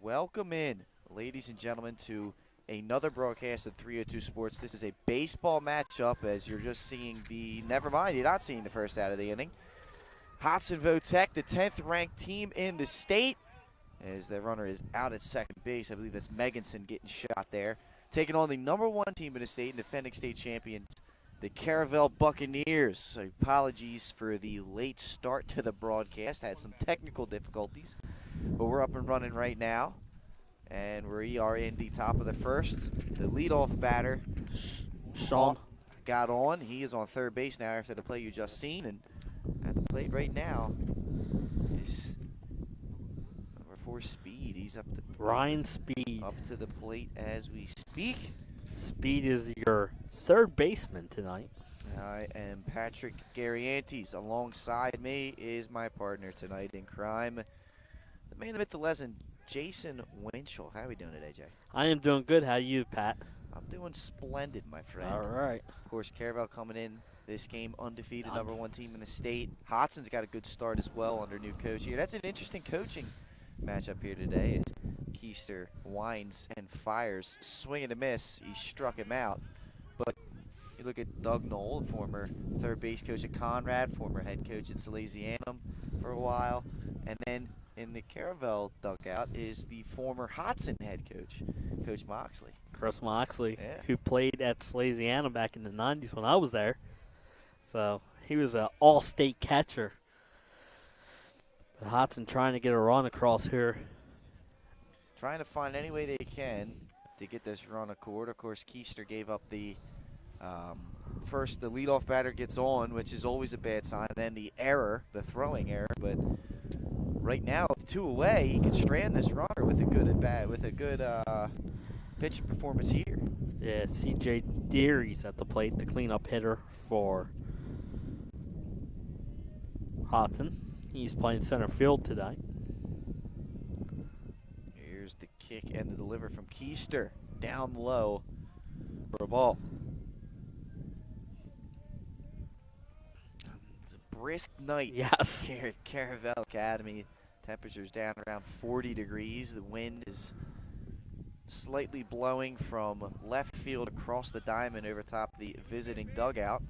Welcome in, ladies and gentlemen, to another broadcast of 302 Sports. This is a baseball matchup, as you're just seeing never mind, you're not seeing the first out of the inning. Hudson Votech, the 10th ranked team in the state, as their runner is out at second base. I believe that's Meganson getting shot there. Taking on the number one team in the state and defending state champions, the Caravel Buccaneers. So apologies for the late start to the broadcast. Had some technical difficulties, but we're up and running right now. And we are in the top of the first. The leadoff batter, Sean, got on. He is on third base now after the play you just seen. And at the plate right now is number 4, Speed. He's up to Ryan Speed. Up to the plate as we speak. Speed is your third baseman tonight. I am Patrick Gariantes. Alongside me is my partner tonight in crime, the man of it, the legend, Jason Winchell. How are we doing today, Jay? I am doing good. How are you, Pat? I'm doing splendid, my friend. All right. Of course, Caravel coming in this game undefeated, number one team in the state. Hodgson's got a good start as well under new coach here. That's an interesting coaching matchup here today. As Keister winds and fires, swing and a miss. He struck him out. But you look at Doug Knoll, former third base coach at Conrad, former head coach at Salesianum for a while, and then in the Caravel dugout is the former Hudson head coach, Coach Moxley. Chris Moxley, Yeah. who played at Salesiana back in the 90s when I was there. So he was an all-state catcher. But Hudson trying to get a run across here. Trying to find any way they can to get this run accord. Of course, Keister gave up the first. The leadoff batter gets on, which is always a bad sign. And then the error, the throwing error. But right now, 2 away, he could strand this runner with a good at bat, with a good pitching performance here. Yeah, C.J. Deary's at the plate, the cleanup hitter for Hudson. He's playing center field tonight. Here's the kick and the deliver from Keister. Down low for a ball. It's a brisk night. Yes. Here at Caravel Academy. Temperature's down around 40 degrees. The wind is slightly blowing from left field across the diamond over top the visiting dugout.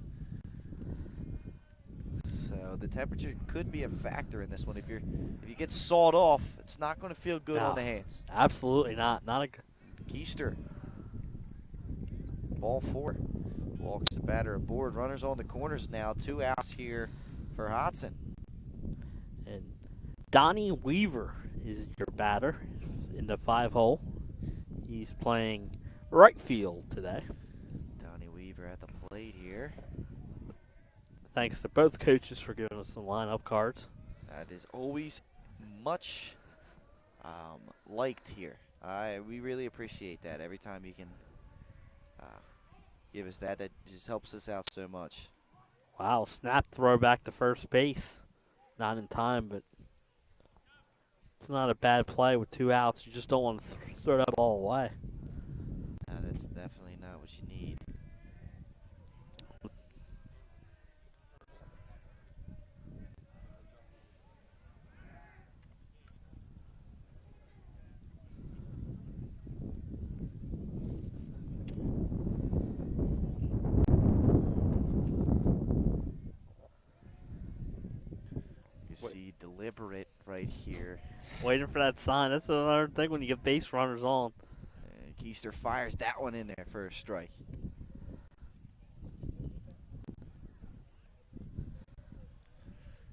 So the temperature could be a factor in this one. If you get sawed off, it's not going to feel good on the hands. Absolutely not. Not a Keister. Ball 4. Walks the batter aboard. Runners on the corners now. 2 outs here for Hudson. And Donnie Weaver is your batter in the 5-hole. He's playing right field today. Donnie Weaver at the plate here. Thanks to both coaches for giving us some lineup cards. That is always much liked here. We really appreciate that. Every time you can give us that, that just helps us out so much. Wow, snap throw back to first base. Not in time, but it's not a bad play with 2 outs. You just don't want to throw that ball away. No, that's definitely not what you need. You see deliberate right here. Waiting for that sign. That's another thing when you get base runners on. And Keister fires that one in there for a strike.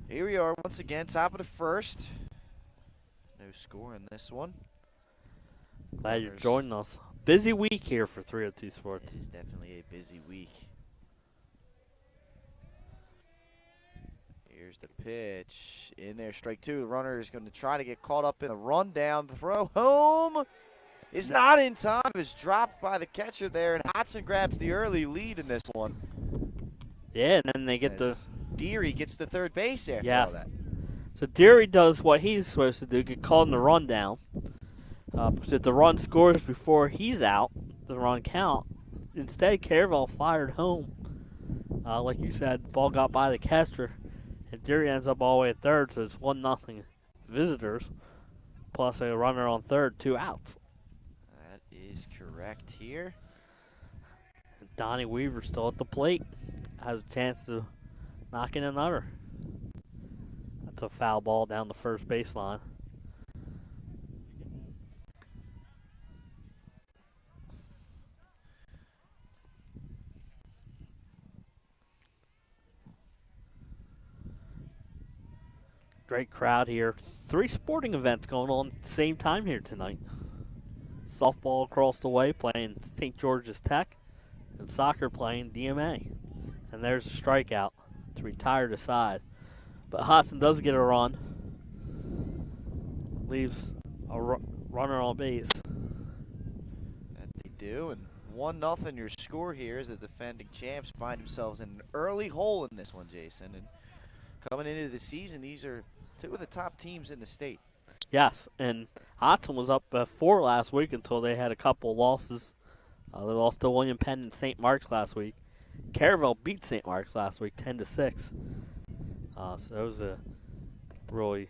Here we are once again, top of the first. No score in this one. Glad you're joining us. Busy week here for 302 Sports. It is definitely a busy week. Here's the pitch. In there, strike 2. The runner is going to try to get caught up in the rundown. The throw home is not in time. It's dropped by the catcher there, and Hudson grabs the early lead in this one. Yeah, and then they get the... Deary gets the third base after all that. So Deary does what he's supposed to do, get caught in the rundown. If the run scores before he's out, the run count. Instead, Caravel fired home. Like you said, ball got by the catcher. And Deary ends up all the way at third, so it's 1-0 visitors. plus a runner on third, 2 outs. That is correct here. Donnie Weaver still at the plate. Has a chance to knock in another. That's a foul ball down the first baseline. Great crowd here. 3 sporting events going on at the same time here tonight. Softball across the way playing St. George's Tech, and soccer playing DMA. And there's a strikeout to retire the side. But Hudson does get a run. Leaves a runner on base. That they do, and 1-0 your score here as the defending champs find themselves in an early hole in this one, Jason. And coming into the season, these are 2 of the top teams in the state. Yes, and Hodgson was up 4 last week until they had a couple losses. They lost to William Penn and St. Mark's last week. Caravel beat St. Mark's last week 10-6. So it was a really,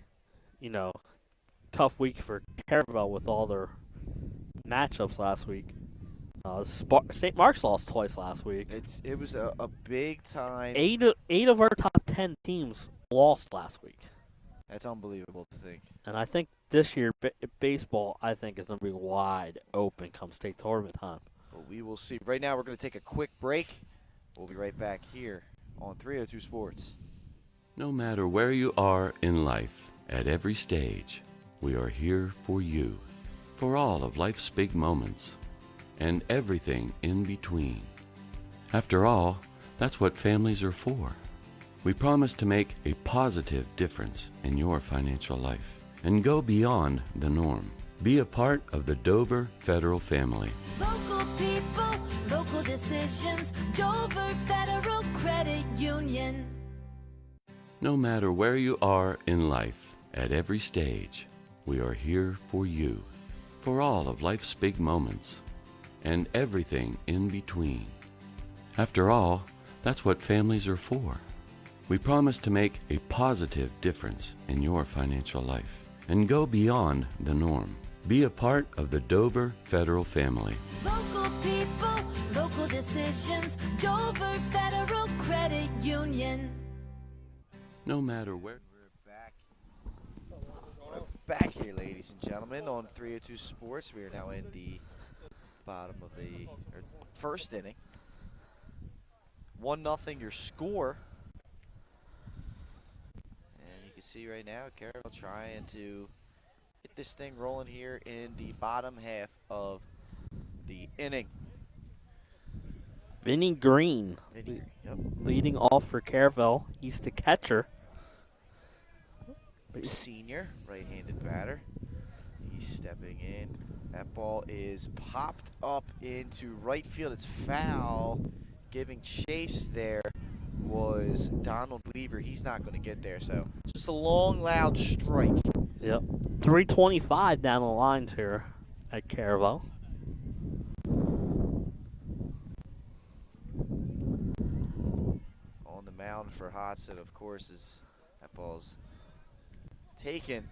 tough week for Caravel with all their matchups last week. St. Mark's lost twice last week. It was a big time. Eight of our top 10 teams lost last week. That's unbelievable to think. And I think this year, baseball, I think, is going to be wide open come state tournament time. But we will see. Right now, we're going to take a quick break. We'll be right back here on 302 Sports. No matter where you are in life, at every stage, we are here for you. For all of life's big moments, and everything in between. After all, that's what families are for. We promise to make a positive difference in your financial life and go beyond the norm. Be a part of the Dover Federal family. Local people, local decisions, Dover Federal Credit Union. No matter where you are in life, at every stage, we are here for you. For all of life's big moments and everything in between. After all, that's what families are for. We promise to make a positive difference in your financial life and go beyond the norm. Be a part of the Dover Federal family. Local people, local decisions, Dover Federal Credit Union. No matter where. We're back here, ladies and gentlemen, on 302 Sports. We are now in the bottom of the first inning. 1-0 your score. And you can see right now, Caravel trying to get this thing rolling here in the bottom half of the inning. Vinny Green Yep. leading off for Caravel. He's the catcher. Senior, right-handed batter. He's stepping in. That ball is popped up into right field. It's foul. Giving chase there was Donald Weaver. He's not going to get there, so just a long, loud strike. Yep. 325 down the lines here at Caravel. On the mound for Hudson, of course, is that ball's taken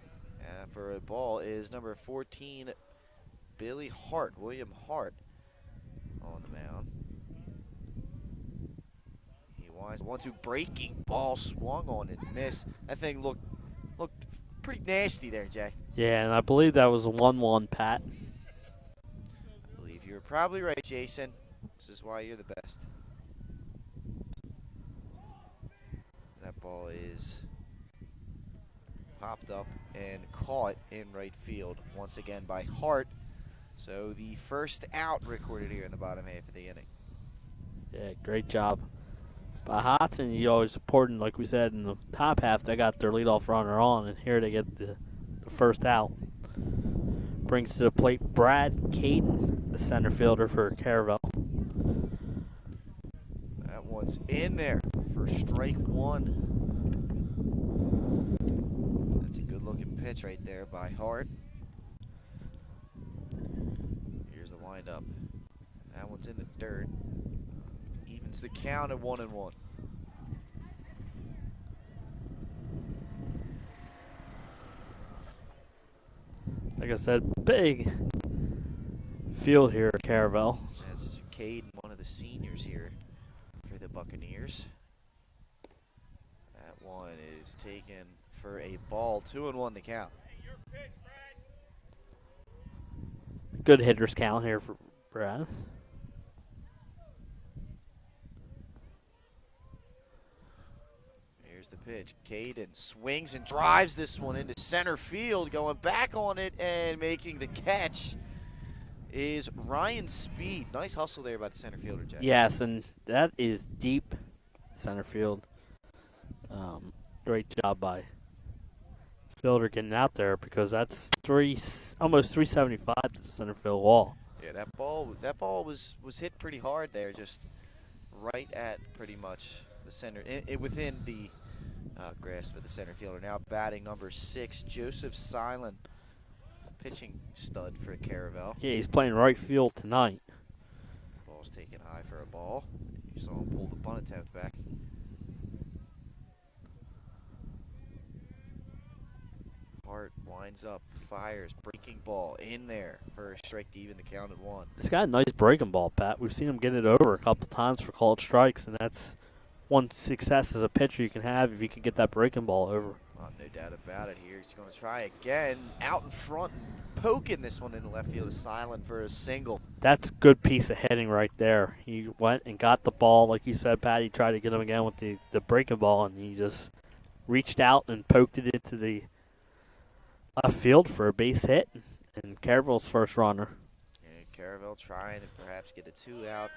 for a ball is number 14, William Hart, on the mound. He winds 1-2 breaking ball, swung on and missed. That thing looked pretty nasty there, Jay. Yeah, and I believe that was a 1-1, Pat. I believe you're probably right, Jason. This is why you're the best. That ball is popped up and caught in right field once again by Hart. So the first out recorded here in the bottom half of the inning. Yeah, great job by Hudson. You always important, like we said, in the top half, they got their leadoff runner on, and here they get the first out. Brings to the plate Brad Caden, the center fielder for Caravel. That one's in there for strike one. That's a good-looking pitch right there by Hart. Here's the windup. That one's in the dirt. Evens the count at 1-1. Like I said, big field here at Caravel. That's Caden, one of the seniors here for the Buccaneers. That one is taken for a ball. 2-1 the count. Good hitters count here for Brad. Here's the pitch. Caden swings and drives this one into center field. Going back on it and making the catch is Ryan Speed. Nice hustle there by the center fielder, Jack. Yes, and that is deep center field. Great job by fielder getting out there because that's almost 375 to the center field wall. Yeah, that ball was hit pretty hard there, just right at pretty much the center, within the grasp of the center fielder. Now batting number 6, Joseph Silent, pitching stud for Caravel. Yeah, he's playing right field tonight. Ball's taken high for a ball. You saw him pull the bunt attempt back. Hart winds up, fires, breaking ball in there for a strike to even the count at 1. He's got a nice breaking ball, Pat. We've seen him get it over a couple times for called strikes, and that's one success as a pitcher you can have if you can get that breaking ball over. Oh, no doubt about it here. He's going to try again. Out in front and poking this one into left field is Silent for a single. That's a good piece of hitting right there. He went and got the ball. Like you said, Pat, he tried to get him again with the breaking ball, and he just reached out and poked it into the left field for a base hit, and Caravel's first runner. And Caravel trying to perhaps get a 2-out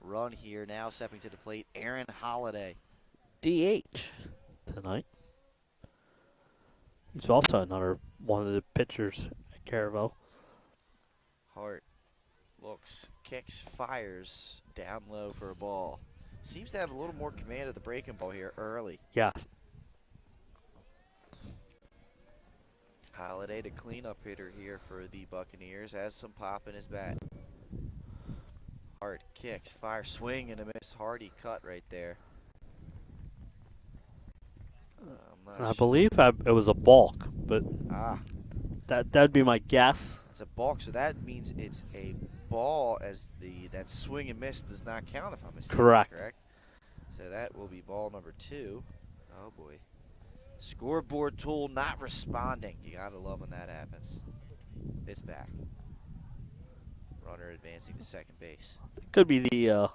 run here. Now stepping to the plate, Aaron Holiday. DH tonight. He's also another one of the pitchers at Caravel. Hart looks, kicks, fires down low for a ball. Seems to have a little more command of the breaking ball here early. Yes. Holiday, the cleanup hitter here for the Buccaneers, has some pop in his bat. Hart kicks, fire, swing and a miss. Hardy cut right there. I believe it was a balk, but that'd be my guess. It's a balk, so that means it's a ball, as that swing and miss does not count if I'm mistaken. Correct. So that will be ball number 2. Oh boy. Scoreboard tool not responding. You gotta love when that happens. It's back. Runner advancing to second base. It could be the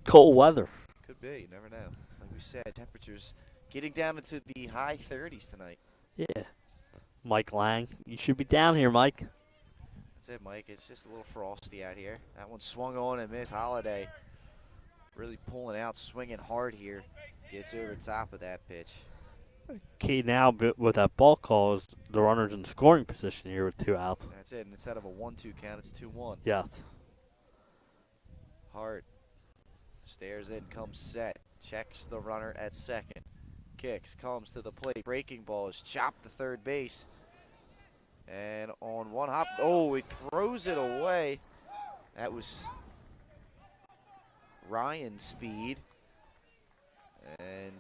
cold weather. Could be. You never know. Like we said, temperatures getting down into the high 30s tonight. Yeah. Mike Lang, you should be down here, Mike. That's it, Mike. It's just a little frosty out here. That one swung on and missed. Holiday really pulling out, swinging hard here. Gets over top of that pitch. Key now with that ball call is the runner's in scoring position here with 2 outs. That's it. And instead of a 1-2 count, it's 2-1. Yes. Hart stares in, comes set, checks the runner at second, kicks, comes to the plate. Breaking ball is chopped to third base. And on one hop, he throws it away. That was Ryan Speed. And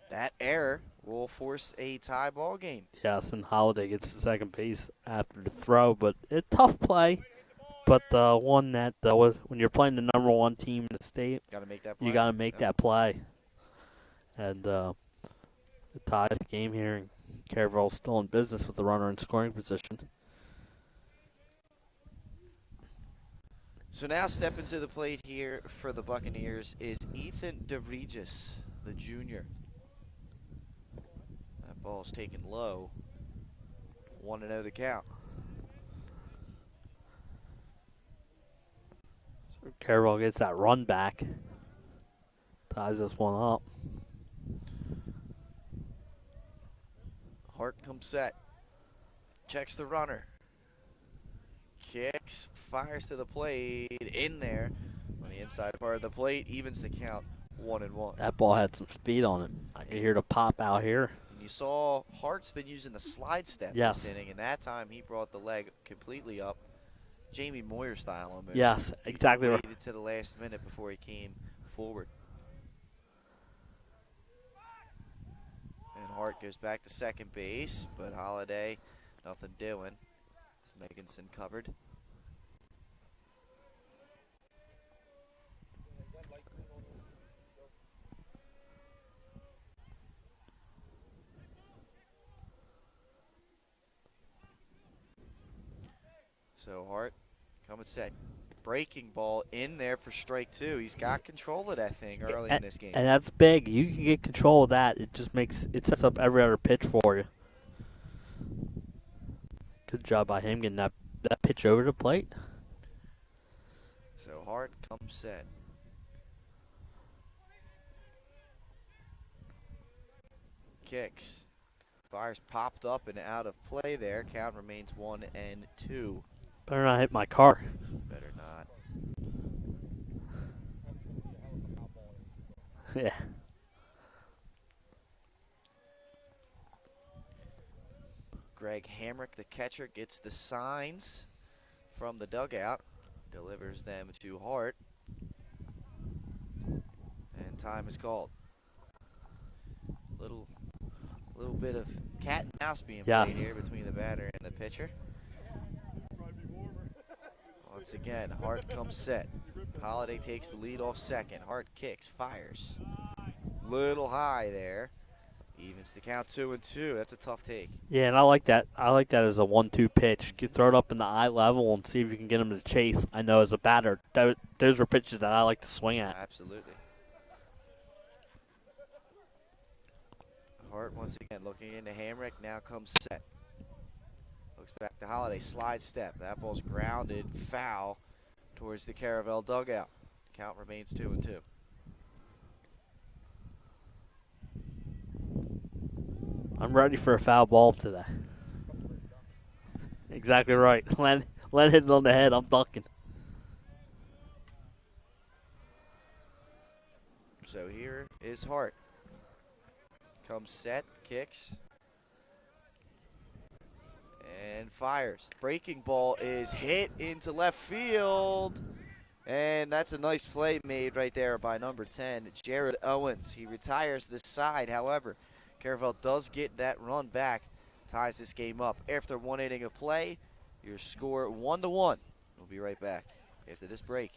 that error will force a tie ball game. Yes, and Holiday gets to second base after the throw, but a tough play. But one that when you're playing the number 1 team in the state, Gotta make that play. you got to make that play. And it ties the game here, and Caravel's still in business with the runner in scoring position. So now stepping to the plate here for the Buccaneers is Ethan DeRegis, the junior. That ball's taken low. 1-0 the count. So Caravel gets that run back. Ties this one up. Hart comes set. Checks the runner. Kicks, fires to the plate, in there on the inside part of the plate, evens the count 1-1. That ball had some speed on it. I can hear the pop out here. And you saw Hart's been using the slide step Yes. this inning, and that time he brought the leg completely up, Jamie Moyer style almost. Yes, exactly He right. waited to the last minute before he came forward. And Hart goes back to second base, but Holiday, nothing doing. Meganson covered. So Hart coming set. Breaking ball in there for strike two. He's got control of that thing early in this game. And that's big. You can get control of that. It just sets up every other pitch for you. Good job by him getting that pitch over the plate. So Hart comes set. Kicks. Fires popped up and out of play there. Count remains 1-2. Better not hit my car. Better not. Yeah. Greg Hamrick, the catcher, gets the signs from the dugout, delivers them to Hart, and time is called. Little bit of cat and mouse being played here between the batter and the pitcher. Once again, Hart comes set. Holiday takes the lead off second. Hart kicks, fires. Little high there. Evens the count 2-2. That's a tough take. Yeah, and I like that. I like that as a 1-2 pitch. You can throw it up in the eye level and see if you can get him to chase. I know as a batter, those are pitches that I like to swing at. Absolutely. Hart once again looking into Hamrick. Now comes set. Looks back to Holiday. Slide step. That ball's grounded foul towards the Caravel dugout. Count remains 2-2. I'm ready for a foul ball today. Exactly right. Len hit it on the head. I'm ducking. So here is Hart. Comes set, kicks, and fires. Breaking ball is hit into left field. And that's a nice play made right there by number 10, Jared Owens. He retires this side. However, Caravel does get that run back, ties this game up. After one inning of play, your score 1-1. We'll be right back after this break.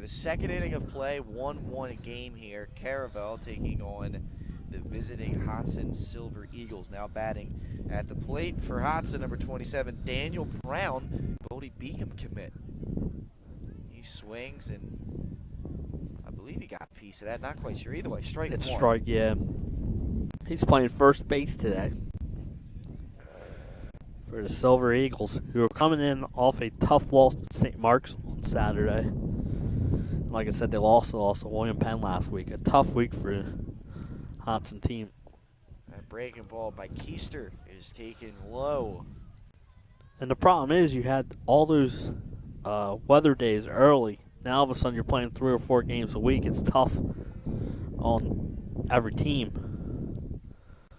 Second inning of play, 1-1 game here. Caravel taking on the visiting Hudson Silver Eagles. Now batting at the plate for Hudson, number 27, Daniel Brown, Bodie Beacom commit. He swings, and I believe he got a piece of that. Not quite sure. Either way, strike one. It's strike, yeah. He's playing first base today for the Silver Eagles, who are coming in off a tough loss to St. Mark's on Saturday. Like I said, they lost to William Penn last week. A tough week for the Hudson team. That breaking ball by Keister is taken low. And the problem is you had all those weather days early. Now all of a sudden you're playing 3 or 4 games a week. It's tough on every team.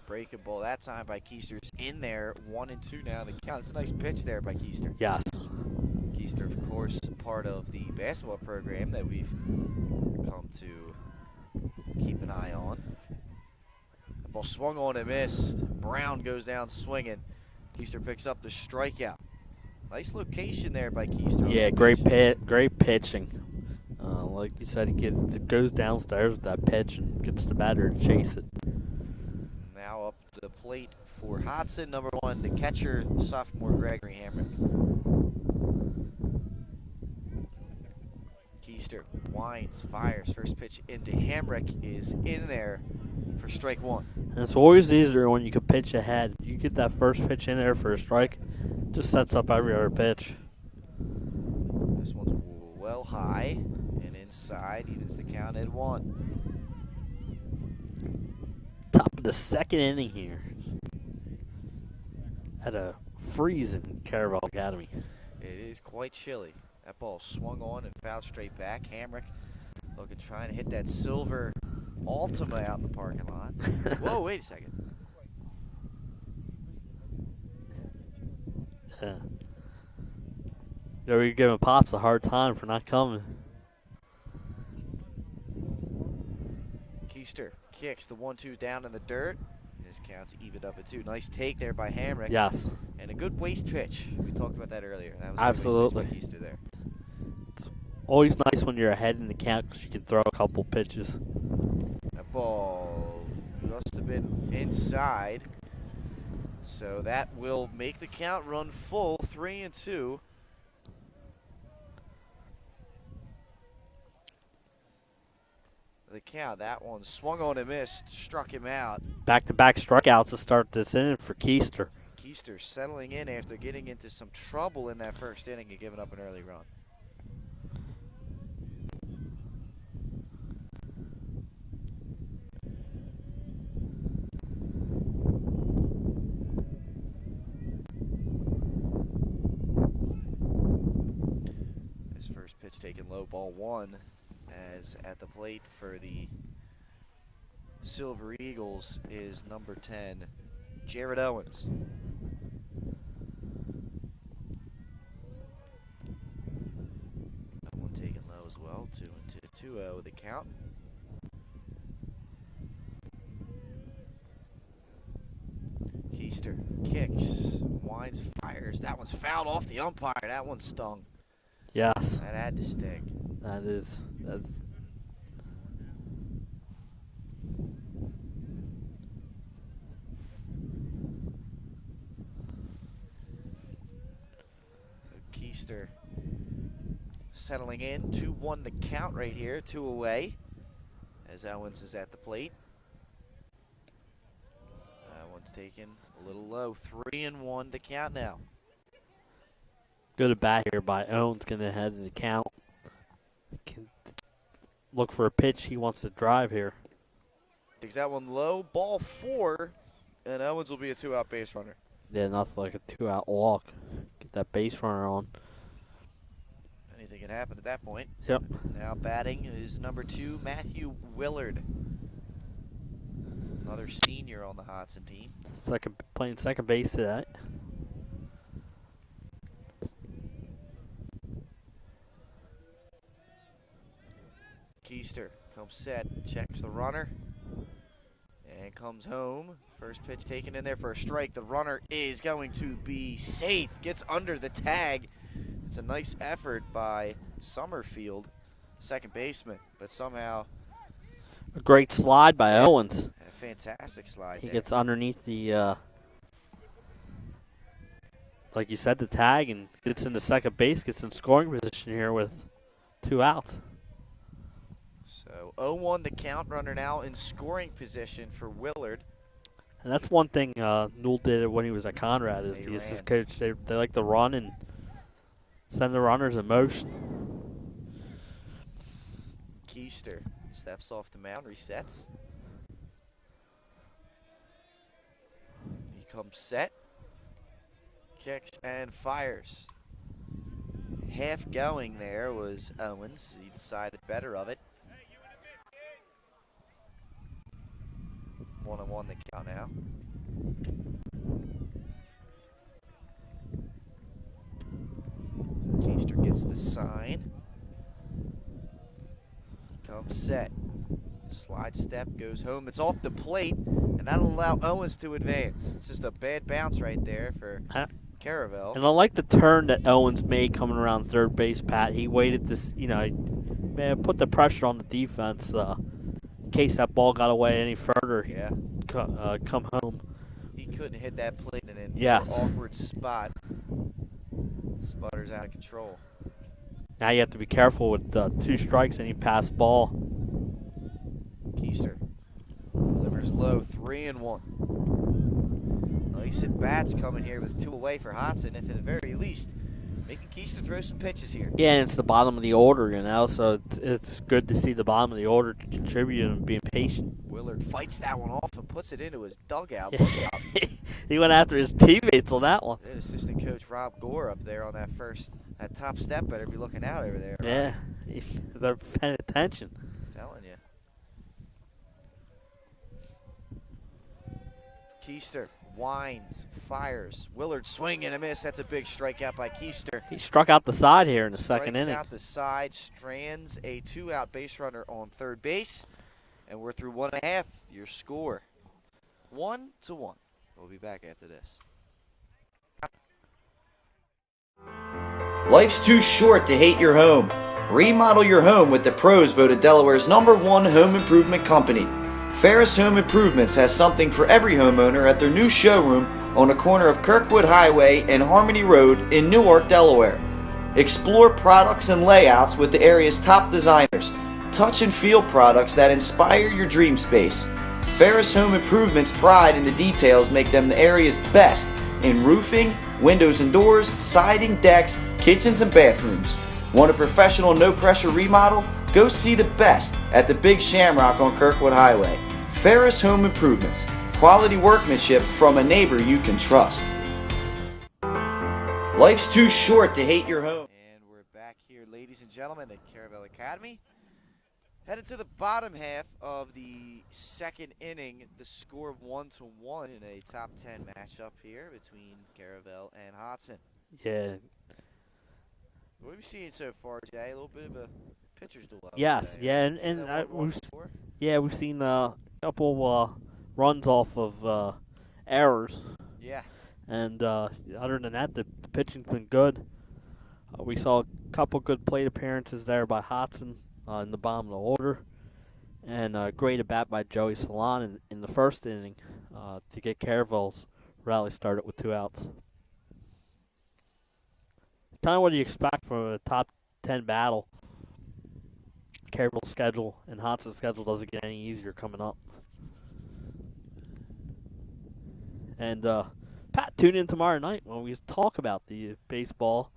Breaking ball that time by Keister's in there. 1-2 now. The count. It's a nice pitch there by Keister. Yes. Keister, of course, part of the basketball program that we've come to keep an eye on. The ball swung on and missed. Brown goes down swinging. Keister picks up the strikeout. Nice location there by Keister. Yeah, great pitching. Like you said, he goes downstairs with that pitch and gets the batter to chase it. Now up to the plate for Hudson, number 1, the catcher, sophomore Gregory Hamrick. Keister winds, fires. First pitch into Hamrick is in there for strike 1. And it's always easier when you can pitch ahead. You get that first pitch in there for a strike, just sets up every other pitch. This one's well high and inside, evens the count at 1. Top of the second inning here. At a freeze in Caravel Academy. It is quite chilly. That ball swung on and fouled straight back. Hamrick looking, trying to hit that silver Altima out in the parking lot. Whoa, wait a second. Yeah. We're giving Pops a hard time for not coming. Keister kicks the 1-2 down in the dirt. This counts evened up at 2. Nice take there by Hamrick. Yes. And a good waist pitch. We talked about that earlier. That was Absolutely. A good waist pitch by Keister there. It's always nice when you're ahead in the count because you can throw a couple pitches. That ball must have been inside. So that will make the count run full, 3-2. The count, that one swung on and missed, struck him out. Back-to-back strikeouts to start this inning for Keister. Keister settling in after getting into some trouble in that first inning and giving up an early run. His first pitch taken low, ball 1. As at the plate for the Silver Eagles is number 10, Jared Owens. That one taken low as well, 2-0 the count. Keister kicks, winds, fires. That one's fouled off the umpire. That one stung. Yes. That had to sting. That's Keister settling in, 2-1 the count right here, 2 away as Owens is at the plate. That one's taken a little low, 3-1 the count now. good at bat here by Owens, getting ahead in the count. Can look for a pitch he wants to drive here. Takes that one low, ball 4, and Owens will be a 2-out base runner. Yeah, nothing like a 2-out walk. Get that base runner on. Anything can happen at that point. Yep. Now batting is number 2, Matthew Willard. Another senior on the Hodgson team. Playing second base today. Keister comes set, checks the runner, and comes home. First pitch taken in there for a strike. The runner is going to be safe. Gets under the tag. It's a nice effort by Summerfield, second baseman, but somehow A great slide by Owens. a fantastic slide He there. gets underneath the, like you said, the tag, and gets into second base, gets in scoring position here with 2 outs. So 0-1 the count, runner now in scoring position for Willard. And that's one thing Newell did when he was at Conrad, is They the assistant ran. coach, they like to run and send the runners in motion. Keister steps off the mound, resets. He comes set, kicks and fires. Half going there was Owens. He decided better of it. 1-1 the count now. Keister gets the sign. Comes set. Slide step, goes home. It's off the plate, and that'll allow Owens to advance. It's just a bad bounce right there for Caravel. And I like the turn that Owens made coming around third base, Pat. He waited this, put the pressure on the defense in case that ball got away any further. Yeah. Come home. He couldn't hit that plate in an Yes. awkward spot. Sputter's out of control. Now you have to be careful with 2 strikes and he passed ball. Keister delivers low, 3-1. Nice at bats coming here with 2 away for Hudson, if at the very least, making Keister throw some pitches here. Yeah, and it's the bottom of the order, so it's good to see the bottom of the order to contribute and being patient. Willard fights that one off and puts it into his dugout. He went after his teammates on that one. And assistant coach Rob Gore up there on that top step better be looking out over there. Yeah, he better be paying attention. I'm telling you. Keister winds, fires. Willard swing and a miss. That's a big strikeout by Keister. He struck out the side here in the second inning. Strikes out the side, strands a 2-out base runner on third base, and we're through 1.5. Your score, 1-1. We'll be back after this. Life's too short to hate your home. Remodel your home with the pros voted Delaware's #1 home improvement company. Ferris Home Improvements has something for every homeowner at their new showroom on the corner of Kirkwood Highway and Harmony Road in Newark, Delaware. Explore products and layouts with the area's top designers. Touch and feel products that inspire your dream space. Ferris Home Improvements' pride in the details make them the area's best in roofing, windows and doors, siding, decks, kitchens, and bathrooms. Want a professional no-pressure remodel? Go see the best at the Big Shamrock on Kirkwood Highway. Ferris Home Improvements. Quality workmanship from a neighbor you can trust. Life's too short to hate your home. And we're back here, ladies and gentlemen, at Caravel Academy. Headed to the bottom half of the second inning. The score 1-1 in a top 10 matchup here between Caravel and Hodgson. Yeah. What have we seen so far, Jay? A little bit of a pitcher's duel. Yes, yeah, and we've seen a couple runs off of errors. Yeah. And other than that, the pitching's been good. We saw a couple good plate appearances there by Hudson in the bottom of the order. And a great at-bat by Joey Salon in the first inning to get Caravel's rally started with 2 outs. Kind of what do you expect from a top 10 battle. Caravel's schedule and Hodson's schedule doesn't get any easier coming up. And Pat, tune in tomorrow night when we talk about the baseball.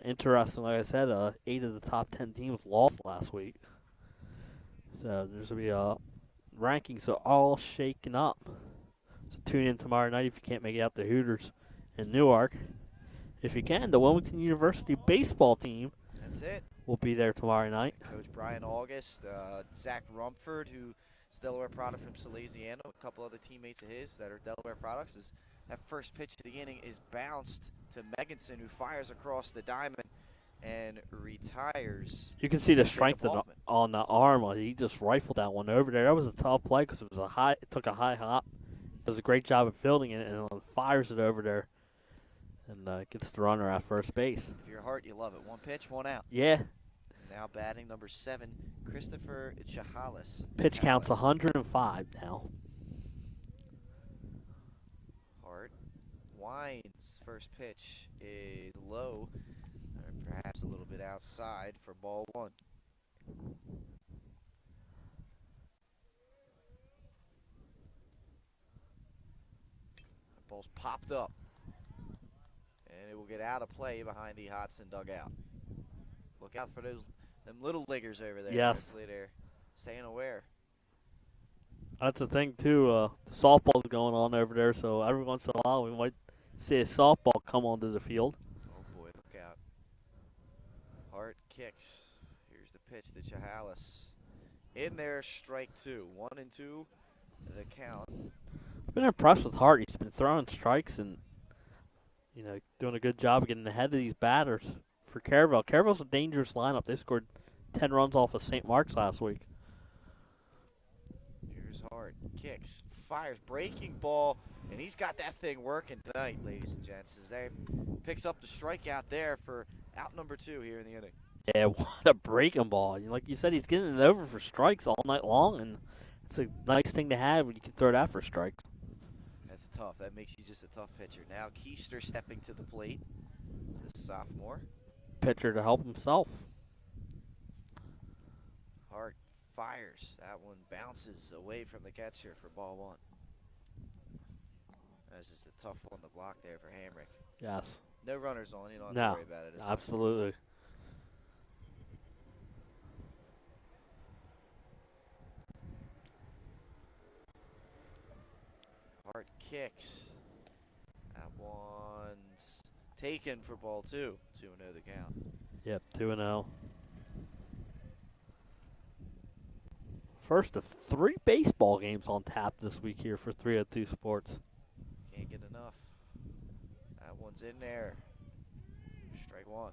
Interesting, like I said, 8 of the top 10 teams lost last week. So there's going to be rankings are all shaken up. So tune in tomorrow night if you can't make it out to Hooters in Newark. If you can, the Wilmington University baseball team. That's it. Will be there tomorrow night. Coach Brian August, Zach Rumford, who is a Delaware product from Salesiano, a couple other teammates of his that are Delaware products. That first pitch of the inning is bounced to Meganson, who fires across the diamond and retires. You can see the strength on the arm. He just rifled that one over there. That was a tough play because it took a high hop. Does a great job of fielding it and fires it over there. And gets the runner at first base. If you're Hart, you love it. 1 pitch, 1 out. Yeah. Now batting number 7, Christopher Chahalis. Pitch counts 105 now. Hart winds. First pitch is low, or perhaps a little bit outside for ball 1. Ball's popped up. And it will get out of play behind the Hodgson dugout. Look out for them little leaguers over there. Yes. Hopefully they're staying aware. That's the thing, too. The softball's going on over there, so every once in a while we might see a softball come onto the field. Oh, boy, look out. Hart kicks. Here's the pitch to Chahalis. In there, strike 2. 1-2 the count. I've been impressed with Hart. He's been throwing strikes and, doing a good job of getting ahead of these batters. For Caravel, Caravel's a dangerous lineup. They scored 10 runs off of St. Mark's last week. Here's Hart. Kicks. Fires. Breaking ball. And he's got that thing working tonight, ladies and gents, as they picks up the strikeout there for out number 2 here in the inning. Yeah, what a breaking ball. Like you said, he's getting it over for strikes all night long, and it's a nice thing to have when you can throw that for strikes. That's tough. That makes you just a tough pitcher. Now Keister stepping to the plate, the sophomore. Pitcher to help himself. Hart fires. That one bounces away from the catcher for ball 1. That's just a tough one to block there for Hamrick. Yes. No runners on. You don't have No, to worry about it. As much. absolutely. Hart kicks. That one's taken for ball 2. 2-0 the count. Yep, 2-0. First of 3 baseball games on tap this week here for 302 Sports. Can't get enough. That one's in there. Strike 1.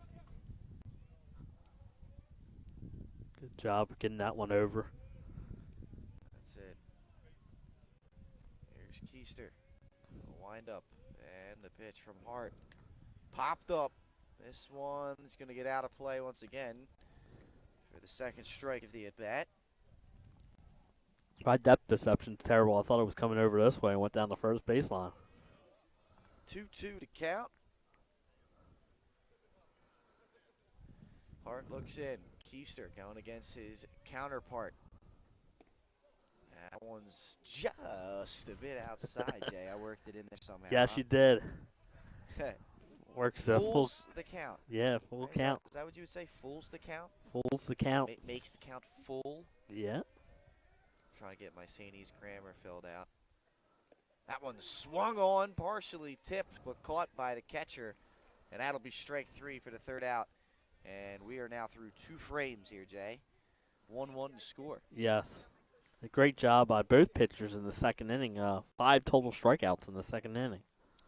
Good job getting that one over. That's it. Here's Keister. Wind up. And the pitch from Hart. Popped up. This one's going to get out of play once again for the second strike of the at-bat. My depth perception's terrible. I thought it was coming over this way and went down the first baseline. 2-2 to count. Hart looks in. Keister going against his counterpart. That one's just a bit outside, Jay. I worked it in there somehow. Yes, you did. Works a full. Fools the count. Yeah, full count. Is that what you would say? Fools the count? Fools the count. Makes the count full. Yeah. Trying to get my Saney's grammar filled out. That one swung on, partially tipped, but caught by the catcher. And that'll be strike 3 for the third out. And we are now through 2 frames here, Jay. 1-1 to score. Yes. A great job by both pitchers in the second inning. 5 total strikeouts in the second inning.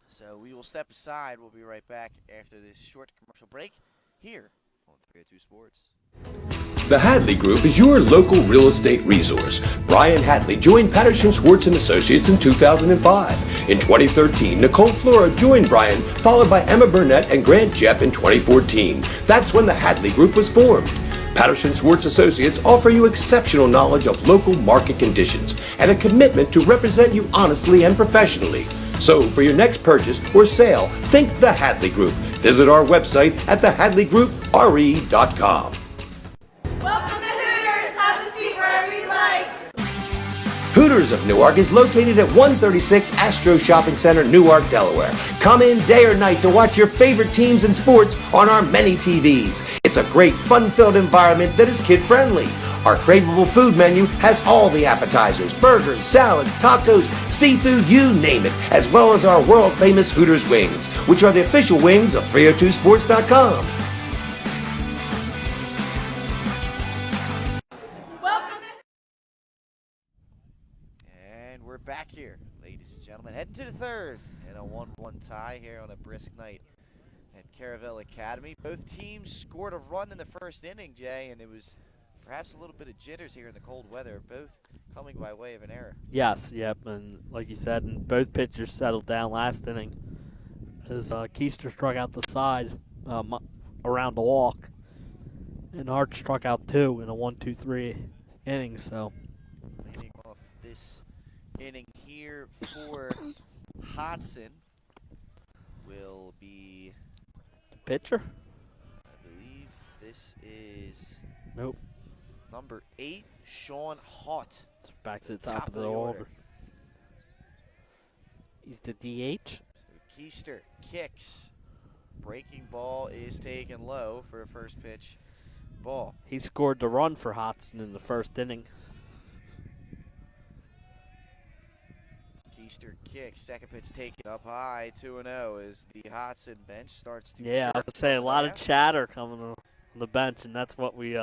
So we will step aside. We'll be right back after this short commercial break here on 302 Sports. The Hadley Group is your local real estate resource. Brian Hadley joined Patterson Schwartz & Associates in 2005. In 2013, Nicole Flora joined Brian, followed by Emma Burnett and Grant Jepp in 2014. That's when the Hadley Group was formed. Patterson Schwartz Associates offer you exceptional knowledge of local market conditions and a commitment to represent you honestly and professionally. So for your next purchase or sale, think the Hadley Group. Visit our website at thehadleygroupre.com. Welcome to Hooters. Have a seat wherever you like. Hooters of Newark is located at 136 Astro Shopping Center, Newark, Delaware. Come in day or night to watch your favorite teams and sports on our many TVs. It's a great, fun-filled environment that is kid-friendly. Our craveable food menu has all the appetizers, burgers, salads, tacos, seafood, you name it, as well as our world-famous Hooters wings, which are the official wings of 302sports.com. And we're back here, ladies and gentlemen, heading to the third in a 1-1 tie here on a brisk night at Caravel Academy. Both teams scored a run in the first inning, Jay, and it was perhaps a little bit of jitters here in the cold weather, both coming by way of an error. Yes, yep, and like you said, and both pitchers settled down last inning as Keister struck out the side around the walk, and Hart struck out 2 in a 1-2-3 inning. So Leading off this inning here for Hudson will be, the pitcher? I believe this is Nope. number 8, Sean Haught. Back to the top of the order. He's the DH. So Keister kicks. Breaking ball is taken low for a first pitch ball. He scored the run for Hodgson in the first inning. Keister kicks. Second pitch taken up high. 2-0 as the Hudson bench starts to Yeah, I chirp would say a lot of around. chatter coming on the bench, and that's what we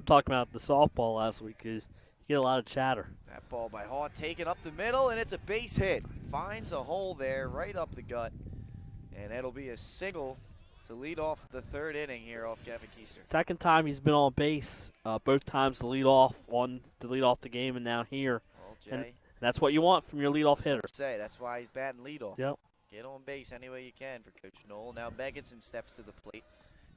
talked about the softball last week. Is you get a lot of chatter. That ball by Haught taken up the middle, and it's a base hit. Finds a hole there right up the gut, and it'll be a single to lead off the third inning here off Kevin Keister. Second time he's been on base, both times to lead off the game, and now here. Well, Jay, And that's what you want from your leadoff hitter. that's why he's batting leadoff. Yep. Get on base any way you can for Coach Knoll. Now Megginson steps to the plate.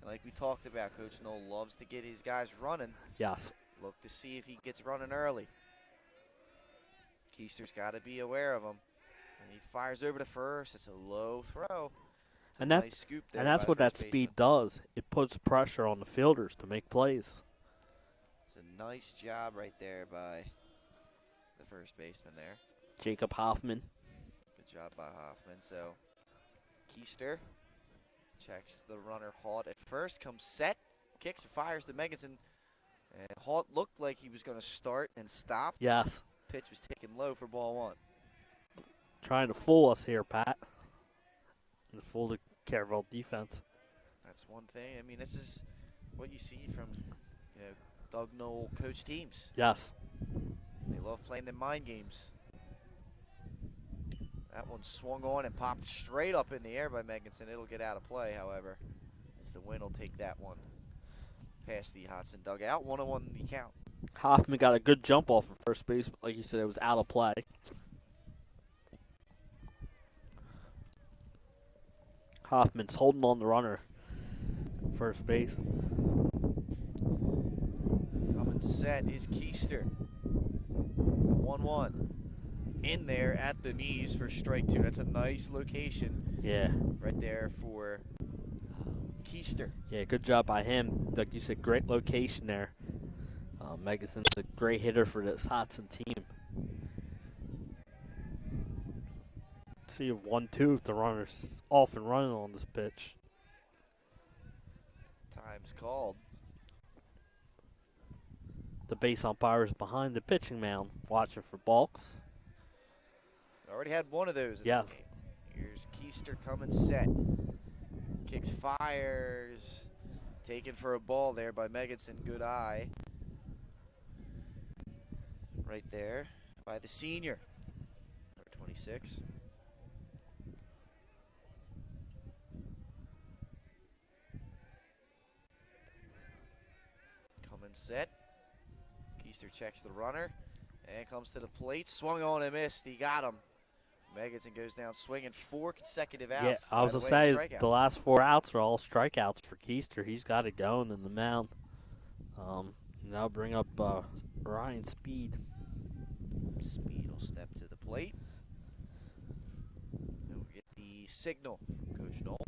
And like we talked about, Coach Knoll loves to get his guys running. Yes. Look to see if he gets running early. Keister's got to be aware of him. And he fires over to first. It's a low throw. It's a nice scoop there. And that's by what the that first speed baseman. does. It puts pressure on the fielders to make plays. It's a nice job right there by the first baseman there. Jacob Hoffman. Good job by Hoffman. So Keister checks the runner Haught at first, comes set, kicks and fires to Megginson. And Haught looked like he was going to start and stopped. Yes. Pitch was taken low for ball one. Trying to fool us here, Pat. And fool the Caravel defense. That's one thing. I mean, this is what you see from, Doug Knoll coach teams. Yes. They love playing the mind games. That one swung on and popped straight up in the air by Megginson. It'll get out of play, however, as the wind will take that one past the Hudson dugout. 1-1 the count. Hoffman got a good jump off of first base, but like you said, it was out of play. Hoffman's holding on the runner at first base. Coming set is Keister. 1-1. In there at the knees for strike two. That's a nice location Yeah. right there for Keister. Yeah, good job by him. Like you said, great location there. Megginson's a great hitter for this Hudson team. See if 1-2 if the runner's off and running on this pitch. Time's called. The base umpire is behind the pitching mound, watching for balks. Already had one of those in Yes. this game. Here's Keister coming set. Kicks, fires. Taken for a ball there by Megginson. Good eye. Right there by the senior. Number 26. Coming set. Keister checks the runner and comes to the plate. Swung on and missed. He got him. Megginson goes down swinging 4 consecutive outs. Yeah, I was By going to the way, say, strikeout. the last 4 outs are all strikeouts for Keister. He's got it going in the mound. Now bring up Ryan Speed. Speed will step to the plate. And we'll get the signal from Coach Knoll.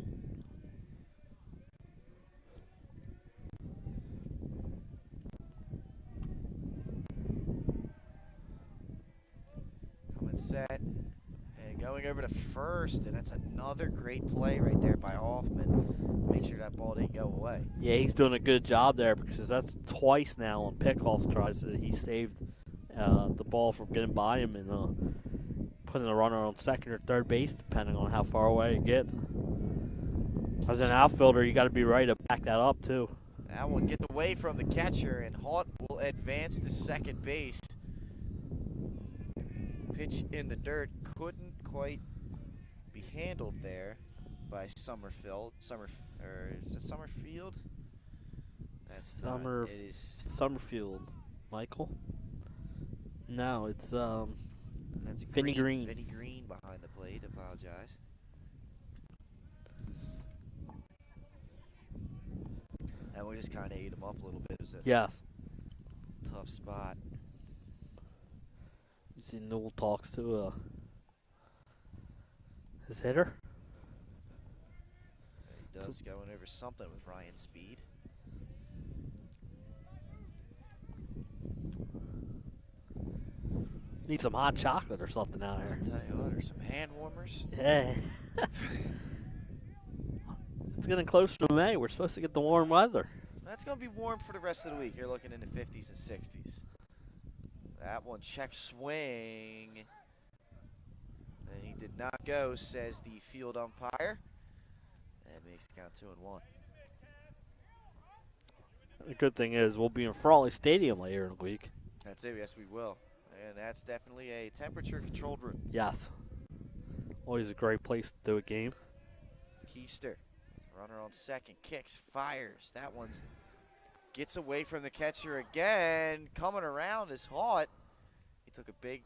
Coming set. And going over to first. And that's another great play right there by Hoffman. Make sure that ball didn't go away. Yeah, he's doing a good job there because that's twice now on pickoff tries that he saved the ball from getting by him and putting the runner on second or third base, depending on how far away it gets. As an outfielder, you got to be ready to back that up too. That one gets away from the catcher, and Haught will advance to second base. Pitch in the dirt couldn't quite be handled there by Summerfield. Is it Summerfield? That's not. It is. Summerfield, Michael. No, it's That's Vinny Green. Vinny Green behind the plate. Apologize. And we just kind of ate him up a little bit. It was a yes. tough spot. You see, Newell talks to his hitter. He does going over something with Ryan Speed. Need some hot chocolate or something out I'll here. tell you what, there's some hand warmers. Yeah. It's getting closer to May. We're supposed to get the warm weather. That's going to be warm for the rest of the week. You're looking in the 50s and 60s. That one check swing. And he did not go, says the field umpire. That makes the count 2-1. The good thing is we'll be in Frawley Stadium later in the week. That's it. Yes, we will. And that's definitely a temperature-controlled room. Yes. Always a great place to do a game. Keister, runner on second, kicks, fires. That one's gets away from the catcher again. Coming around is Haught. He took a big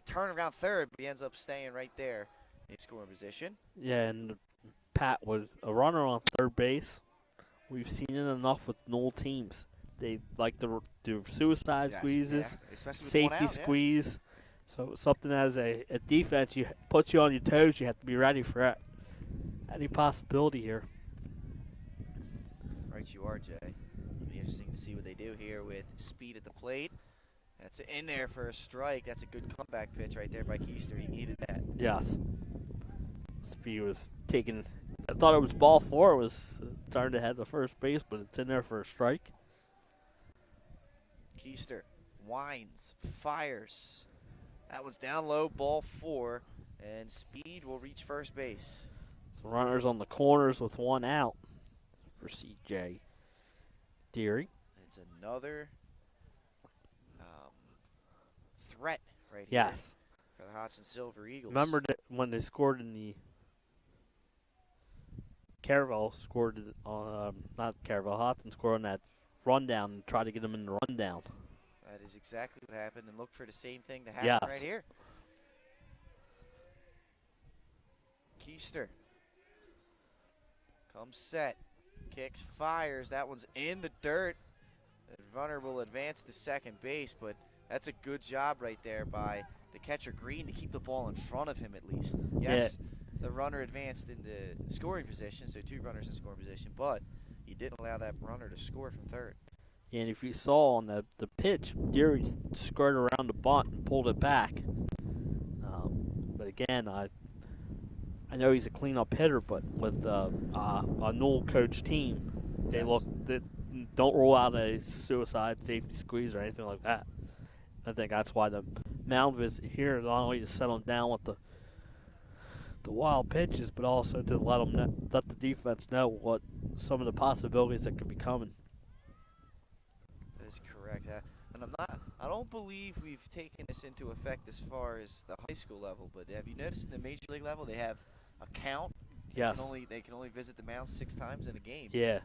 turn around third, but he ends up staying right there in scoring position. Yeah, and Pat was a runner on third base. We've seen it enough with Knoll teams. They like to do suicide squeezes, especially with safety one out, squeeze. So something as a defense, puts you on your toes. You have to be ready for that. Any possibility here. Right you are, Jay. It'll be interesting to see what they do here with speed at the plate. That's in there for a strike. That's a good comeback pitch right there by Keister. He needed that. Yes. Speed was taking. I thought it was ball 4. It was starting to head to first base, but it's in there for a strike. Keister winds, fires. That one's down low, ball 4, and Speed will reach first base. So runners on the corners with one out for CJ Deary. It's another threat right here Yes. for the Hudson Silver Eagles. Remember that when they scored in the Caravel scored on not Caravel, Hudson scored on that rundown and tried to get them in the rundown. That is exactly what happened, and look for the same thing to happen Yes. right here. Keister comes set, kicks, fires. That one's in the dirt. The runner will advance to second base, but that's a good job right there by the catcher Green to keep the ball in front of him at least. Yes, the runner advanced into scoring position, so 2 runners in scoring position, but he didn't allow that runner to score from third. And if you saw on the pitch, Deary skirted around the bunt and pulled it back. But again, I know he's a cleanup hitter, but with a Knoll coach team, they don't roll out a suicide safety squeeze or anything like that. I think that's why the mound visit here not only to settle down with the wild pitches, but also to let the defense know what some of the possibilities that could be coming. That is correct. And I don't believe we've taken this into effect as far as the high school level, but have you noticed in the major league level they have a count? Yes. They can only visit the mound 6 times in a game. Yeah.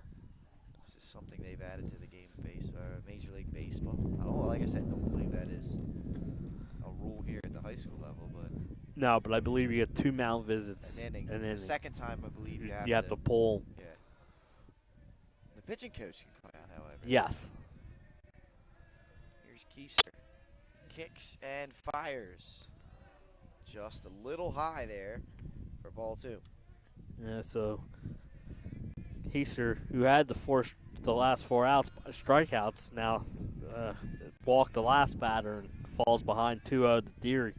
It's just something they've added to the game of Major League Baseball. I don't, like I said, don't believe that is a rule here at the high school level, but No, but I believe you get 2 mound visits. an inning. An inning. The second time, I believe you have to pull. Yeah. The pitching coach can come out, however. Yes. Here's Keister. Kicks and fires. Just a little high there for ball 2. Yeah, so Heiser, who had the last 4 outs by strikeouts, now walked the last batter and falls behind 2-0 to Deary.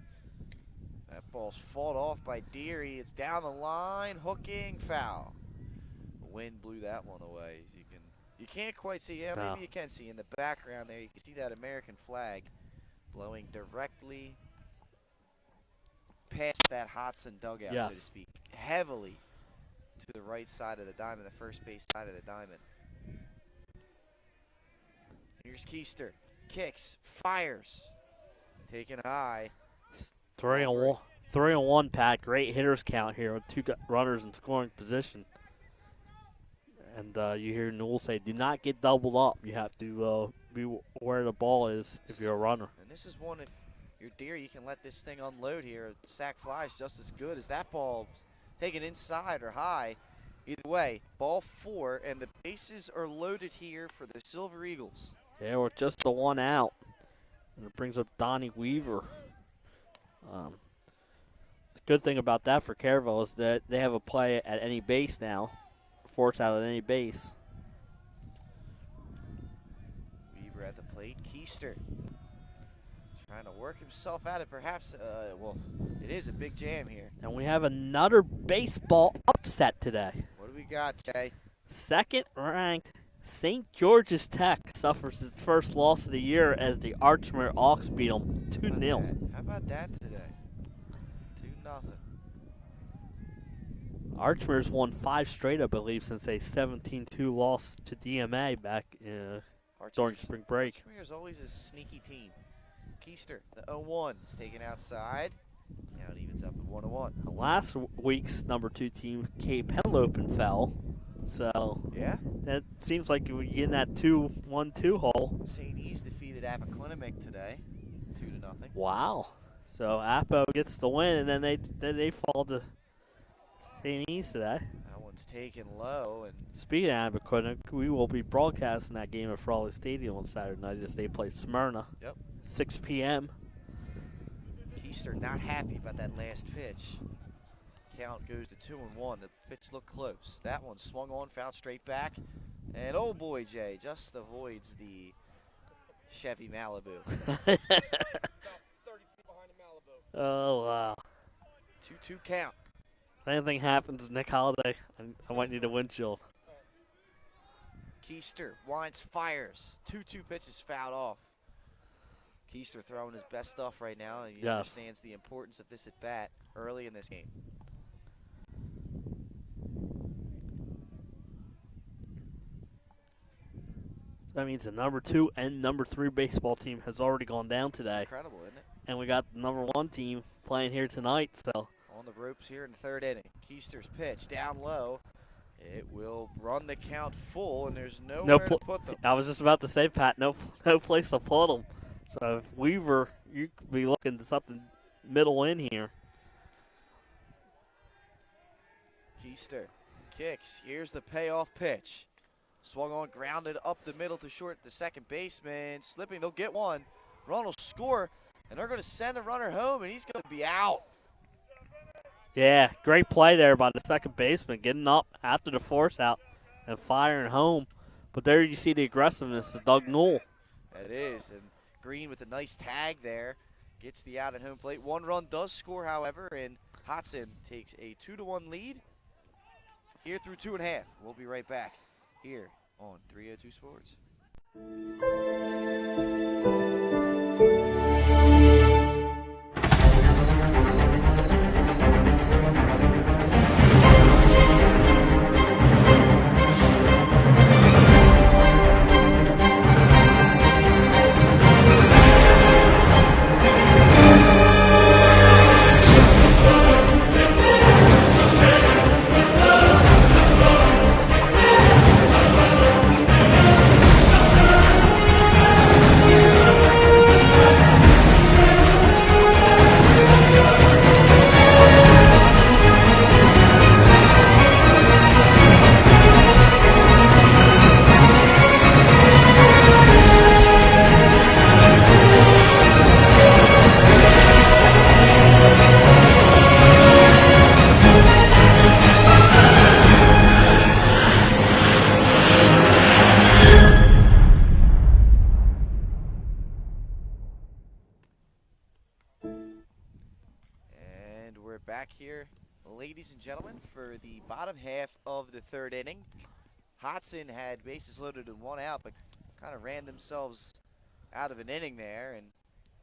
That ball's fought off by Deary. It's down the line, hooking, foul. The wind blew that one away. You can't quite see. Yeah, No. maybe you can see in the background there. You can see that American flag blowing directly past that Hodgson dugout, Yes. so to speak, heavily to the right side of the diamond, the first base side of the diamond. Here's Keister. Kicks, fires, taken high. 3-1, Pat. Great hitters count here with 2 runners in scoring position. And you hear Newell say, do not get doubled up. You have to be where the ball is if you're a runner. And this is one, if you're Deary, you can let this thing unload here. The sack flies just as good as that ball taken inside or high. Either way, ball 4, and the bases are loaded here for the Silver Eagles. Yeah, with just the 1 out. And it brings up Donnie Weaver. The good thing about that for Caravel is that they have a play at any base now. Force out at any base. Weaver at the plate. Keister trying to work himself out of perhaps, well, it is a big jam here. And we have another baseball upset today. What do we got, Jay? Second-ranked St. George's Tech suffers its first loss of the year as the Archmere Hawks beat them 2-0. How about that today? 2-0. Archmere's won 5 straight, I believe, since a 17-2 loss to DMA back during spring break. Hartsmere is always a sneaky team. Keister, the 0-1, is taken outside. Count evens up at 1-1. Last week's number 2 team, Cape Henlopen, fell. So Yeah. that seems like we get in that 2-1-2 hole. St. E's defeated Appoquinimink today, 2-0. Wow. So Appo gets the win, and then they fall to St. E's today. That one's taken low, and Speaking of Appoquinimink, we will be broadcasting that game at Frawley Stadium on Saturday night as they play Smyrna. Yep. 6 p.m. Keister not happy about that last pitch. Count goes to 2-1. The pitch looked close. That one swung on, fouled straight back. And oh boy, Jay, just avoids the Chevy Malibu. Oh, wow. 2-2 count. If anything happens, Nick Holiday, I might need a windshield. Keister winds, fires. 2-2 pitches fouled off. Keister throwing his best stuff right now, and he understands the importance of this at bat early in this game. So that means the number 2 and number 3 baseball team has already gone down today. It's incredible, isn't it? And we got the number 1 team playing here tonight. So On the ropes here in the 3rd inning. Keister's pitch down low. It will run the count full, and there's nowhere to put them. I was just about to say, Pat, no place to put them. So if Weaver, you could be looking to something middle in here. Keister kicks. Here's the payoff pitch. Swung on, grounded up the middle to short. The second baseman slipping. They'll get one. Run will score, and they're going to send the runner home, and he's going to be out. Yeah, great play there by the second baseman, getting up after the force out and firing home. But there you see the aggressiveness of Doug Newell. That is, and Green with a nice tag there gets the out at home plate. 1 run does score, however, and Hudson takes a 2-1 lead here through 2.5. We'll be right back here on 302 Sports. Back here, ladies and gentlemen, for the bottom half of the 3rd inning. Hodgson had bases loaded and 1 out, but kind of ran themselves out of an inning there, and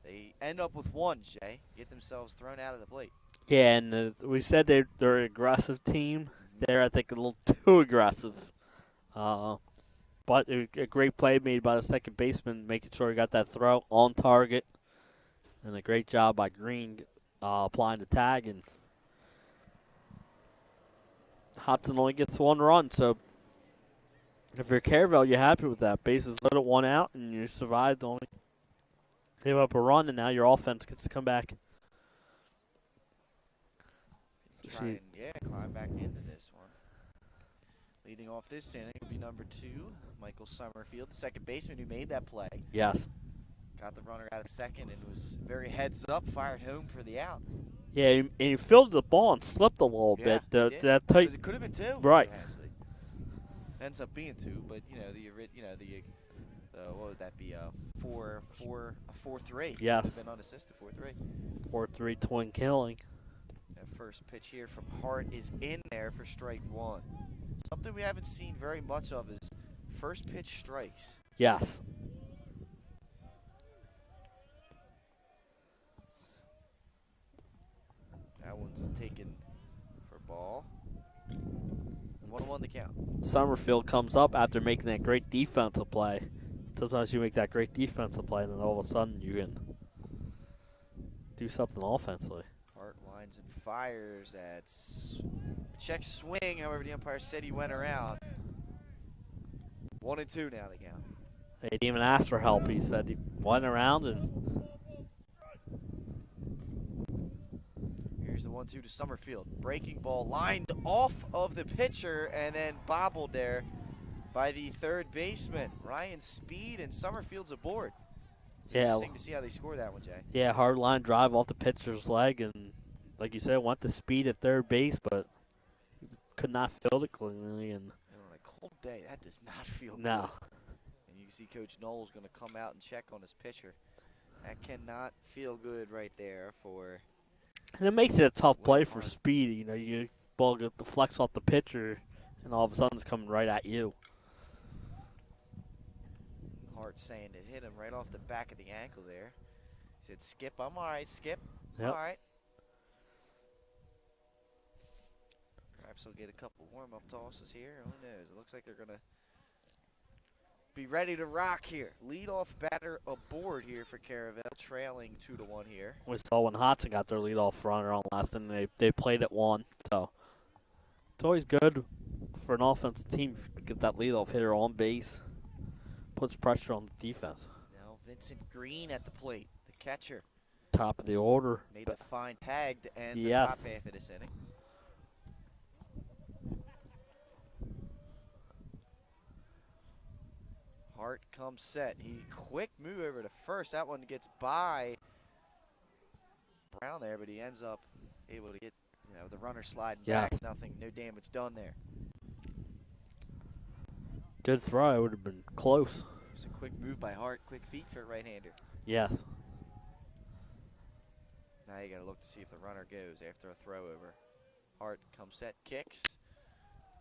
they end up with 1, Jay. Get themselves thrown out of the plate. Yeah, and we said they're an aggressive team. They're, I think, a little too aggressive. But a great play made by the second baseman, making sure he got that throw on target. And a great job by Green applying the tag, and Hudson only gets 1 run. So if you're Caravel, you're happy with that. Bases loaded, 1 out, and you survived, only gave up a run, and now your offense gets to come back. Try and, climb back into this one. Leading off this inning will be number 2, Michael Summerfield, the second baseman who made that play. Yes. Got the runner out at second and was very heads up, fired home for the out. Yeah, and he fielded the ball and slipped a little bit. That it could have been 2. Right. Ends up being 2, but what would that be? A 4-3. Yeah. Would have been unassisted 4-3. 4-3 twin killing. That first pitch here from Hart is in there for strike 1. Something we haven't seen very much of is first pitch strikes. Yes. That one's taken for ball. 1-1 the count. Summerfield comes up after making that great defensive play sometimes you make that great defensive play, and then all of a sudden you can do something offensively. Hart winds and fires. That's a check swing. However, the umpire said he went around. 1-2 now the count. They didn't even ask for help. He said he went around and Here's the 1-2 to Summerfield. Breaking ball lined off of the pitcher and then bobbled there by the third baseman. Ryan Speed and Summerfield's aboard. Interesting to see how they score that one, Jay. yeah, hard line drive off the pitcher's leg, and like you said, went to Speed at third base, but could not field it cleanly. And on a cold day, that does not feel no. good. And you can see Coach Knowles going to come out and check on his pitcher. That cannot feel good right there for. And it makes it a tough play for Hart. Speed. You know, you ball get the flex off the pitcher, and all of a sudden it's coming right at you. Hart saying it hit him right off the back of the ankle there. He said, Skip, I'm all right, Skip. Yep. All right. Perhaps he'll get a couple warm-up tosses here. Who knows? It looks like they're going to be ready to rock here. Leadoff batter aboard here for Caravel, trailing 2-1 here. We saw when Hudson got their leadoff runner on last inning, they played at one. So it's always good for an offensive team if you can get that leadoff hitter on base. Puts pressure on the defense. Now Vincent Green at the plate, the catcher. Top of the order. Made the fine tag to end the Yes. top half of this inning. Hart comes set. He quick move over to first. That one gets by Brown there, but he ends up able to get the runner sliding back. Nothing, no damage done there. Good throw. It would have been close. It's a quick move by Hart. Quick feet for a right-hander. Yes. Now you got to look to see if the runner goes after a throw over. Hart comes set, kicks.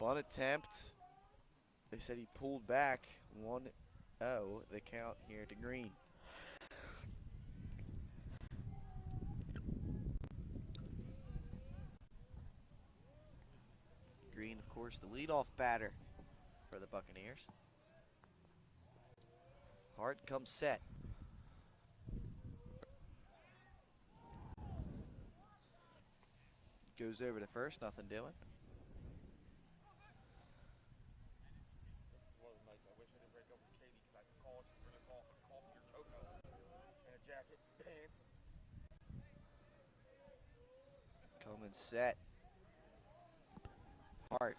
Bunt attempt. They said he pulled back. 1-0 the count here to Green. Green, of course, the leadoff batter for the Buccaneers. Hart comes set. Goes over to first, nothing doing. Coming set. Hart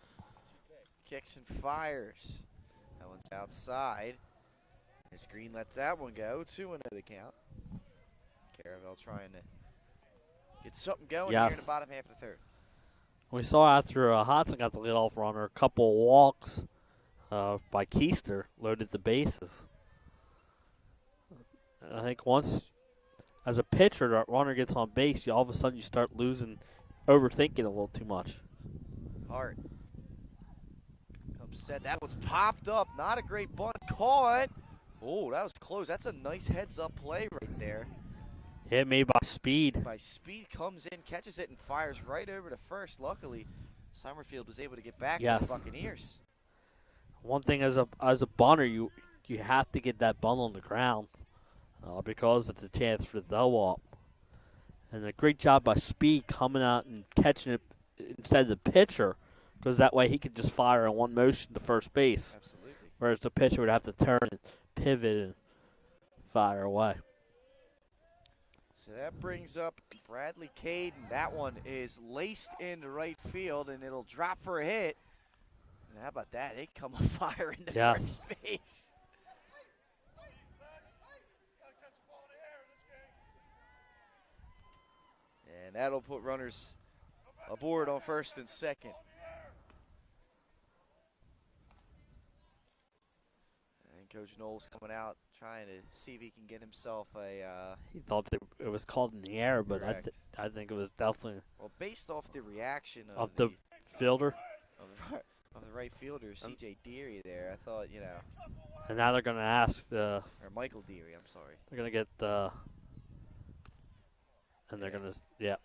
kicks and fires. That one's outside. As Green lets that one go. 2-0 the count. Caravel trying to get something going here in the bottom half of the third. We saw after Hodgson got the leadoff runner, a couple walks by Keister loaded the bases. I think once, as a pitcher, that runner gets on base, all of a sudden you start overthinking a little too much. Hart comes set. That one's popped up. Not a great bunt. Caught. Oh, that was close. That's a nice heads-up play right there. Hit made by Speed. Speed comes in, catches it, and fires right over to first. Luckily, Summerfield was able to get back Yes. to the Buccaneers. One thing as a bunter, you have to get that bunt on the ground because it's a chance for the double up. And a great job by Speed coming out and catching it instead of the pitcher, because that way he could just fire in one motion to first base. Absolutely. Whereas the pitcher would have to turn and pivot and fire away. So that brings up Bradley Caden. That one is laced into right field, and it'll drop for a hit. And how about that? They come on fire into first base. And that'll put runners aboard on first and second. And Coach Knowles coming out trying to see if he can get himself a He thought that it was called in the air, but correct. I think it was definitely Well, based off the reaction of the fielder. of the right fielder, C.J. Deary there, I thought, And now they're going to ask or Michael Deary, I'm sorry. they're going to get and they're going to Yeah,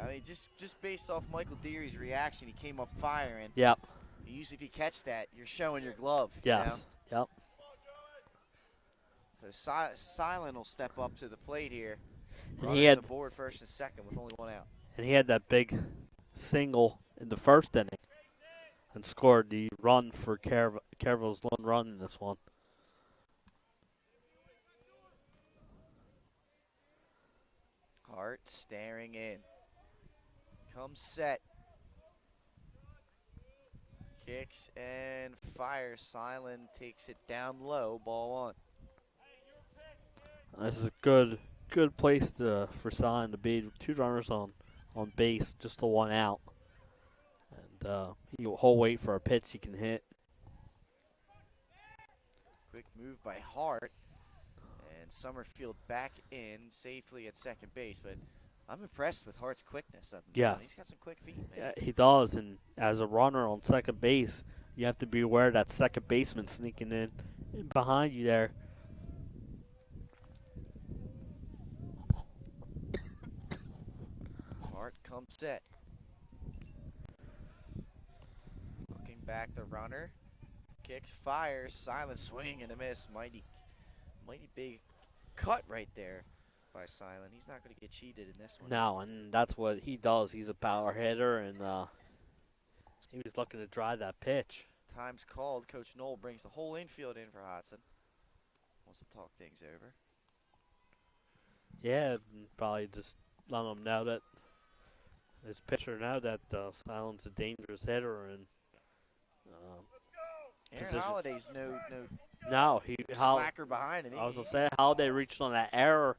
I mean, just based off Michael Deary's reaction, he came up firing. Yep. Usually if you catch that, you're showing your glove. Yes. Yep. So Silent will step up to the plate here. And Runners aboard first and second with only one out. And he had that big single in the first inning and scored the run for Caravel's one run in this one. Hart staring in. Comes set. Kicks and fires. Silent takes it down low. Ball one. This is a good place for Silent to be. 2 runners on base, just the 1 out. And he'll wait for a pitch he can hit. Quick move by Hart. And Summerfield back in safely at second base. But I'm impressed with Hart's quickness. Yeah. He's got some quick feet, man. Yeah, he does. And as a runner on second base, you have to be aware of that second baseman sneaking in behind you there. Hart comes set. Looking back, the runner kicks, fires, Silent swing and a miss. Mighty big cut right there by Silent. He's not going to get cheated in this one. No, and that's what he does. He's a power hitter, and he was looking to drive that pitch. Time's called. Coach Knoll brings the whole infield in for Hudson. Wants to talk things over. Yeah, and probably just let him know that his pitcher know that Silent's a dangerous hitter, and Aaron Holliday's slacker behind him. I was gonna say Holiday reached on that error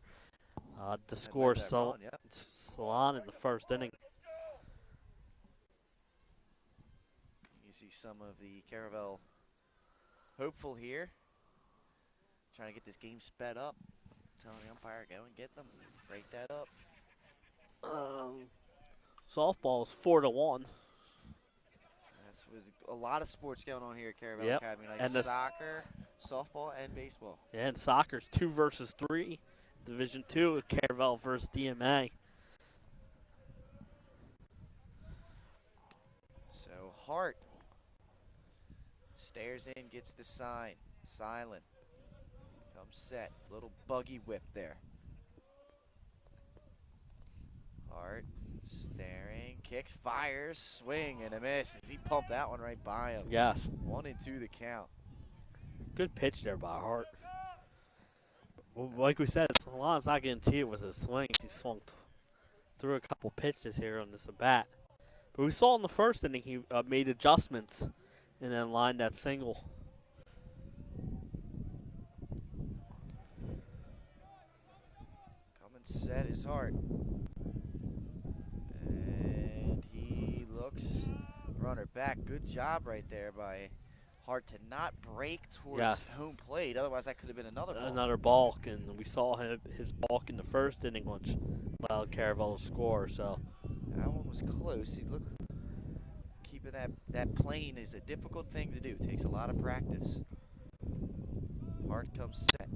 to score Salon in the first inning. You see some of the Caravel hopeful here, trying to get this game sped up. Telling the umpire, go and get them, break that up. Softball is 4-1. That's with a lot of sports going on here at Caravel Academy, like and soccer, softball, and baseball. Yeah, and soccer's 2 versus 3. Division 2, Caravel versus DMA. So Hart stares in, gets the sign. Silent. Comes set. Little buggy whip there. Hart staring, kicks, fires, swing, and a miss. He pumped that one right by him. Yes. 1-2 the count. Good pitch there by Hart. Well, like we said, Salon's not getting cheated with his swings. He swung through a couple pitches here on this bat. But we saw in the first inning he made adjustments and then lined that single. Coming set is Hart. And he looks runner back. Good job right there by Hart to not break towards home plate. Otherwise, that could have been another ball. Another balk, and we saw his balk in the first inning, which allowed Caravel to score. So that one was close. He looked. Keeping that plane is a difficult thing to do. It takes a lot of practice. Hart comes set.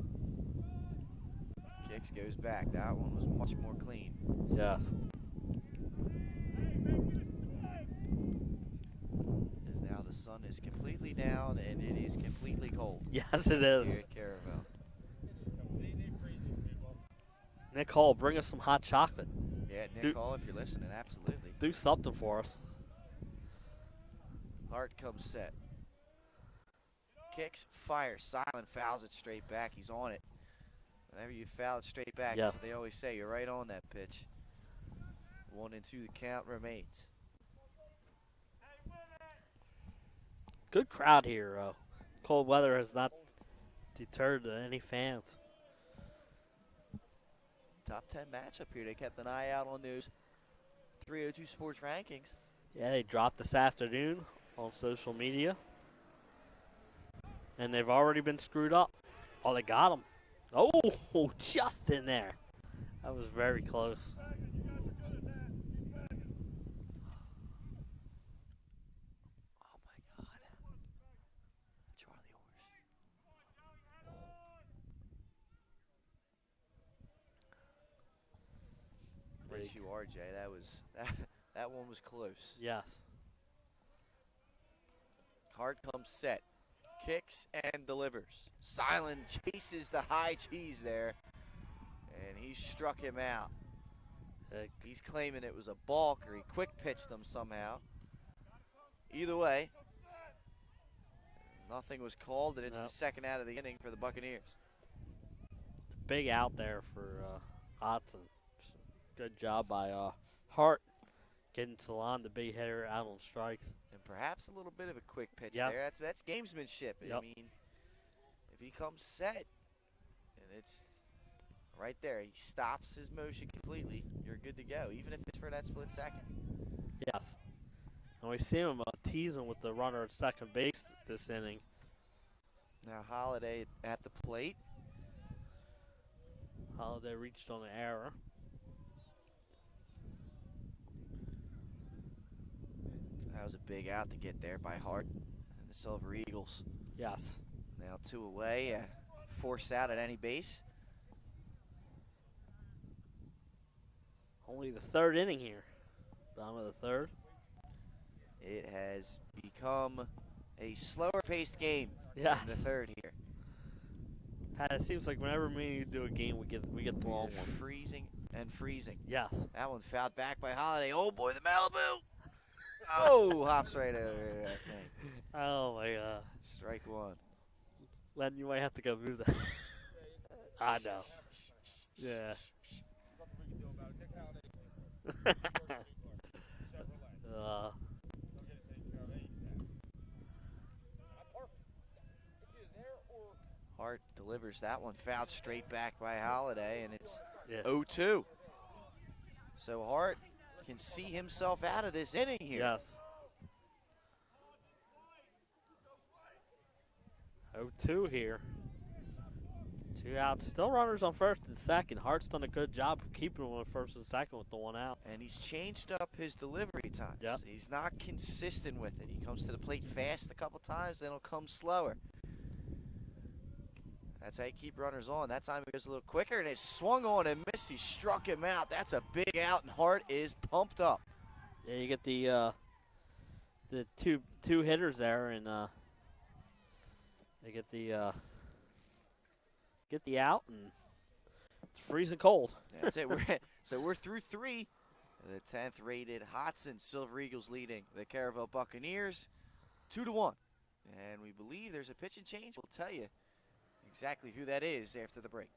Kicks, goes back. That one was much more clean. Yes. As now the sun is completely down and it is completely cold. Yes, it is. Here at Caravel. Nick Hall, bring us some hot chocolate. Yeah, Nick Hall, if you're listening, absolutely. Do something for us. Hart comes set. Kicks, fires, Silent, fouls it straight back. He's on it. Whenever you foul it straight back, that's what they always say. You're right on that pitch. 1-2 the count remains. Good crowd here. Cold weather has not deterred any fans. Top 10 matchup here. They kept an eye out on those 302 Sports rankings. Yeah, they dropped this afternoon on social media. And they've already been screwed up. Oh, they got them. Oh, just in there. That was very close. Oh, my God. Charlie Horse. Thanks you, RJ. That one was close. Yes. Hart comes set. Kicks and delivers. Silent chases the high cheese there, and he struck him out. He's claiming it was a balk or he quick pitched him somehow. Either way, nothing was called, and it's the second out of the inning for the Buccaneers. Big out there for Hudson. Good job by Hart getting Salon, the big hitter, out on strikes. And perhaps a little bit of a quick pitch there. That's gamesmanship. I mean, if he comes set, and it's right there, he stops his motion completely, you're good to go, even if it's for that split second. Yes. And we've seen him teasing with the runner at second base this inning. Now Holiday at the plate. Holiday reached on an error. That was a big out to get there by Hart and the Silver Eagles. Yes. Now 2 away, forced out at any base. Only the third inning here. Bottom of the third. It has become a slower paced game in the third here. Pat, it seems like whenever me and you do a game, we get the long one. Freezing and freezing. Yes. That one fouled back by Holiday. Oh boy, the Malibu. Oh, hops right over that thing. Oh my God. Strike one. Len, you might have to go move that. I know. Yeah. Hart delivers that one, fouled straight back by Holiday, and it's Yes. 0-2. So Hart can see himself out of this inning here. Yes. 0-2 here. 2 outs. Still runners on first and second. Hart's done a good job of keeping them on first and second with the 1 out. And he's changed up his delivery times. Yep. He's not consistent with it. He comes to the plate fast a couple times, then he'll come slower. That's how you keep runners on. That time it goes a little quicker, and it swung on and missed. He struck him out. That's a big out, and Hart is pumped up. Yeah, you get the two hitters there, and they get the out, and it's freezing cold. That's it. We're through 3. The 10th rated Hodgson Silver Eagles leading the Caravel Buccaneers 2-1. And we believe there's a pitching change. We'll tell you exactly who that is after the break.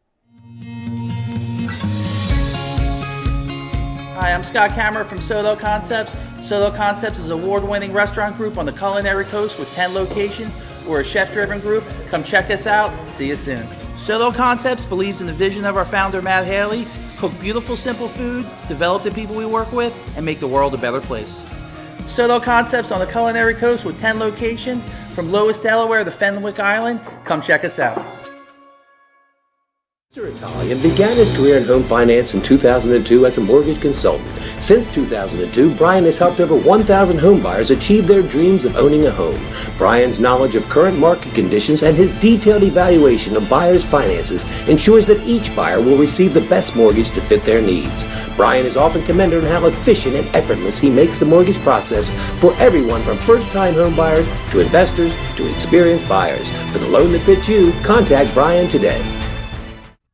Hi, I'm Scott Kammerer from Soto Concepts. Soto Concepts is an award-winning restaurant group on the culinary coast with 10 locations. We're a chef-driven group. Come check us out. See you soon. Soto Concepts believes in the vision of our founder, Matt Haley. Cook beautiful, simple food, develop the people we work with, and make the world a better place. Soto Concepts on the culinary coast with 10 locations from Lois, Delaware to Fenwick Island. Come check us out. Mr. Italian began his career in home finance in 2002 as a mortgage consultant. Since 2002, Brian has helped over 1,000 homebuyers achieve their dreams of owning a home. Brian's knowledge of current market conditions and his detailed evaluation of buyers' finances ensures that each buyer will receive the best mortgage to fit their needs. Brian is often commended on how efficient and effortless he makes the mortgage process for everyone from first-time homebuyers to investors to experienced buyers. For the loan that fits you, contact Brian today.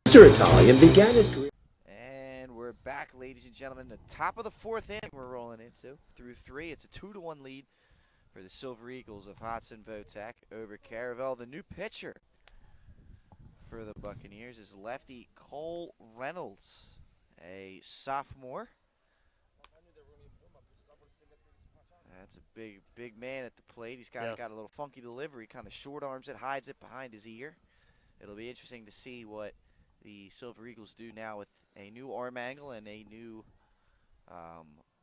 Mr. Italian began his career. And we're back, ladies and gentlemen. The top of the 4th inning we're rolling into. Through 3, it's a 2-1 lead for the Silver Eagles of Hudson Votek over Caravel. The new pitcher for the Buccaneers is lefty Cole Reynolds, a sophomore. That's a big man at the plate. He's got a little funky delivery, kind of short arms it, hides it behind his ear. It'll be interesting to see what the Silver Eagles do now with a new arm angle and a new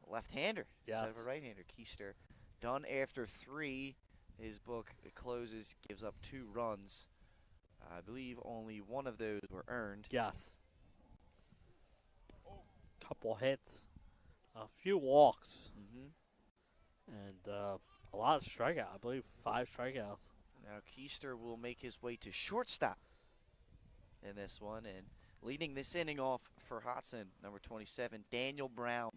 left-hander instead of a right-hander. Keister done after 3. His book closes, gives up 2 runs. I believe only one of those were earned. Yes. Couple hits, a few walks, and a lot of strikeouts. I believe 5 strikeouts. Now Keister will make his way to shortstop in this one, and leading this inning off for Hudson, number 27, Daniel Brown.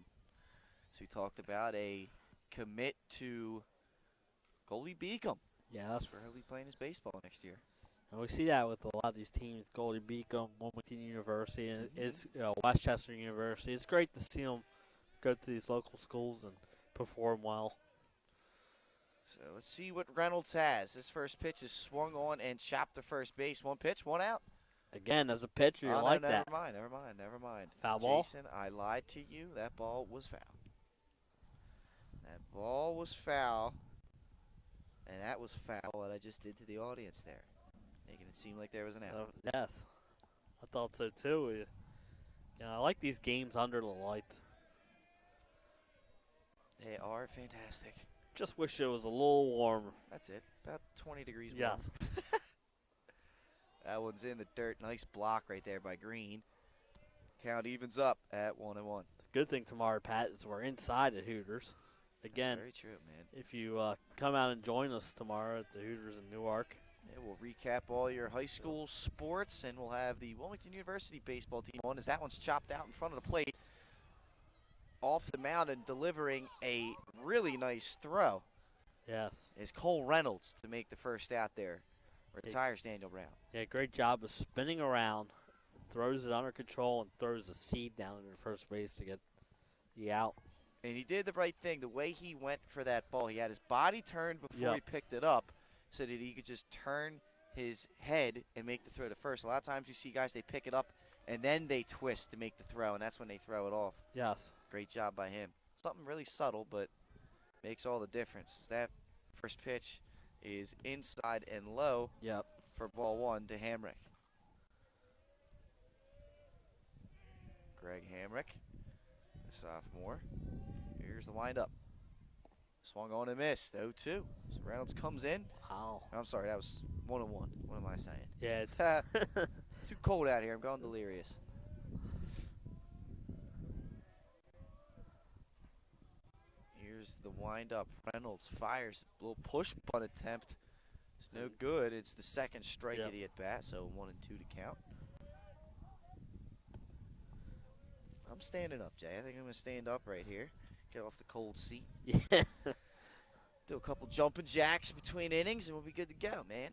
So we talked about a commit to Goldie Beacom Yes. That's where he'll be playing his baseball next year. And we see that with a lot of these teams, Goldie Beacom, Wilmington University, and it's Westchester University. It's great to see them go to these local schools and perform well. So let's see what Reynolds has. This first pitch is swung on and chopped to first base. One pitch, one out. Again, as a pitcher, you Oh, like no, that. never mind. Foul ball? Jason, I lied to you. That ball was foul. That ball was foul. And that was foul that I just did to the audience there, making it seem like there was an out. Yes. I thought so, too. I like these games under the lights. They are fantastic. Just wish it was a little warmer. That's it. About 20 degrees warm. Yes. That one's in the dirt. Nice block right there by Green. Count evens up at 1-1. Good thing tomorrow, Pat, is we're inside at Hooters. Again, That's very true, man. if you come out and join us tomorrow at the Hooters in Newark. Yeah, we'll recap all your high school sports, and we'll have the Wilmington University baseball team on as that one's chopped out in front of the plate. Off the mound and delivering a really nice throw Yes. is Cole Reynolds to make the first out there. Retires Daniel Brown. Yeah, great job of spinning around, throws it under control, and throws the seed down into first base to get the out. And he did the right thing. The way he went for that ball, he had his body turned before he picked it up so that he could just turn his head and make the throw to first. A lot of times you see guys, they pick it up and then they twist to make the throw, and that's when they throw it off. Yes. Great job by him. Something really subtle, but makes all the difference. That first pitch is inside and low Yep. for ball one to Hamrick. Greg Hamrick, the sophomore. Here's the windup. Swung on and missed. 0-2. So Reynolds comes in. Wow. I'm sorry, that was 1-1. What am I saying? Yeah, it's It's too cold out here. I'm going delirious. Here's the windup. Reynolds fires a little push bunt attempt. It's no good. It's the second strike of the at bat, so 1 and 2 to count. I'm standing up, Jay. I think I'm going to stand up right here. Get off the cold seat. yeah. Do a couple jumping jacks between innings, and we'll be good to go, man.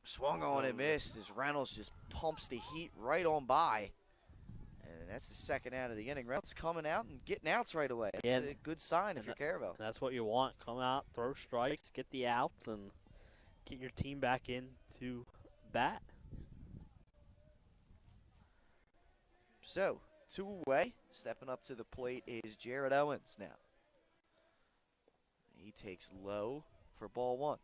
Swung on and missed as Reynolds just pumps the heat right on by. And that's the second out of the inning. Reynolds coming out and getting outs right away. That's a good sign if you're Caravel. That's what you want. Come out, throw strikes, get the outs, and get your team back into bat. So, 2 away. Stepping up to the plate is Jared Owens now. He takes low for ball one.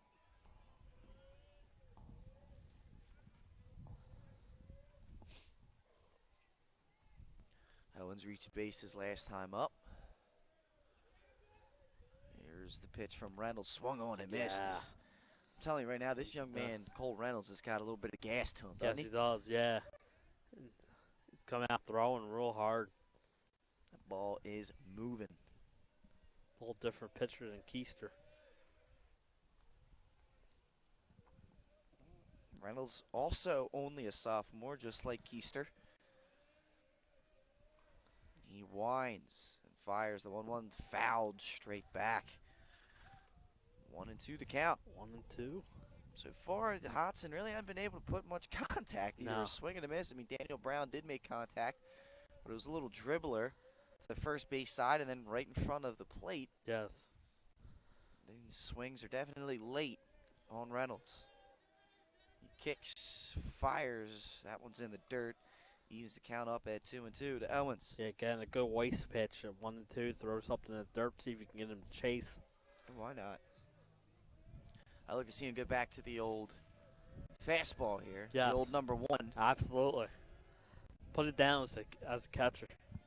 Owens reached base his last time up. Here's the pitch from Reynolds. Swung on and missed. I'm telling you right now, this young man, Cole Reynolds, has got a little bit of gas to him, doesn't Yes, he does, yeah. He's coming out throwing real hard. The ball is moving. A little different pitcher than Keister. Reynolds also only a sophomore, just like Keister. He winds and fires the 1-1, fouled straight back. 1 and 2 the count. 1 and 2. So far, Hudson really hasn't been able to put much contact. Either a swing and a miss. I mean, Daniel Brown did make contact, but it was a little dribbler to the first base side and then right in front of the plate. Yes. These swings are definitely late on Reynolds. He kicks, fires. That one's in the dirt. Evens the count up at 2 and 2 to Owens. Yeah, getting a good waste pitch at 1 and 2. Throw something in the dirt, see if you can get him to chase. Why not? I like to see him get back to the old fastball here. Yes. The old number 1. Absolutely. Put it down as a catcher.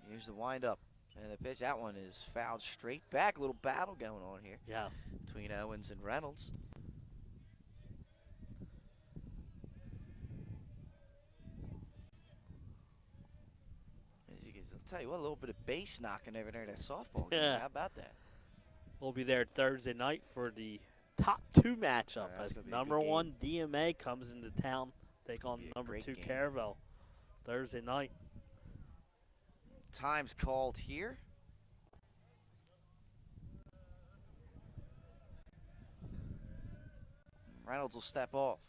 Here's the windup. And the pitch, that one is fouled straight back. A little battle going on here. Yes. Between Owens and Reynolds. I'll tell you what, a little bit of base knocking over there, that softball game. Yeah. How about that? We'll be there Thursday night for the top 2 matchup That's as gonna be a number good 1 DMA comes into town. Take on Be a number great 2 game. Caravel Thursday night. Time's called here. Reynolds will step off.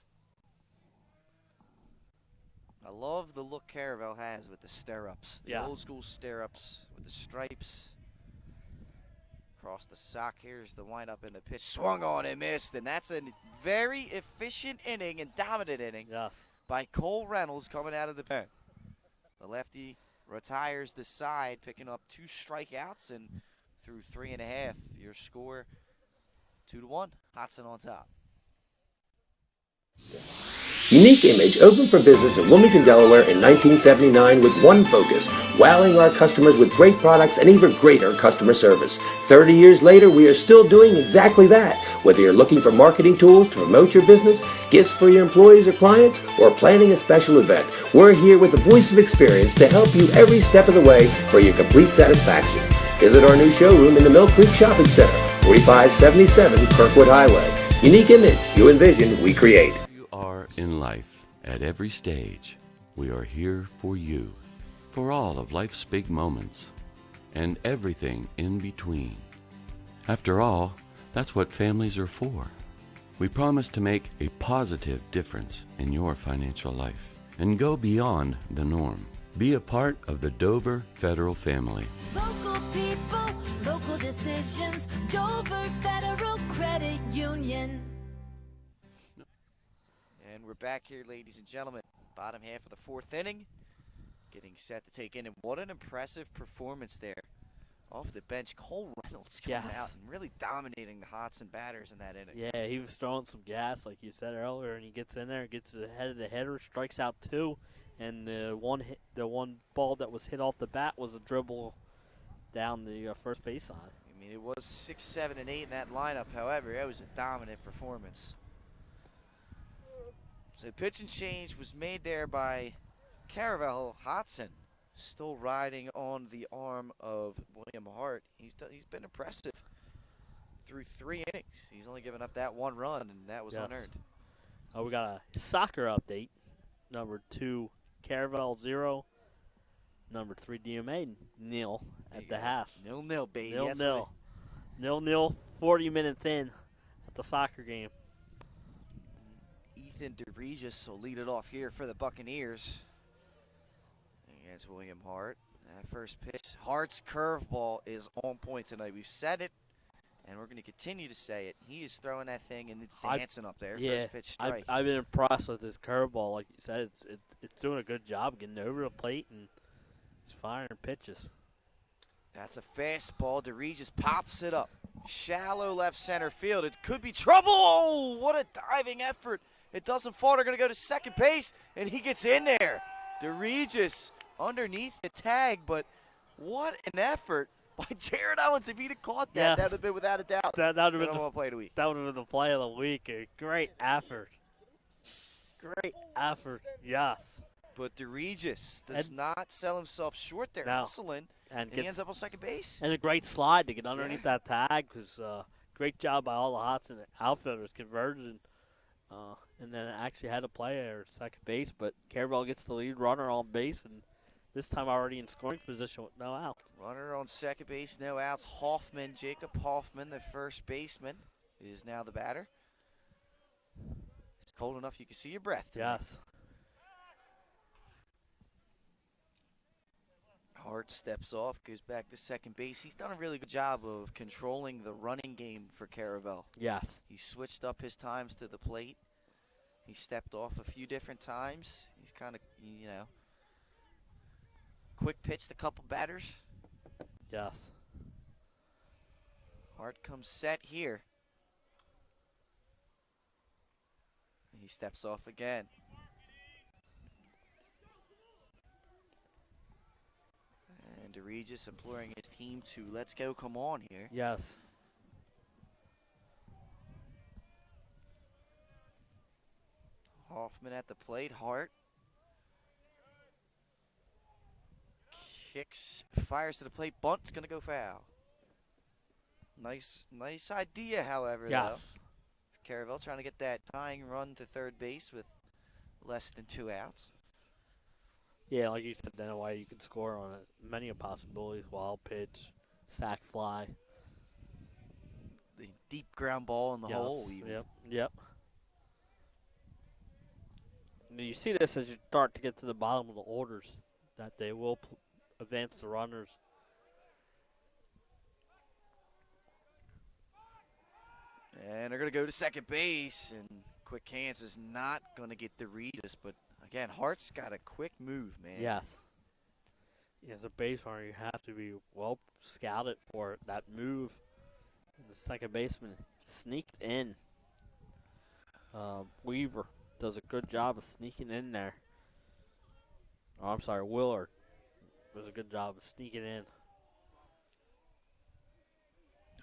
I love the look Caravel has with the stirrups. The Yes. old school stirrups with the stripes. Across the sock. Here's the windup in the pitch. Swung on and missed. And that's a very efficient inning and dominant inning Yes. by Cole Reynolds coming out of the pen. The lefty retires the side, picking up 2 strikeouts, and through 3.5, your score 2-1. Hudson on top. Unique Image opened for business in Wilmington, Delaware in 1979 with one focus, wowing our customers with great products and even greater customer service. 30 years later, we are still doing exactly that. Whether you're looking for marketing tools to promote your business, gifts for your employees or clients, or planning a special event, we're here with the voice of experience to help you every step of the way for your complete satisfaction. Visit our new showroom in the Mill Creek Shopping Center, 4577 Kirkwood Highway. Unique Image, you envision, we create. In life, at every stage, we are here for you, for all of life's big moments, and everything in between. After all, that's what families are for. We promise to make a positive difference in your financial life and go beyond the norm. Be a part of the Dover Federal family. Local people, local decisions. Dover Federal Credit Union. And we're back here, ladies and gentlemen. Bottom half of the 4th inning. Getting set to take in. And what an impressive performance there. Off the bench, Cole Reynolds coming out and really dominating the Hodgson batters in that inning. Yeah, he was throwing some gas, like you said earlier, and he gets in there, gets ahead of the header, strikes out 2, and the one ball that was hit off the bat was a dribble down the first base line. I mean, it was 6, 7, and 8 in that lineup. However, it was a dominant performance. So the pitch and change was made there by Caravel. Hudson still riding on the arm of William Hart. He's been impressive through 3 innings. He's only given up that 1 run, and that was unearned. We got a soccer update. Number 2, Caravel 0. Number 3, DMA 0 at the half. 0-0, baby. 0-0. 0-0, 40 minutes in at the soccer game. Ethan DeRegis will lead it off here for the Buccaneers against William Hart. That first pitch, Hart's curveball is on point tonight. We've said it, and we're going to continue to say it. He is throwing that thing, and it's dancing up there. Yeah, first pitch strike. I've been impressed with his curveball. Like you said, it's doing a good job getting over the plate, and he's firing pitches. That's a fastball. DeRegis pops it up. Shallow left center field. It could be trouble. Oh, what a diving effort. It doesn't fall. They're going to go to second base, and he gets in there. DeRegis underneath the tag, but what an effort by Jared Owens. If he'd have caught that, that would have been without a doubt. That would have been the play of the week. That would have been the play of the week. A great effort. Great effort, yes. But DeRegis does not sell himself short there. Hustling, and he ends up on second base. And a great slide to get underneath that tag. Was great job by all the Hudson outfielders converging. And then actually had a play at second base, but Caravel gets the lead runner on base, and this time already in scoring position with no out. Runner on second base, no outs. Jacob Hoffman, the first baseman, is now the batter. It's cold enough you can see your breath tonight. Yes. Hart steps off, goes back to second base. He's done a really good job of controlling the running game for Caravel. Yes. He switched up his times to the plate. He stepped off a few different times. He's kind of, quick pitched a couple batters. Yes. Hart comes set here. He steps off again. And DeRegis imploring his team to let's go, come on here. Yes. Hoffman at the plate. Hart kicks, fires to the plate. Bunt's going to go foul. Nice idea, however, yes. though. Caravel trying to get that tying run to third base with less than 2 outs. Yeah, like you said, then why you can score on it. Many possibilities. Wild pitch, sac fly. The deep ground ball in the hole. Even. Yep. You see this as you start to get to the bottom of the orders, that they will advance the runners. And they're going to go to second base, and quick hands is not going to get the Regis, but again, Hart's got a quick move, man. Yes. As a base runner, you have to be well scouted for that move. And the second baseman sneaked in. Weaver does a good job of sneaking in there. Oh, I'm sorry, Willard does a good job of sneaking in.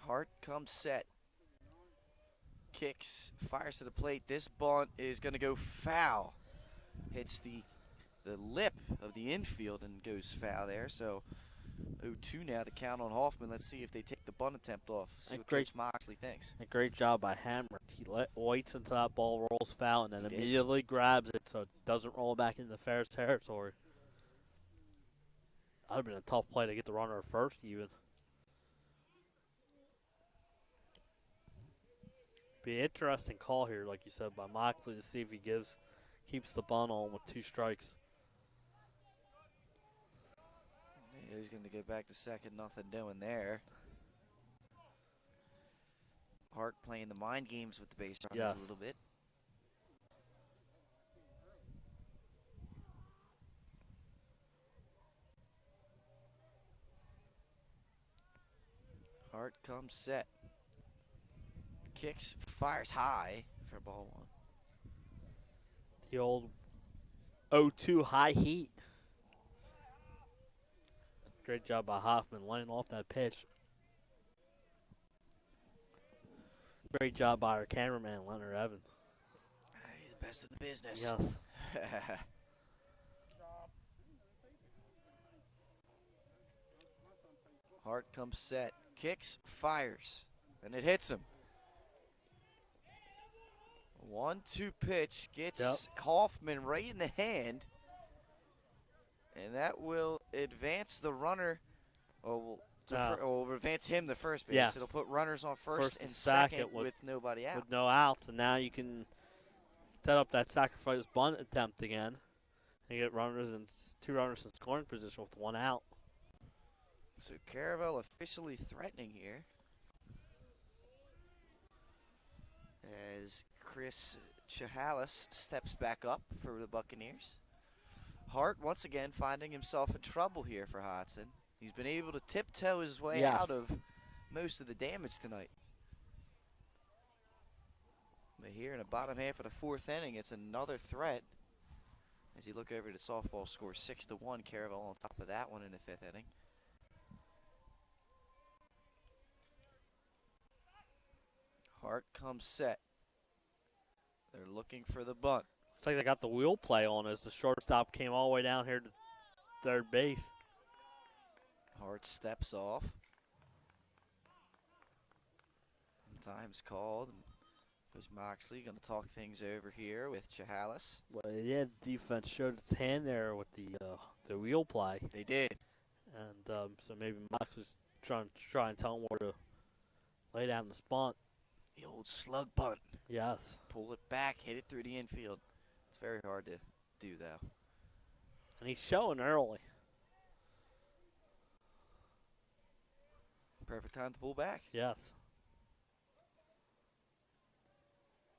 Hart comes set. Kicks, fires to the plate. This bunt is going to go foul. Hits the lip of the infield and goes foul there. So 0-2 now to count on Hoffman. Let's see if they take the bunt attempt off. See what Coach Moxley thinks. A great job by Hammer. He waits until that ball rolls foul and then immediately grabs it so it doesn't roll back into fair territory. That would have been a tough play to get the runner at first even. Be an interesting call here, like you said, by Moxley to see if he keeps the bunt on with 2 strikes. Yeah, he's going to go back to second, nothing doing there. Hart playing the mind games with the base runners a little bit. Hart comes set. Kicks, fires high for ball 1. The old 0-2 high heat. Great job by Hoffman laying off that pitch. Great job by our cameraman, Leonard Evans. He's the best in the business. Yes. Hart comes set. Kicks, fires, and it hits him. 1-2 pitch gets Hoffman right in the hand, and that will advance the runner, or will advance him to first base. Yes. It'll put runners on first and second with nobody out. With no outs, and now you can set up that sacrifice bunt attempt again and get 2 runners in scoring position with 1 out. So Caravel officially threatening here as Chris Chihalis steps back up for the Buccaneers. Hart once again finding himself in trouble here for Hudson. He's been able to tiptoe his way out of most of the damage tonight. But here in the bottom half of the 4th inning, it's another threat. As you look over the softball score, 6-1, Caravel on top of that one in the 5th inning. Hart comes set. They're looking for the bunt. Looks like they got the wheel play on as the shortstop came all the way down here to third base. Hart steps off. Time's called. Coach Moxley going to talk things over here with Chihalis. Well, yeah, the defense showed its hand there with the wheel play. They did. And so maybe Moxley's trying and tell him where to lay down the bunt. The old slug bunt. Yes. Pull it back, hit it through the infield. It's very hard to do, though. And he's showing early. Perfect time to pull back. Yes.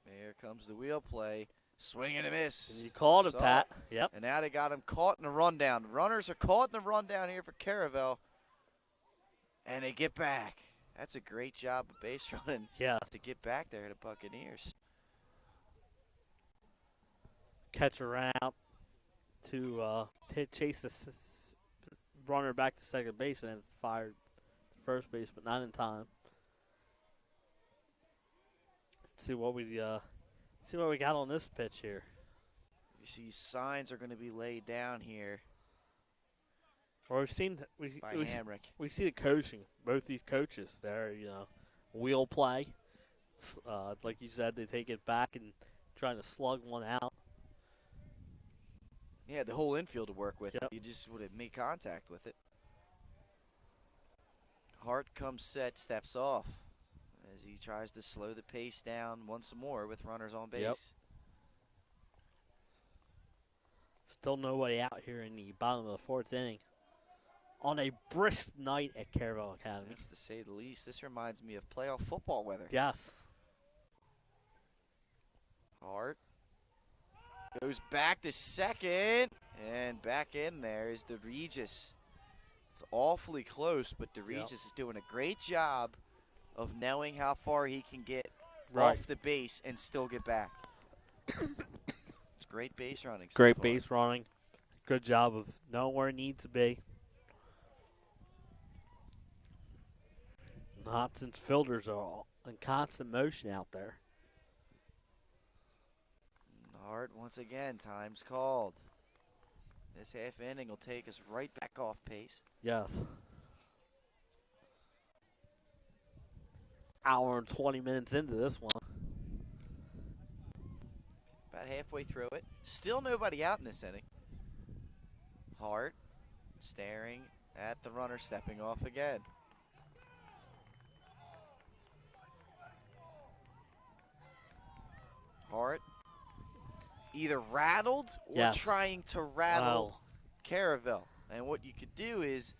There comes the wheel play. Swing and a miss. And you called it, Pat. Yep. And now they got him caught in the rundown. The runners are caught in the rundown here for Caravel. And they get back. That's a great job of base running to get back there to Buccaneers. Catcher out to chase the runner back to second base and then fired to first base, but not in time. See what we got on this pitch here. You see signs are going to be laid down here. Well, we've seen we see the coaching. Both these coaches, they're wheel play. Like you said, they take it back and trying to slug one out. Yeah, the whole infield to work with. Yep. You just would have made contact with it. Hart comes set, steps off as he tries to slow the pace down once more with runners on base. Yep. Still nobody out here in the bottom of the fourth inning. On a brisk night at Caravel Academy. That's to say the least. This reminds me of playoff football weather. Yes. Hart goes back to second, and back in there is the Regis. It's awfully close, but the Regis is doing a great job of knowing how far he can get off the base and still get back. It's great base running. So Great far. base running. Good job of knowing where it needs to be. Hodson's fielders are all in constant motion out there. Hart once again, time's called. This half inning will take us right back off pace. Yes. Hour and 20 minutes into this one. About halfway through it. Still nobody out in this inning. Hart staring at the runner stepping off again. Hart either rattled or trying to rattle Caravel. And what you could do is,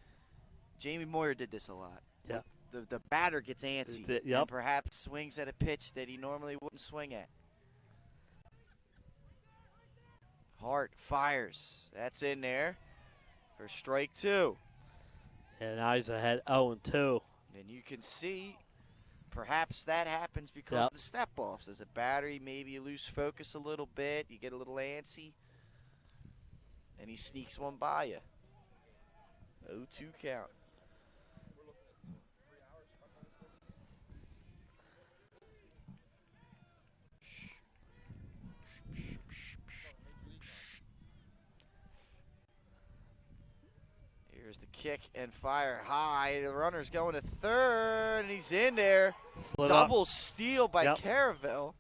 Jamie Moyer did this a lot. Yep. The batter gets antsy Yep. and perhaps swings at a pitch that he normally wouldn't swing at. Hart fires. That's in there for strike two. And now he's ahead 0-2. And you can see perhaps that happens because of the step-offs. As a batter, maybe you lose focus a little bit. You get a little antsy. And he sneaks one by you. 0-2 count. Here's the kick and fire high. The runner's going to third, and he's in there. Double steal by Caravel,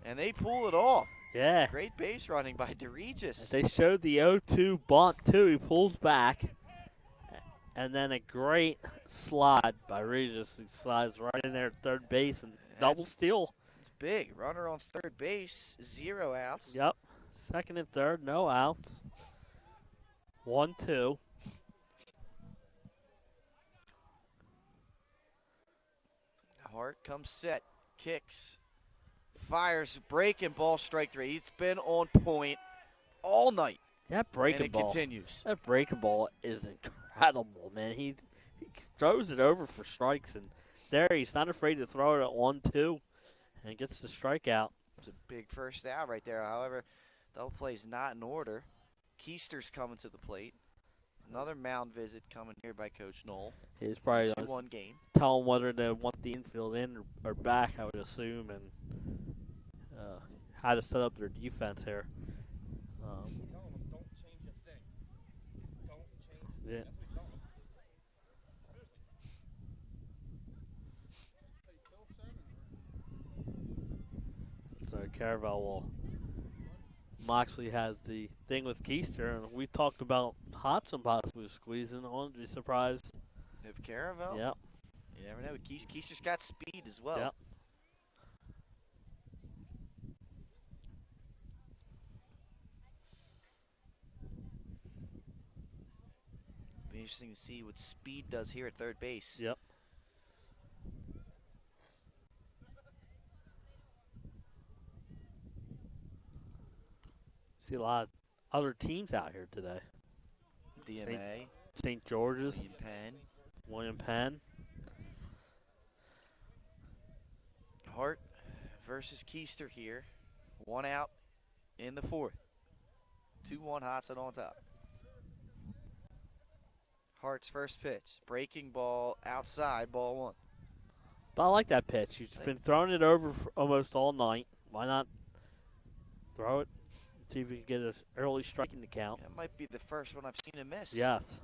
and they pull it off. Yeah. Great base running by DeRegis. They showed the 0-2 bunt, too. He pulls back. And then a great slide by Regis. He slides right in there at third base and double steal. It's big. Runner on third base, 0 outs. Yep. Second and third, no outs. 1-2. Hart comes set, kicks, fires, breaking ball, strike three. He's been on point all night. That breaking ball. And it continues. That breaking ball is incredible, man. He throws it over for strikes, and there he's not afraid to throw it at 1-2 and gets the strikeout. It's a big first out right there. However, double play is not in order. Keister's coming to the plate. Another mound visit coming here by Coach Knoll. He's probably 2-1 game. Tell him whether they want the infield in or back, I would assume, and how to set up their defense here. Tell them don't change a thing. Don't change. Yeah. So Caravel will. Moxley has the thing with Keister, and we talked about Hudson possibly squeezing. I wouldn't be surprised. If Caravel? Yep. You never know. Keister's got speed as well. Yep. Be interesting to see what speed does here at third base. Yep. See a lot of other teams out here today. DMA. St. George's. William Penn. Penn. Hart versus Keister here. 1 out in the fourth. 2-1 Hudson on top. Hart's first pitch. Breaking ball outside, ball 1. But I like that pitch. He's been throwing it over for almost all night. Why not throw it? See if we can get an early strike in the count. That might be the first one I've seen him miss. Yes.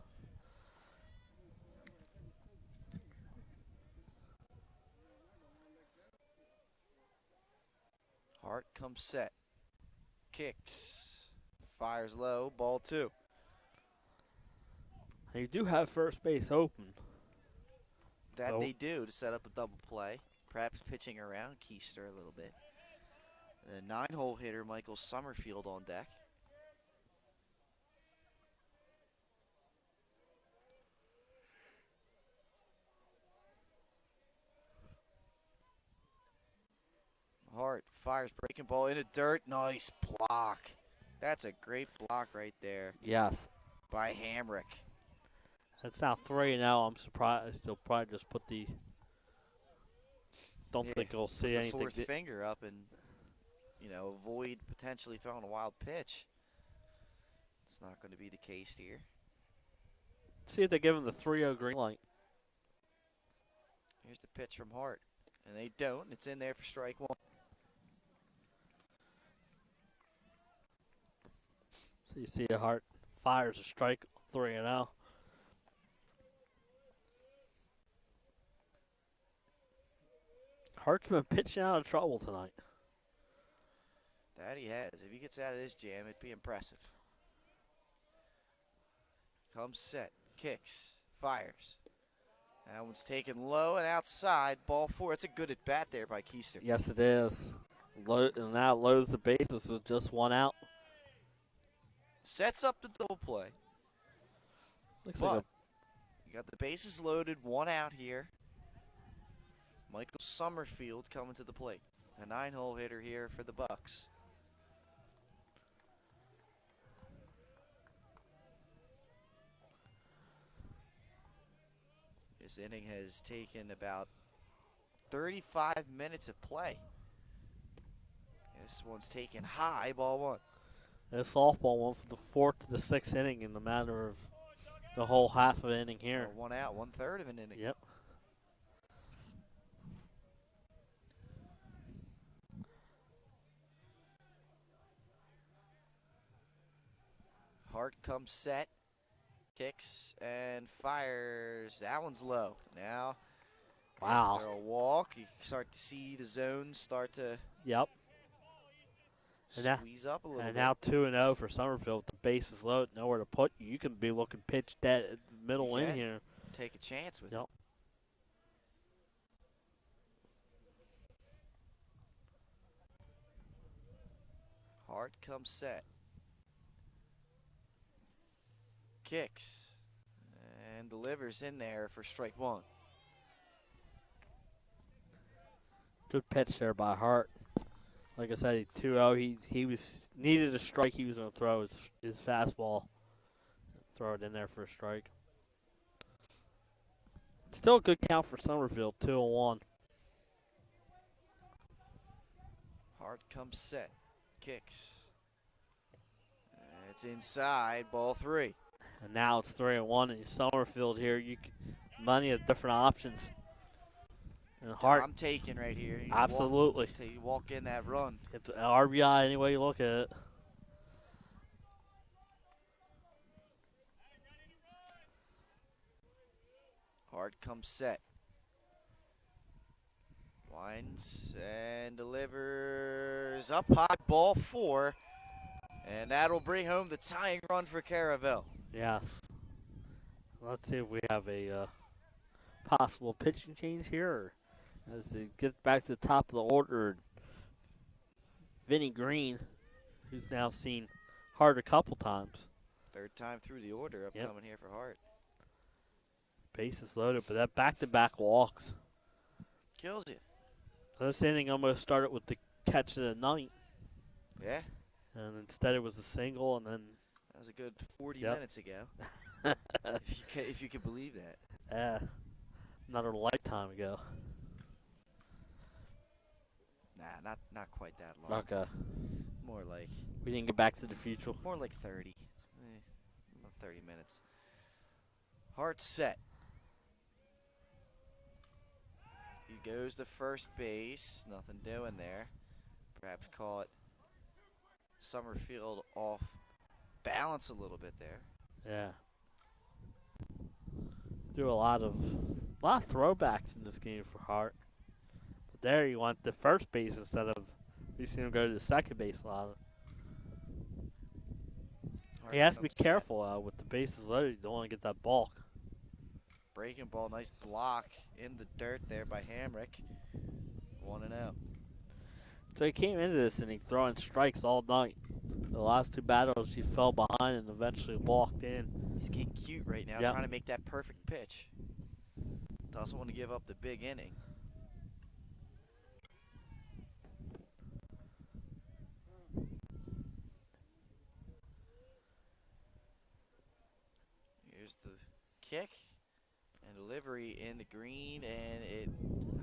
Hart comes set. Kicks. Fires low, ball 2. And you do have first base open. That they do to set up a double play. Perhaps pitching around Keister a little bit. The 9-hole hitter, Michael Summerfield, on deck. Hart fires breaking ball into dirt. Nice block. That's a great block right there Yes. by Hamrick. It's now 3-0. I'm surprised they'll probably just put the. Don't Yeah, think we'll put see the anything. fourth finger up and, avoid potentially throwing a wild pitch. It's not going to be the case here. See if they give him the 3-0 green light. Here's the pitch from Hart. And they don't. It's in there for strike one. So you see a Hart fires a strike, 3-0. Hart's been pitching out of trouble tonight. That he has. If he gets out of this jam, it'd be impressive. Comes set, kicks, fires. That one's taken low and outside. Ball 4. It's a good at bat there by Keister. Yes, it is. And now loads the bases with just one out. Sets up the double play. Looks But like you got the bases loaded, one out here. Michael Summerfield coming to the plate. A 9-hole hitter here for the Bucks. This inning has taken about 35 minutes of play. This one's taken high, ball 1. this softball went from the 4th to the 6th inning in the matter of the whole half of the inning here. One out, 1/3 of an inning. Yep. Hart comes set, kicks, and fires. That one's low. Now, Wow. after a walk, you start to see the zone start to Yep. And now- squeeze up a little And bit. now 2-0 for Summerfield. The base is loaded, nowhere to put you. You can be looking pitch dead at the middle You in can. here. Take a chance with it. Yep. Hart comes set. Kicks. And delivers in there for strike 1. Good pitch there by Hart. Like I said, 2-0. He was needed a strike. He was going to throw his fastball, throw it in there for a strike. Still a good count for Summerfield, 2-1. Hart comes set. Kicks. It's inside, ball 3. And now it's 3-1. And Summerfield here, you can money of different options. And Hart, I'm taking right here. You absolutely. walk in that run. It's an RBI any way you look at it. Hart comes set. Winds and delivers up high, ball 4. And that'll bring home the tying run for Caravel. Yes. Let's see if we have a possible pitching change here. Or as they get back to the top of the order, Vinny Green, who's now seen Hart a couple times. 3rd time through the order Yep. upcoming here for Hart. Bases loaded, but that back-to-back walks. Kills you. This inning almost started with the catch of the ninth, Yeah, and instead it was a single, and then that was a good 40 Yep. minutes ago. if you can believe that. another lifetime ago. Nah, not quite that long. Okay. More like We didn't get back to the future. 30. It's, about 30 minutes. Hart set. He goes to first base. Nothing doing there. Perhaps call it Summerfield off balance a little bit there. Yeah. Threw a lot of throwbacks in this game for Hart. But there you want the first base instead of we seen him go to the second base a lot. He has to be comes set. careful with the bases loaded. You don't want to get that balk. Breaking ball, nice block in the dirt there by Hamrick. 1-0. So he came into this inning throwing strikes all night. The last 2 battles he fell behind and eventually walked in. He's getting cute right now, Yep. trying to make that perfect pitch. Doesn't want to give up the big inning. in the green, and it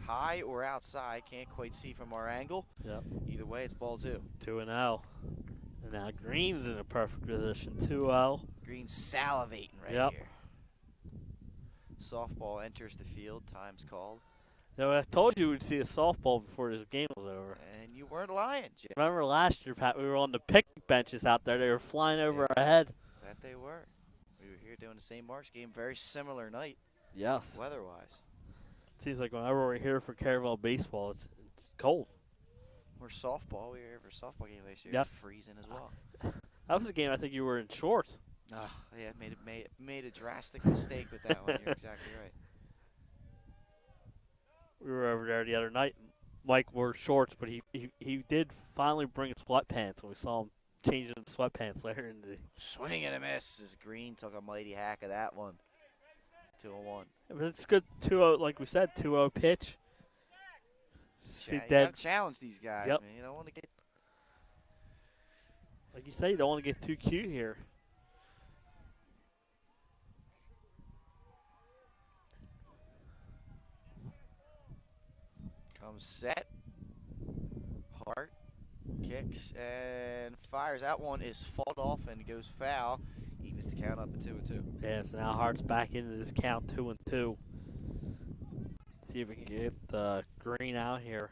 high or outside. Can't quite see from our angle. Yep. Either way, it's ball 2. 2-0. And now Green's in a perfect position. 2-0. Green salivating right Yep. here. Softball enters the field. Time's called. You know, I told you we'd see a softball before this game was over. And you weren't lying, Jim. Remember last year, Pat, we were on the picnic benches out there. They were flying over our head. That they were. We were here doing the St. Mark's game. Very similar night, Yes. weather-wise. Seems like whenever we're here for Caravel Baseball, it's cold. Or softball. We were here for a softball game last year. Yes. Freezing as well. That was a game I think you were in shorts. Oh, yeah, made a drastic mistake with that one. You're exactly right. We were over there the other night. Mike wore shorts, but he did finally bring sweatpants, and we saw him changing the sweatpants later in the. Swing and a miss as Green took a mighty hack of that one. 2-1. But it's good 2-0, like we said, 2-0 pitch. See You dead. gotta challenge these guys, Yep. man. You don't want to get. Like you say, you don't want to get too cute here. Comes set. Hart kicks and fires. That one is fought off and goes foul. Evens the count up at 2-2. Yeah, so now Hart's back into this count 2-2. See if we can get Green out here.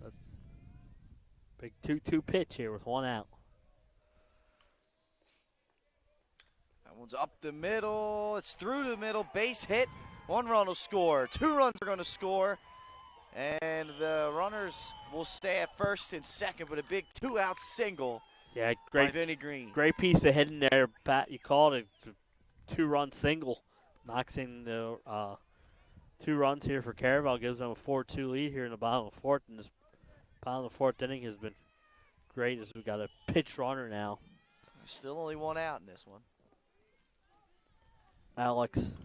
That's big 2-2 pitch here with 1 out. That one's up the middle. It's through the middle. Base hit. 1 run will score. 2 runs are going to score. And the runners will stay at first and second, but a big 2-out single Yeah, by great, Vinny Green. great piece of hitting there, Pat. You called it 2-run single, knocks in the 2 runs here for Caravel. Gives them a 4-2 lead here in the bottom of the 4th, and this bottom of the 4th inning has been great as we got a pitch runner now. There's still only 1 out in this one. Alex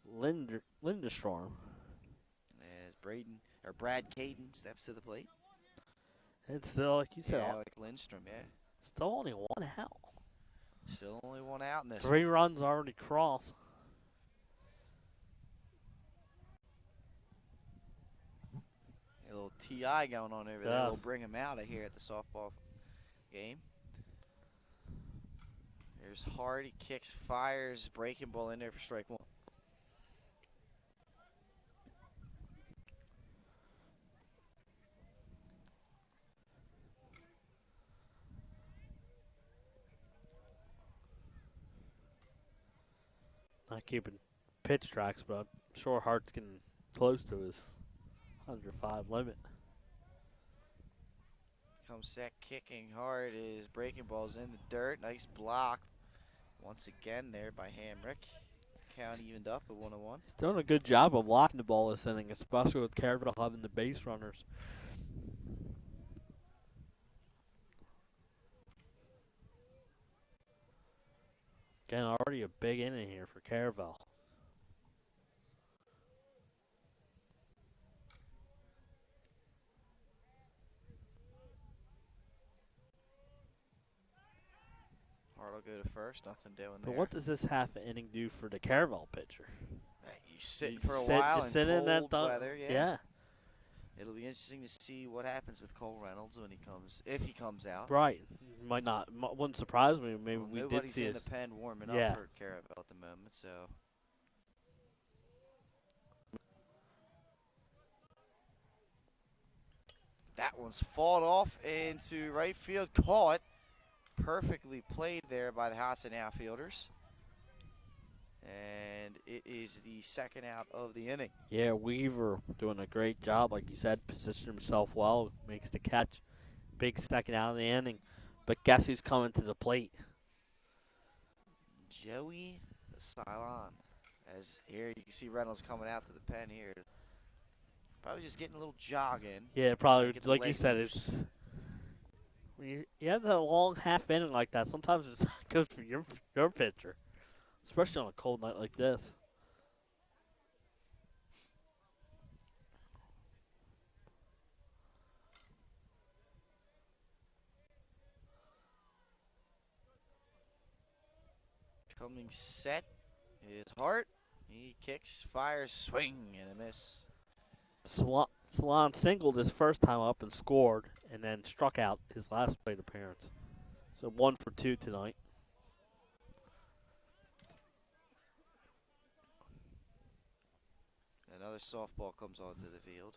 Lindestrom. As Brad Caden steps to the plate. It's still, like you said, Yeah, like Lindstrom, yeah. still only 1 out. Still only 1 out in this 3 runs already crossed. A little TI going on over there. Yes. We'll bring him out of here at the softball game. There's Hardy, kicks, fires, breaking ball in there for strike 1. Not keeping pitch tracks, but I'm sure Hart's getting close to his 105 limit. Comes set, kicking hard. His breaking ball's in the dirt. Nice block. Once again there by Hamrick. Count evened up at 1-1. He's doing a good job of blocking the ball this inning, especially with Caravel having the base runners. Again, already a big inning here for Caravel. Hart will go to first. Nothing doing there. But what does this half inning do for the Caravel pitcher? He's sitting You for a sit- while you in sit in cold that weather. Yeah. yeah. It'll be interesting to see what happens with Cole Reynolds when he comes, if he comes out. Right. Might not. Wouldn't surprise me. Maybe Well, we did nobody's see in it. the pen warming Yeah. up for Caravel at the moment, so. That one's fought off into right field, caught. Perfectly played there by the Hudson outfielders. And it is the 2nd out of the inning. Yeah, Weaver doing a great job, like you said, positioned himself well, makes the catch. Big 2nd out of the inning. But guess who's coming to the plate? Joey Cylon. As here you can see Reynolds coming out to the pen here. Probably just getting a little jog in. Yeah, probably, Get the like you leg said, loose. it's when you have that long half inning like that, sometimes it's not good for your pitcher, especially on a cold night like this. Coming set is Hart. He kicks, fires, swing, and a miss. Salon singled his first time up and scored, and then struck out his last plate appearance. So 1 for 2 tonight. Another softball comes onto the field.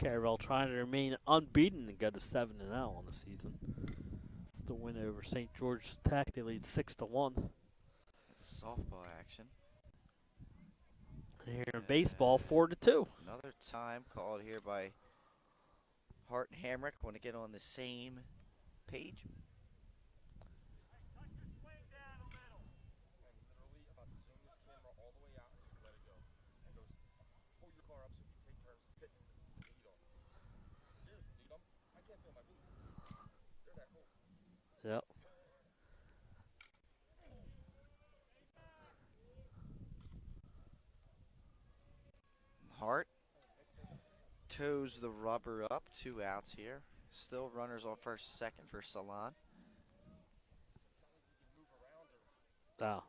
Caravel trying to remain unbeaten and go to 7-0 on the season. The win over St. George's Tech, they lead 6-1. That's softball action. And here in baseball, 4-2. Another time called here by Hart and Hamrick. Want to get on the same page. Yep. Hart toes the rubber up. 2 outs here. Still runners on first and second for Salon. Oh.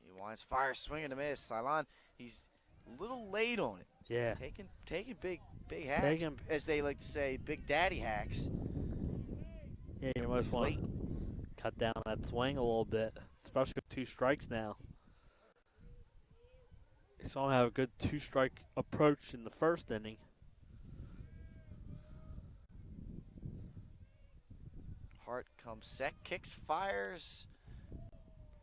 He winds, fire, swing and a miss. Salon, he's a little late on it. Yeah. Taking big hacks, as they like to say, big daddy hacks. Yeah, you almost want to cut down that swing a little bit, especially with 2 strikes now. You saw him have a good 2-strike approach in the first inning. Hart comes set, kicks, fires,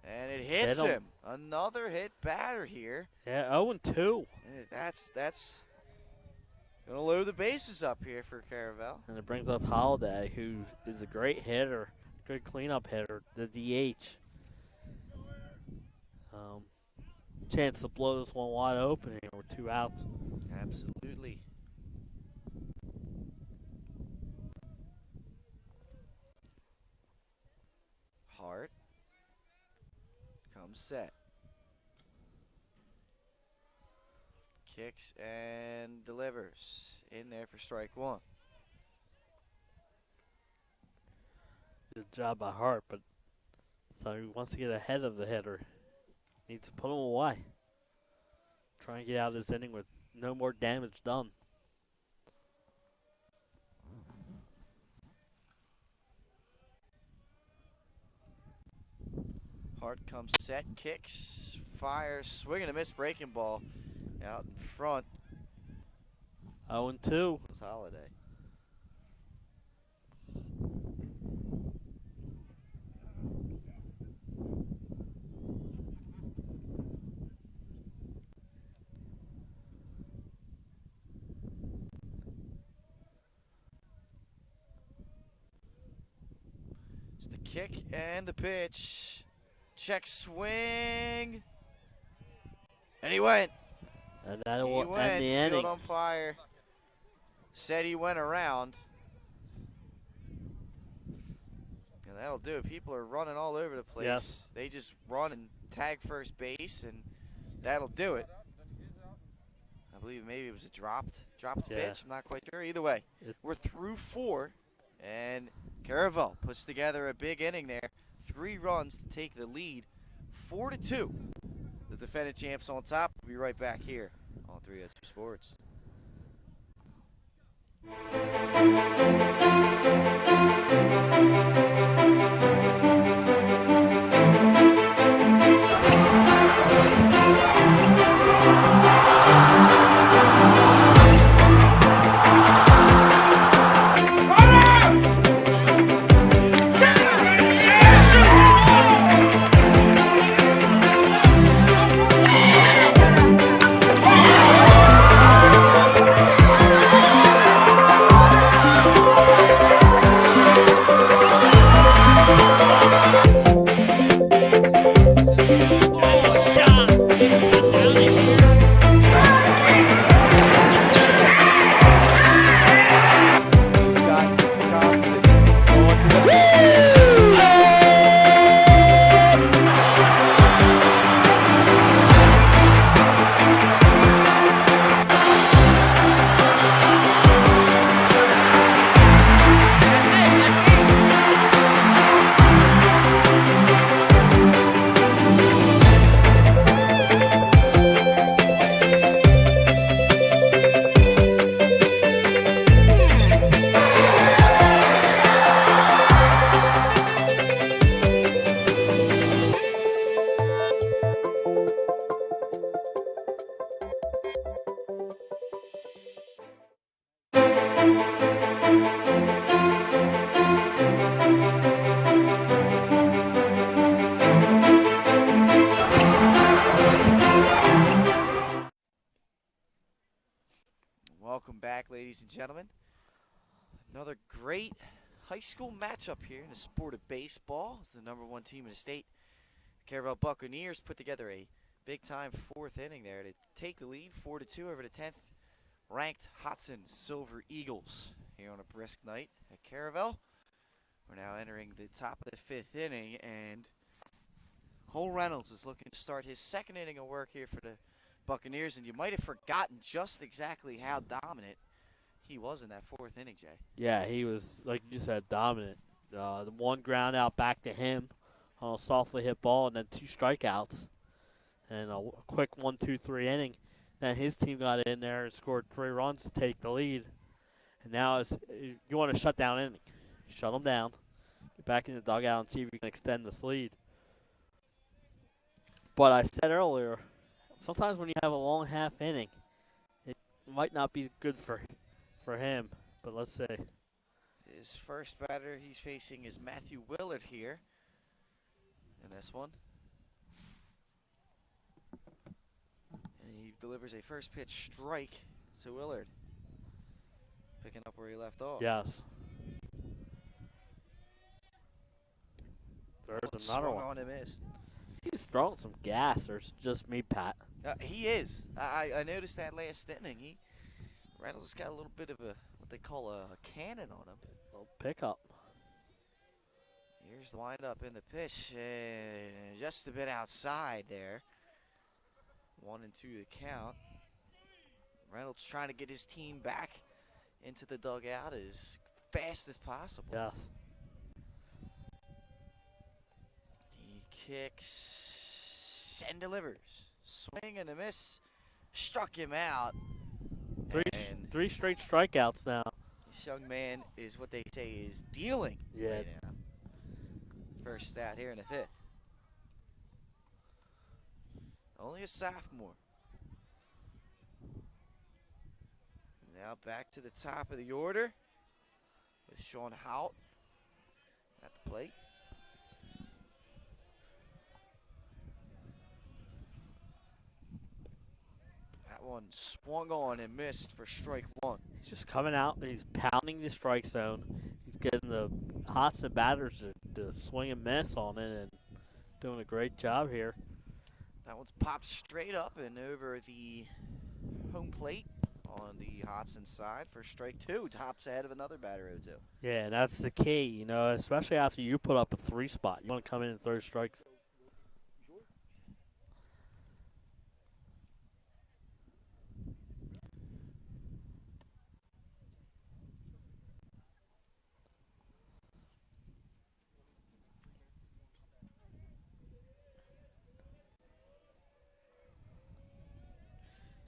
and it hits him. Another hit batter here. Yeah, 0-2. That's gonna load the bases up here for Caravel. And it brings up Holiday, who is a great hitter, good cleanup hitter, the DH. Chance to blow this one wide open here with 2 outs. Absolutely. Hart comes set. Kicks and delivers. In there for strike 1. Good job by Hart, but so he wants to get ahead of the hitter. Needs to put him away. Try and get out of this inning with no more damage done. Hart comes set, kicks, fires, swing and a miss, breaking ball out in front. 0-2. It's Holiday. It's the kick and the pitch. Check swing. And he went. And that He will went. end the Field inning. umpire said he went around. And that'll do it. People are running all over the place. Yes. They just run and tag first base, and that'll do it. I believe maybe it was a dropped pitch. I'm not quite sure. Either way, we're through 4, and Caravel puts together a big inning there. 3 runs to take the lead, 4-2. The defending champs on top. We'll be right back here on 302 Sports. ladies and gentlemen. Another great high school matchup here in the sport of baseball. It's the #1 team in the state. The Caravel Buccaneers put together a big-time 4th inning there to take the lead 4-2 over the 10th ranked Hudson Silver Eagles here on a brisk night at Caravel. We're now entering the top of the 5th inning, and Cole Reynolds is looking to start his 2nd inning of work here for the Buccaneers, and you might have forgotten just exactly how dominant he was in that 4th inning, Jay. Yeah, he was, like you said, dominant. The one ground out back to him on a softly hit ball, and then 2 strikeouts. And a quick 1-2-3 inning. Then his team got in there and scored 3 runs to take the lead. And now you want to shut down inning. Shut them down. Get back in the dugout and see if you can extend this lead. But I said earlier, sometimes when you have a long half inning, it might not be good for him. But let's see. His first batter he's facing is Matthew Willard here in this one. And he delivers a first pitch strike to Willard. Picking up where he left off. Yes. There's another Swung one. on and missed. He's throwing some gas, or it's just me, Pat? He is. I noticed that last inning. Reynolds has got a little bit of what they call a cannon on him. Little pickup. Here's the windup in the pitch, and just a bit outside there. 1-2 the count. Reynolds trying to get his team back into the dugout as fast as possible. Yes. He kicks and delivers. Swing and a miss. Struck him out. And 3 straight strikeouts now. this young man is what they say is dealing Yeah. right now. First out here in the 5th. Only a sophomore. Now back to the top of the order with Sean Hout at the plate. That one swung on and missed for strike 1. He's just coming out. He's pounding the strike zone. He's getting the Hodgson batters to swing and miss on it, and doing a great job here. That one's popped straight up and over the home plate on the Hodgson side for strike 2. Tops ahead of another batter or 2. Yeah, and that's the key, you know, especially after you put up a 3 spot. You want to come in and throw strikes.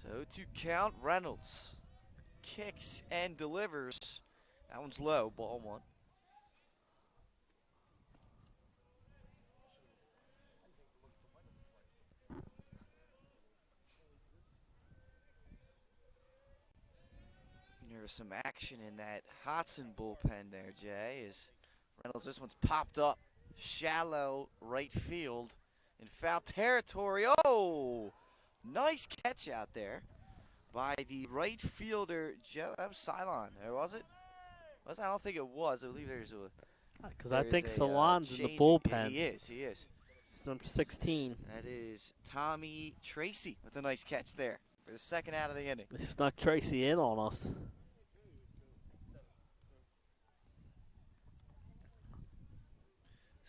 So to count, Reynolds kicks and delivers. That one's low, ball 1. There's some action in that Hudson bullpen there, Jay, as Reynolds, this one's popped up shallow right field in foul territory. Oh! Nice catch out there by the right fielder, Joe Cylon. Or was it? I don't think it was. I believe there's a. Because I think there's Salon's in the change. bullpen. He is. It's number 16. That is Tommy Tracy with a nice catch there for the 2nd out of the inning. They snuck Tracy in on us.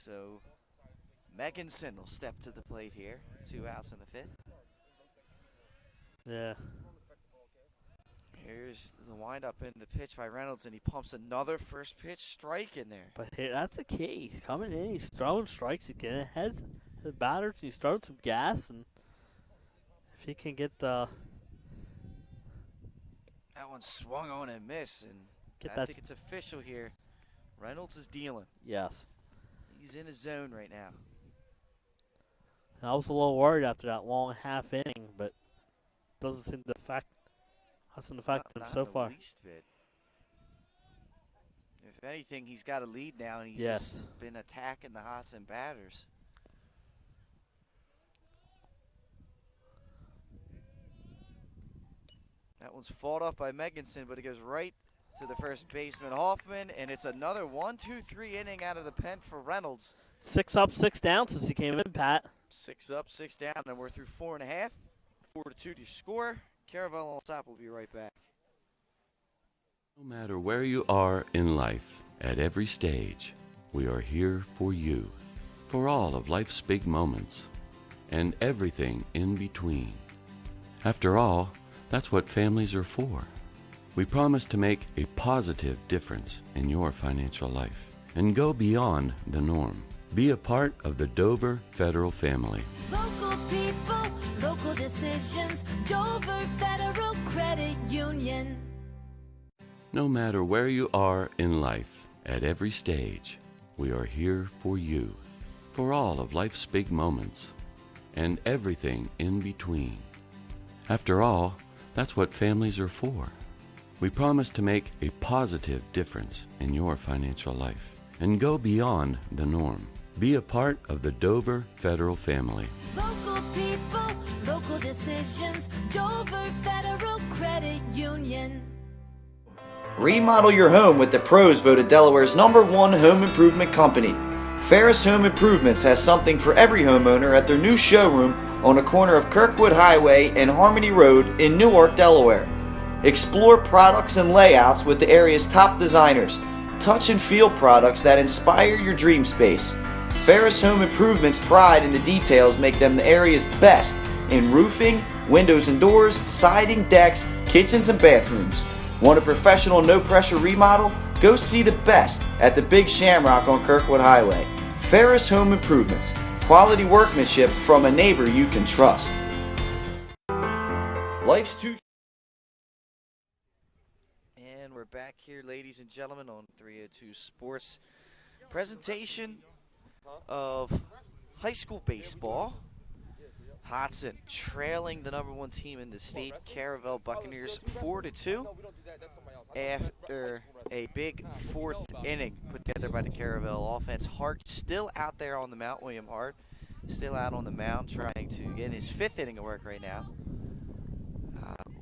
So Megginson will step to the plate here. 2 outs in the 5th. Yeah. Here's the windup in the pitch by Reynolds, and he pumps another first pitch strike in there. But here, that's the key. He's coming in. He's throwing strikes. He's getting ahead of the batters. He's throwing some gas. And if he can get the... That one swung on and missed, and I think it's official here. Reynolds is dealing. Yes. He's in his zone right now. And I was a little worried after that long half inning, but doesn't seem to affect him so far. Not the least bit. If anything, he's got a lead now, and he's Yes. just been attacking the Hudson batters. That one's fought off by Meganson, but it goes right to the first baseman, Hoffman, and it's another 1-2-3 inning out of the pen for Reynolds. 6 up, 6 down since he came in, Pat. 6 up, 6 down, and we're through 4.5. 4-2 to score. Caravel on top. We'll be right back. No matter where you are in life, at every stage, we are here for you, for all of life's big moments, and everything in between. After all, that's what families are for. We promise to make a positive difference in your financial life and go beyond the norm. Be a part of the Dover Federal family. Local people, local decisions, Dover Federal Credit Union. No matter where you are in life, at every stage, we are here for you, for all of life's big moments, and everything in between. After all, that's what families are for. We promise to make a positive difference in your financial life and go beyond the norm. Be a part of the Dover Federal family. Local people, local decisions, Dover Federal Credit Union. Remodel your home with the pros voted Delaware's #1 home improvement company. Ferris Home Improvements has something for every homeowner at their new showroom on the corner of Kirkwood Highway and Harmony Road in Newark, Delaware. Explore products and layouts with the area's top designers. Touch and feel products that inspire your dream space. Ferris Home Improvement's pride in the details make them the area's best in roofing, windows and doors, siding, decks, kitchens, and bathrooms. Want a professional, no-pressure remodel? Go see the best at the Big Shamrock on Kirkwood Highway. Ferris Home Improvements. Quality workmanship from a neighbor you can trust. Life's too... And we're back here, ladies and gentlemen, on 302 Sports. Presentation of high school baseball. Hudson trailing the #1 team in the state, Caravel Buccaneers, 4-2 after a big 4th inning put together by the Caravel offense. Hart still out there on the mound. William Hart still out on the mound trying to get in his 5th inning of work right now.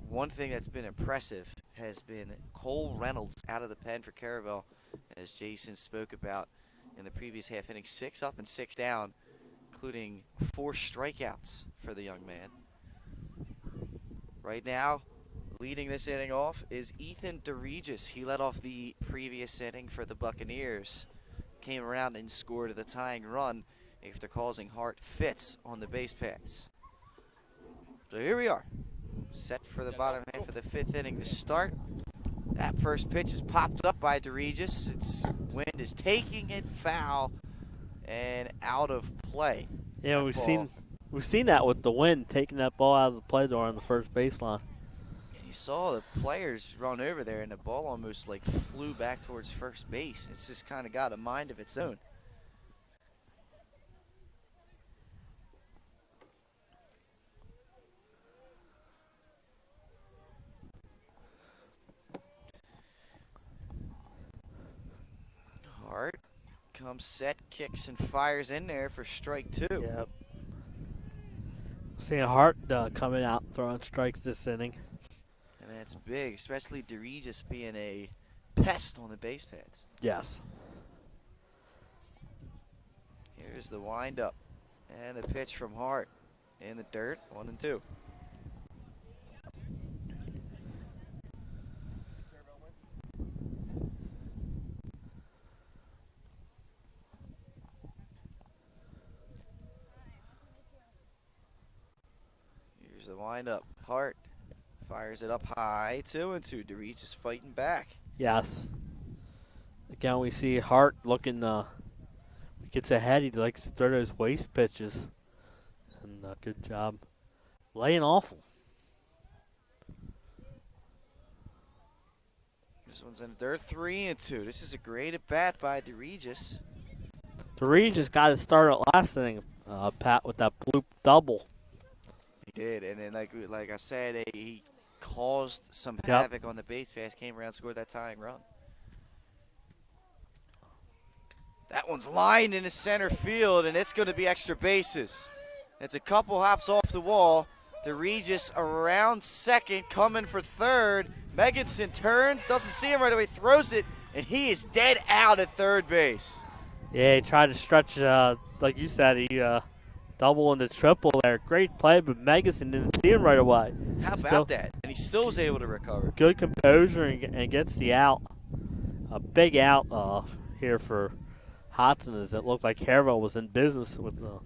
One thing that's been impressive has been Cole Reynolds out of the pen for Caravel, as Jason spoke about in the previous half inning. 6 up and 6 down, including 4 strikeouts for the young man. Right now, leading this inning off is Ethan DeRegis. He led off the previous inning for the Buccaneers. Came around and scored the tying run after causing Hart fits on the base paths. So here we are, set for the bottom half of the 5th inning to start. That first pitch is popped up by DeRegis. Its wind is taking it foul and out of play. Yeah, we've seen that with the wind taking that ball out of the play door on the first baseline. And you saw the players run over there, and the ball almost like flew back towards first base. It's just kind of got a mind of its own. Hart comes set, kicks and fires in there for strike 2. Yep. Seeing Hart coming out throwing strikes this inning. And that's big, especially DeRegis being a pest on the base paths. Yes. Here's the windup and the pitch from Hart in the dirt, 1-2. Here's the windup. Hart fires it up high, 2-2. DeRegis fighting back. Yes. Again, we see Hart looking, he gets ahead. He likes to throw those waste pitches. And good job laying off him. This one's in the dirt, 3-2. This is a great at bat by DeRegis. DeRegis got it started last inning, Pat, with that bloop double. He did, and then like I said, he caused some havoc on the base pass, came around, scored that tying run. That one's lined into center field, and it's going to be extra bases. It's a couple hops off the wall. DeRegis around second, coming for third. Meganson turns, doesn't see him right away, throws it, and he is dead out at third base. Yeah, he tried to stretch, like you said, he double into triple there. Great play, but Megason didn't see him right away. How about that? And he still was able to recover. Good composure and gets the out. A big out here for Hudson, as it looked like Caravel was in business with a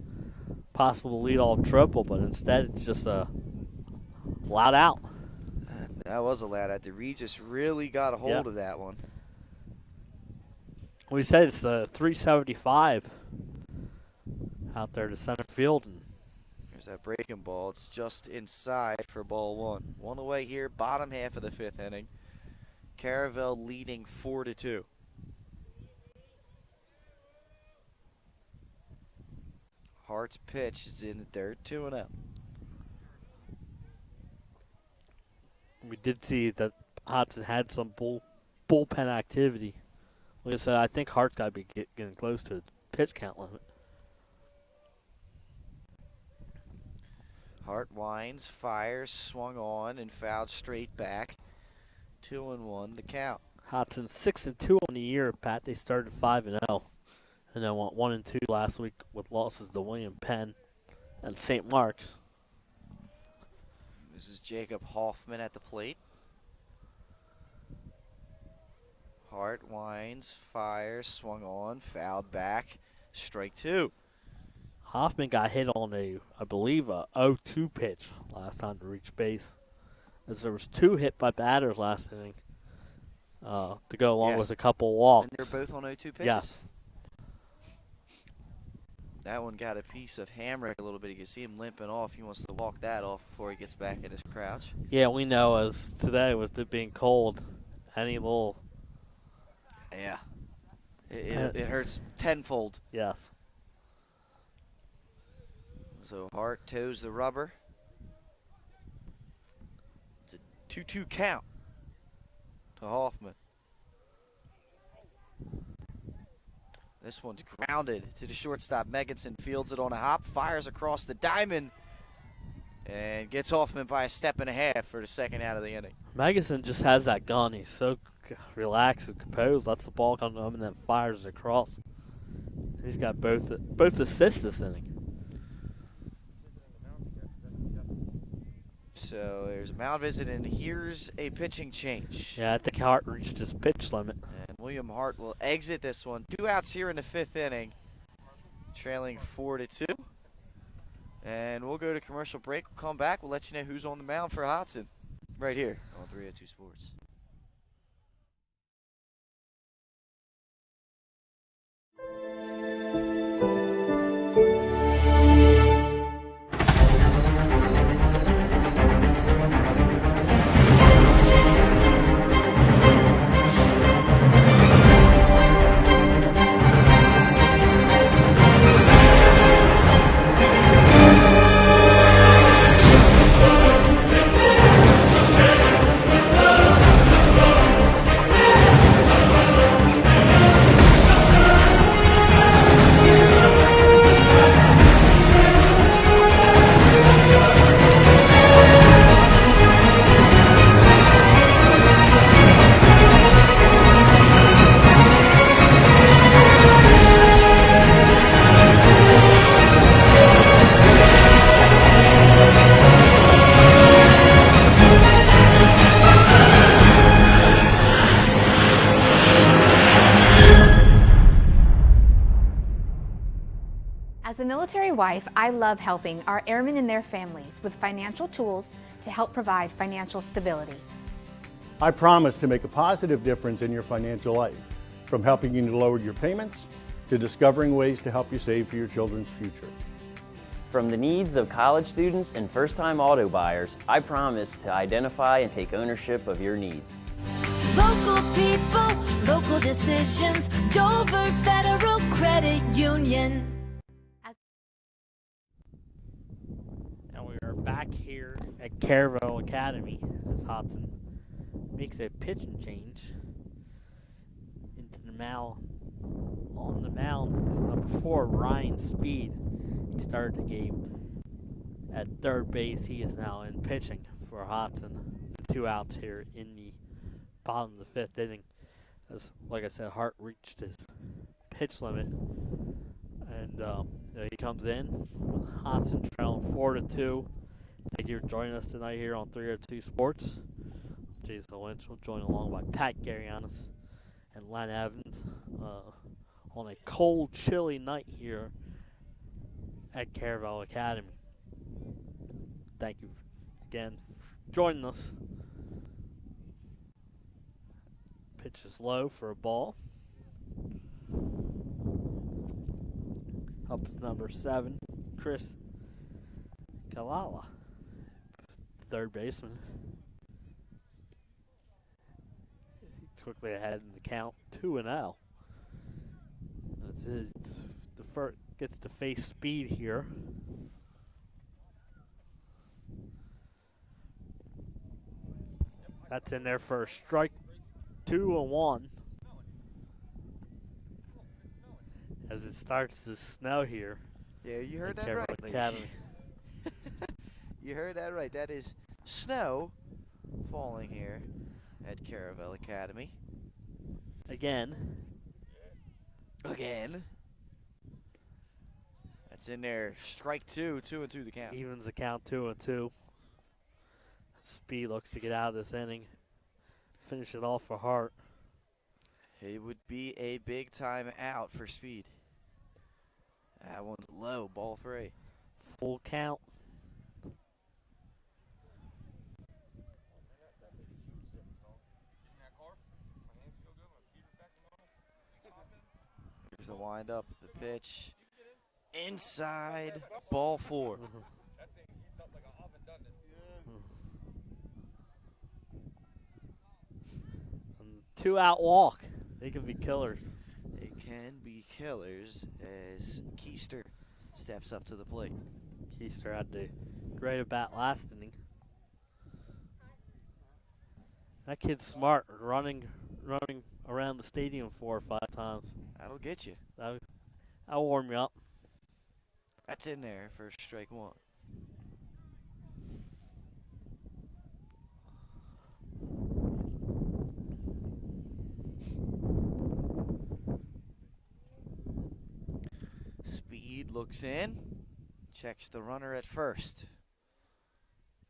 possible lead-off triple, but instead it's just a loud out. That was a loud out. DeRegis really got a hold of that one. We said it's 375 out there to center field. And there's that breaking ball. It's just inside for ball one. One away here, bottom half of the fifth inning. Caravel leading 4-2. Hart's pitch is in the dirt, 2-0. we did see that Hodgson had some bullpen activity. Like I said, I think Hart's got to be getting close to the pitch count limit. Hart winds, fires, swung on, and fouled straight back. 2-1 the count. Hodgson 6-2 on the year, Pat. They started 5-0, and then went 1-2 last week with losses to William Penn and St. Mark's. This is Jacob Hoffman at the plate. Hart winds, fires, swung on, fouled back, strike two. Hoffman got hit on I believe, a 0-2 pitch last time to reach base, as there was two hit by batters last inning to go along with a couple walks. And they're both on 0-2 pitches? Yes. That one got a piece of hammer a little bit. You can see him limping off. He wants to walk that off before he gets back in his crouch. Yeah, we know, as today with it being cold, any little... Yeah. It hurts tenfold. Yes. So Hart toes the rubber. It's a 2-2 count to Hoffman. This one's grounded to the shortstop. Meganson fields it on a hop, fires across the diamond, and gets Hoffman by a step and a half for the second out of the inning. Meganson just has that gun. He's so relaxed and composed, lets the ball come to him, and then fires it across. He's got both assists this inning. So there's a mound visit, and here's a pitching change. Yeah, I think Hart reached his pitch limit. And William Hart will exit this one. 2 outs here in the fifth inning, trailing 4-2. And we'll go to commercial break. We'll come back. We'll let you know who's on the mound for Hudson right here on 302 Sports. As a military wife, I love helping our airmen and their families with financial tools to help provide financial stability. I promise to make a positive difference in your financial life, from helping you to lower your payments to discovering ways to help you save for your children's future. From the needs of college students and first-time auto buyers, I promise to identify and take ownership of your needs. Local people, local decisions, Dover Federal Credit Union. And we are back here at Caravel Academy as Hudson makes a pitching change into the mound. On the mound is number 4, Ryan Speed. He started the game At third base, he is now in pitching for Hudson. 2 outs here in the bottom of the 5th inning. As, like I said, Hart reached his pitch limit. And he comes in. Hudson trailing 4-2. Thank you for joining us tonight here on 302 Sports. Jason Lynch will join along by Pat Garianis and Len Evans on a cold, chilly night here at Caravel Academy. Thank you again for joining us. Pitch is low for a ball. Up is number 7, Chris Kalala, third baseman. He's quickly ahead in the count, 2-0. The first gets to face speed here. That's in there for a strike, 2-1. As it starts to snow here. Yeah, you heard that Caravel right. Academy. You heard that right. That is snow falling here at Caravel Academy. Again. That's in there. Strike 2, 2-2 the count. Evens the count, 2-2. Speed looks to get out of this inning. Finish it off for Hart. It would be a big time out for Speed. That one's low, ball 3. Full count. Here's the wind up, the pitch. Inside, ball 4. That thing heats up like an oven, doesn't it? 2 out walk. They can be killers. They can be killers as Keister steps up to the plate. Keister had the great at bat last inning. That kid's smart, running around the stadium 4 or 5 times. That'll get you. That'll warm you up. That's in there for strike 1. Speed looks in, checks the runner at first.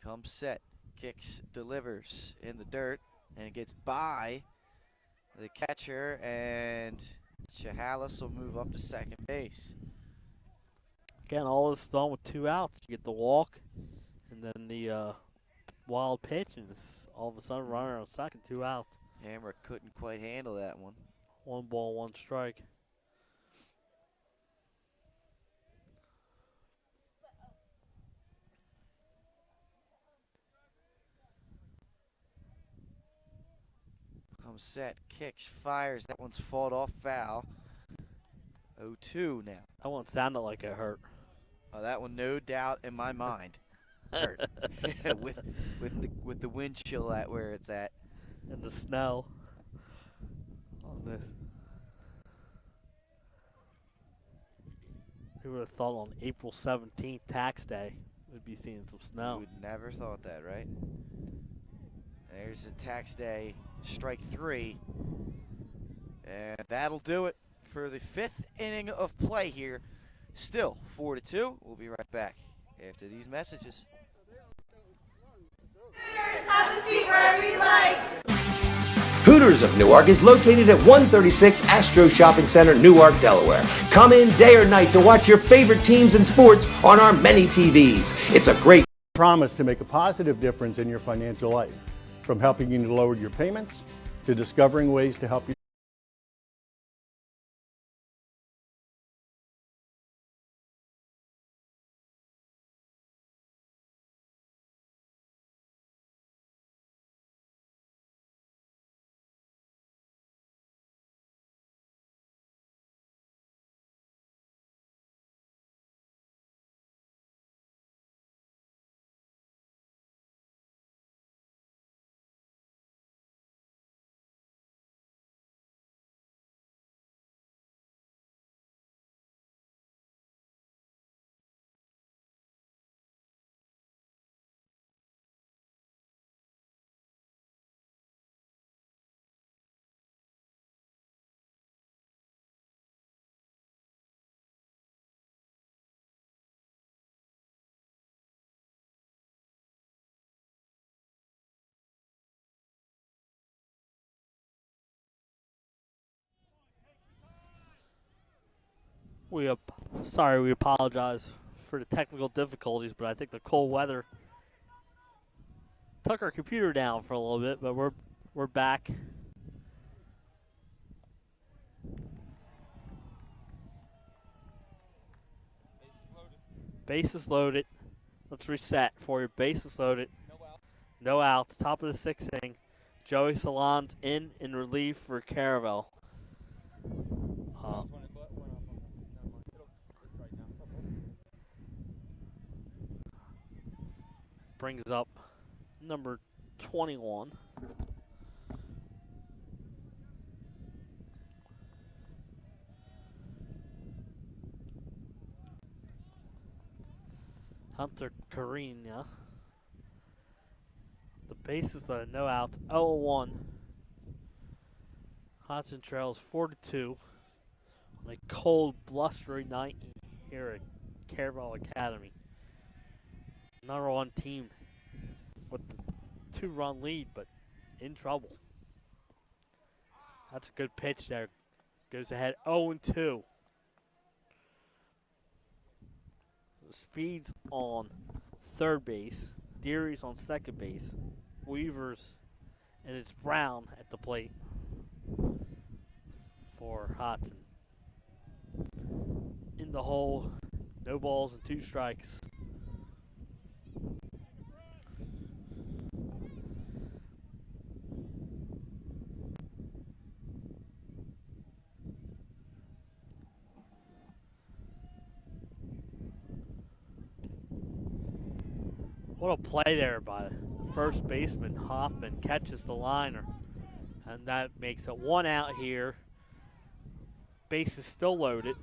Comes set, kicks, delivers in the dirt, and it gets by the catcher, and Chehalis will move up to second base. Again, all this is done with 2 outs. You get the walk, and then the wild pitch, and it's all of a sudden runner on second, 2 outs. Hammer couldn't quite handle that one. 1 ball, 1 strike. Comes set, kicks, fires. That one's fought off foul. 0-2 now. That one sounded like it hurt. Oh, that one, no doubt in my mind, hurt. with the wind chill at where it's at. And the snow on this. Who would have thought on April 17th, tax day, we'd be seeing some snow. Would never thought that, right? There's a tax day, strike 3. And that'll do it for the 5th inning of play here. Still 4-2. We'll be right back after these messages. Hooters, have a seat wherever you like. Hooters of Newark is located at 136 Astro Shopping Center, Newark, Delaware. Come in day or night to watch your favorite teams and sports on our many TVs. It's a great Promise to make a positive difference in your financial life, from helping you to lower your payments to discovering ways to help you Sorry, we apologize for the technical difficulties, but I think the cold weather took our computer down for a little bit, but we're back. Bases loaded. Let's reset for you. Bases loaded. No outs. Top of the sixth inning. Joey Salon's in relief for Caravel. Brings up number 21. Hunter Carina. The bases are no outs. 0-1. Hudson trails 4-2 on a cold, blustery night here at Caravel Academy. Number one team with the 2-run lead, but in trouble. That's a good pitch there. Goes ahead 0-2. Speed's on third base. Deary's on second base. Weavers and it's Brown at the plate for Hudson. In the hole, no balls and 2 strikes. What a play there by the first baseman. Hoffman catches the liner, and that makes it 1 out here. Base is still loaded.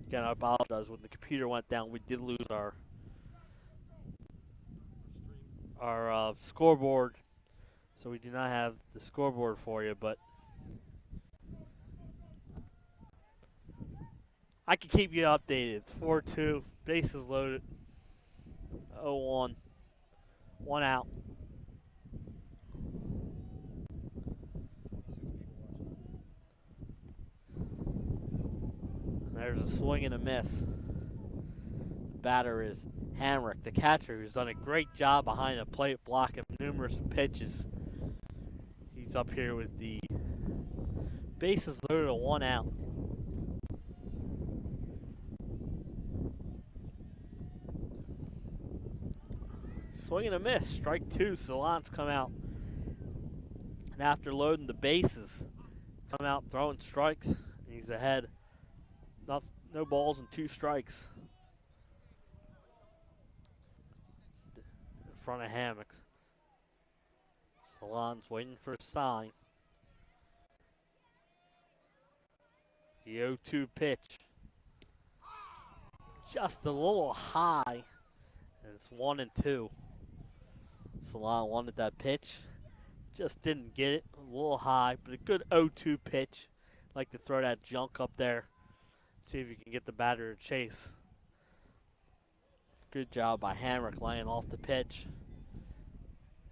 Again, I apologize. When the computer went down, we did lose our scoreboard, so we do not have the scoreboard for you, but I can keep you updated. It's 4-2. Base is loaded. 0-1. 1 out. There's a swing and a miss. The batter is Hamrick, the catcher, who's done a great job behind the plate, blocking numerous pitches. He's up here with the bases loaded at 1 out. Swing and a miss. Strike 2. Salon's come out. And after loading the bases, come out throwing strikes. And he's ahead. No balls and 2 strikes. In front of Hammock. Salon's waiting for a sign. The 0-2 pitch. Just a little high. And it's 1-2. Salon wanted that pitch. Just didn't get it. A little high, but a good 0-2 pitch. Like to throw that junk up there. See if you can get the batter to chase. Good job by Hamrick laying off the pitch.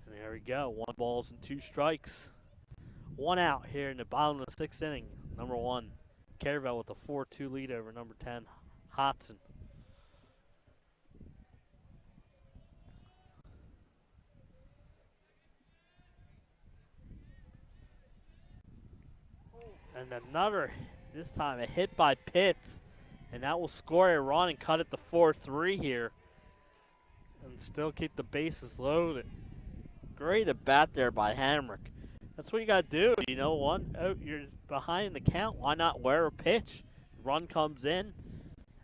And there we go. 1 balls and 2 strikes. 1 out here in the bottom of the 6th inning. Number 1, Caravel with a 4-2 lead over number 10, Hodgson. And another, this time a hit by Pitts. And that will score a run and cut it to 4-3 here. And still keep the bases loaded. Great at bat there by Hamrick. That's what you got to do. You know, you're behind the count. Why not wear a pitch? Run comes in,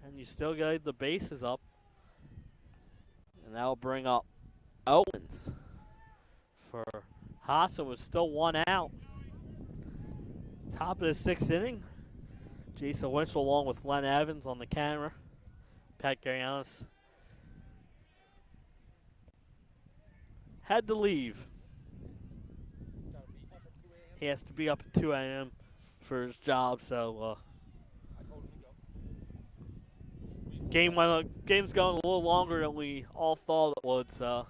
and you still get the bases up. And that will bring up Owens. For Hudson was still 1 out. Top of the 6th inning. Jason Winchell along with Len Evans on the camera. Pat Garianis had to leave. He has to be up at 2 a.m. for his job, so game's going a little longer than we all thought it would, so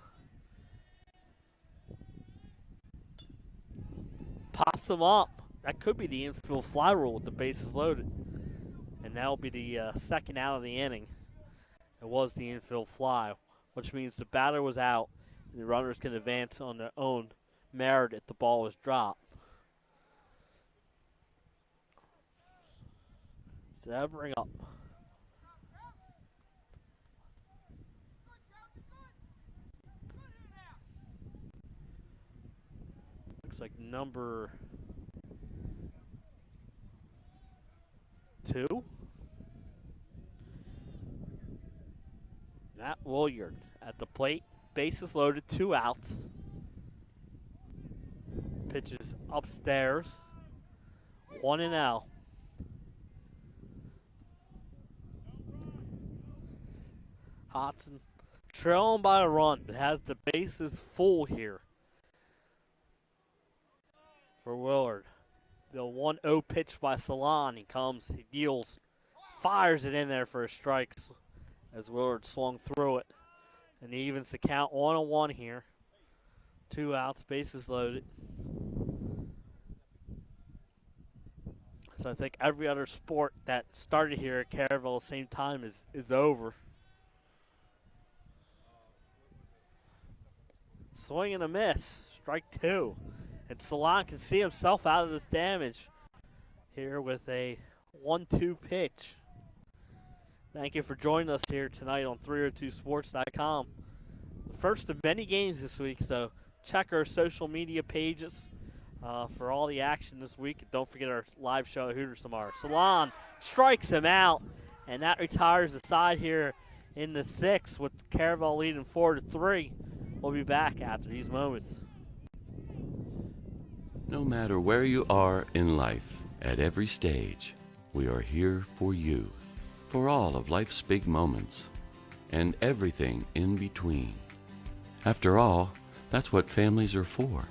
pops him up. That could be the infield fly rule with the bases loaded. And and that will be the second out of the inning. It was the infield fly, which means the batter was out, and the runners can advance on their own merit if the ball was dropped. So that'll bring up looks like number 2. Matt Williard at the plate. Bases loaded, 2 outs. Pitches upstairs. 1-0. Hudson trailing by a run, but has the bases full here for Willard. The 1-0 pitch by Salon. He comes, he deals, fires it in there for a strike as Willard swung through it. And he evens the count 1-1 here. 2 outs, bases loaded. So I think every other sport that started here at Caravel at the same time is over. Swing and a miss, strike 2. And Salon can see himself out of this damage here with a 1-2 pitch. Thank you for joining us here tonight on 302sports.com. The first of many games this week, so check our social media pages for all the action this week. And don't forget our live show at Hooters tomorrow. Salon strikes him out, and that retires the side here in the 6th with Caravel leading 4-3. We'll be back after these moments. No matter where you are in life, at every stage, we are here for you, for all of life's big moments, and everything in between. After all, that's what families are for.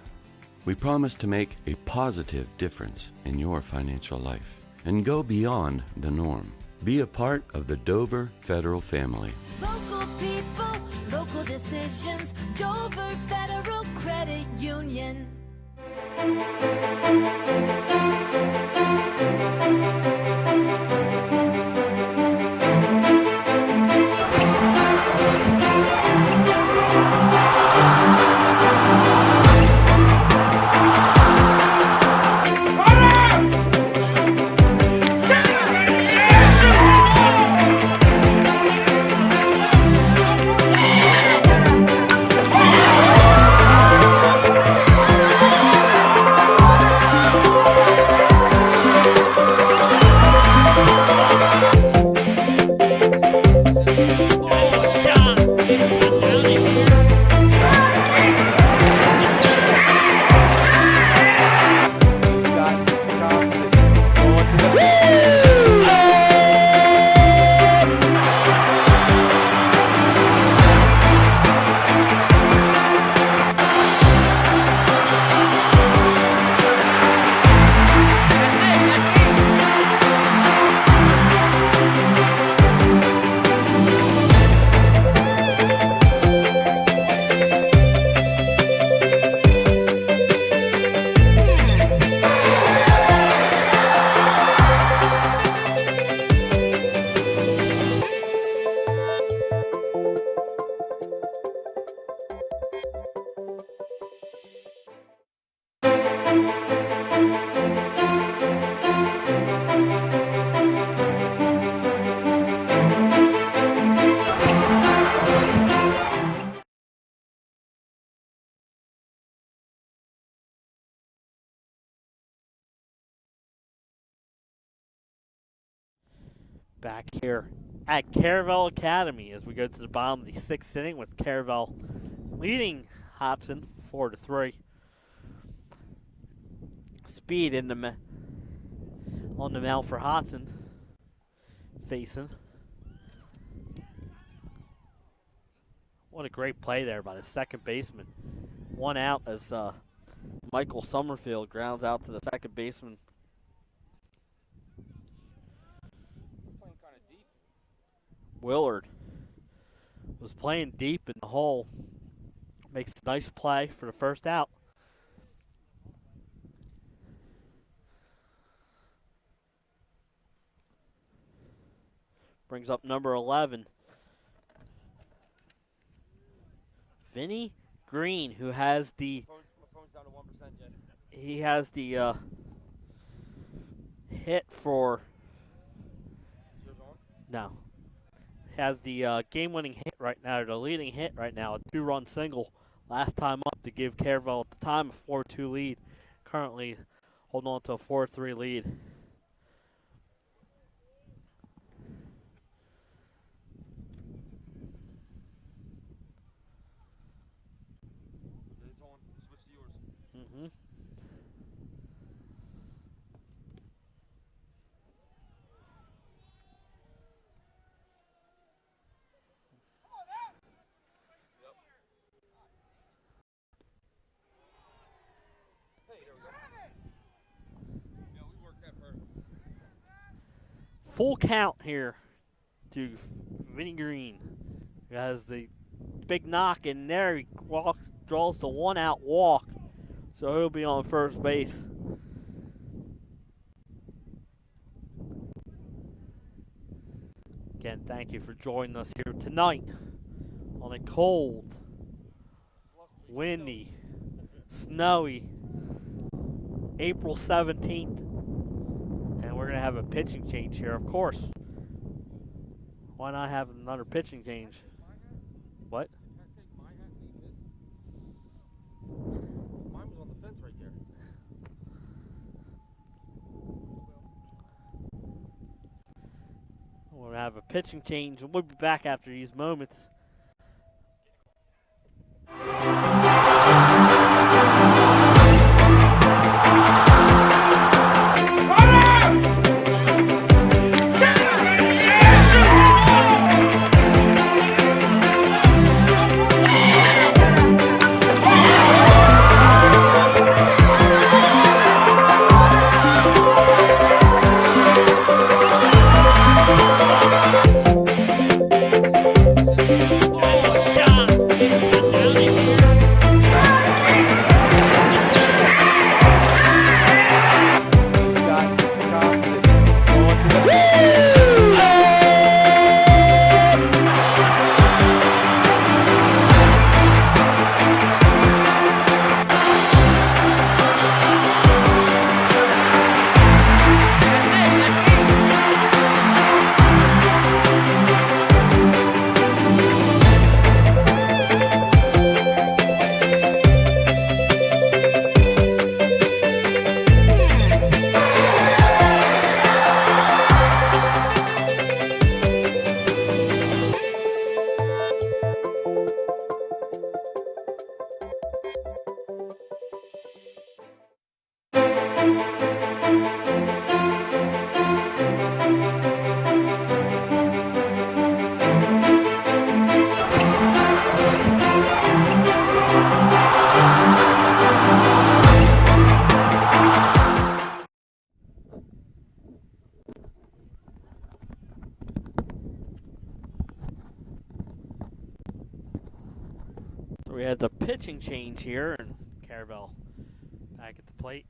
We promise to make a positive difference in your financial life and go beyond the norm. Be a part of the Dover Federal family. Local people, local decisions. Dover Federal Credit Union. Back here at Caravel Academy as we go to the bottom of the 6th inning with Caravel leading Hudson 4-3. Speed in the on the mound for Hodgson. Facing. What a great play there by the second baseman. 1 out as Michael Summerfield grounds out to the second baseman. Willard was playing deep in the hole. Makes a nice play for the first out. Brings up number 11, Vinny Green, who has the My phone's down to 1%, Jed. he has the hit for Is yours on? no. Has the game-winning hit right now, the leading hit right now, a 2-run single last time up to give Caravel at the time a 4-2 lead. Currently holding on to a 4-3 lead. It's on. Switch to yours. Mm-hmm. Hey, there we go. Yeah, we worked that perfect. Full count here to Vinny Green. He has the big knock in there. He draws the 1-out walk, so he'll be on first base. Again, thank you for joining us here tonight on a cold, windy, snowy April 17th. And we're going to have a pitching change here, of course. Why not have another pitching change? What? Can I take my hat and leave his? Mine was on the fence right there. We'll have a pitching change. We'll be back after these moments. We had the pitching change here, and Caravel back at the plate.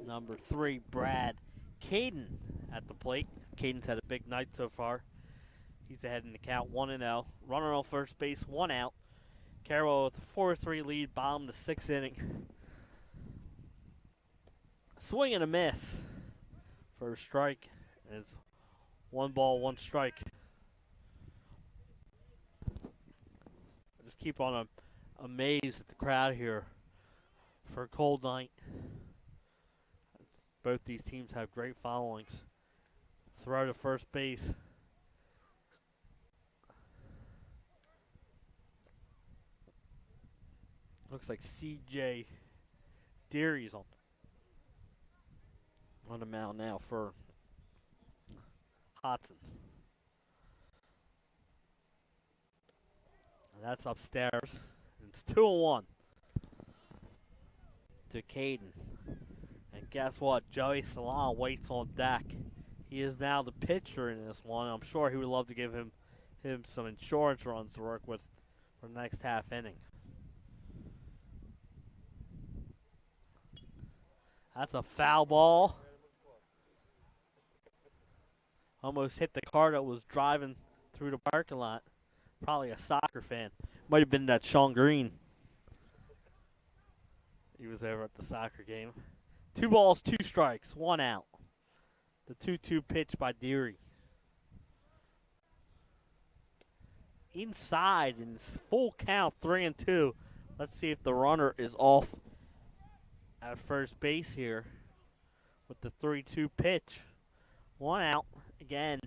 Number 3, Brad Caden at the plate. Caden's had a big night so far. He's ahead in the count, 1-0. Runner on first base, 1 out. Caravel with a 4-3 lead, bottom of the 6th inning. Swing and a miss for a strike. And it's 1 ball, 1 strike. I just keep on amazed at the crowd here for a cold night. Both these teams have great followings. Throw to first base. Looks like C.J. Deary's on the mound now for Hudson. And that's upstairs. It's 2-1 to Caden. And guess what? Joey Salon waits on deck. He is now the pitcher in this one. I'm sure he would love to give him some insurance runs to work with for the next half inning. That's a foul ball. Almost hit the car that was driving through the parking lot. Probably a soccer fan. Might have been that Sean Green. He was over at the soccer game. 2 balls, 2 strikes, 1 out. The 2-2 pitch by Deary. Inside in full count, 3-2. Let's see if the runner is off at first base here with the 3-2 pitch. 1 out again.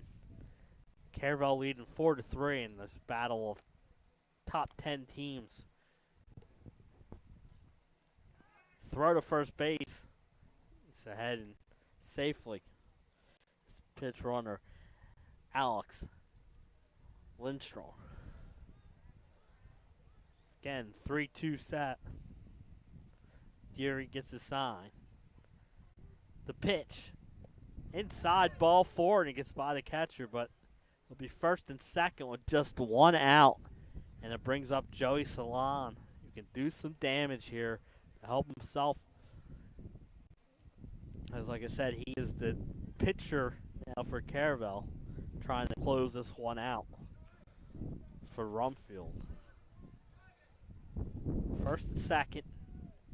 Caravel leading 4-3 in this battle of top 10 teams. Throw to first base. He's ahead and safely. This pitch runner, Alex Lindstrom. Again, 3-2 set. Deary gets a sign. The pitch. Inside, ball 4, and he gets by the catcher, but it'll be first and second with just 1 out. And it brings up Joey Salon, who can do some damage here to help himself. As like I said, he is the pitcher now for Caravel, trying to close this one out for Rumfield. First and second,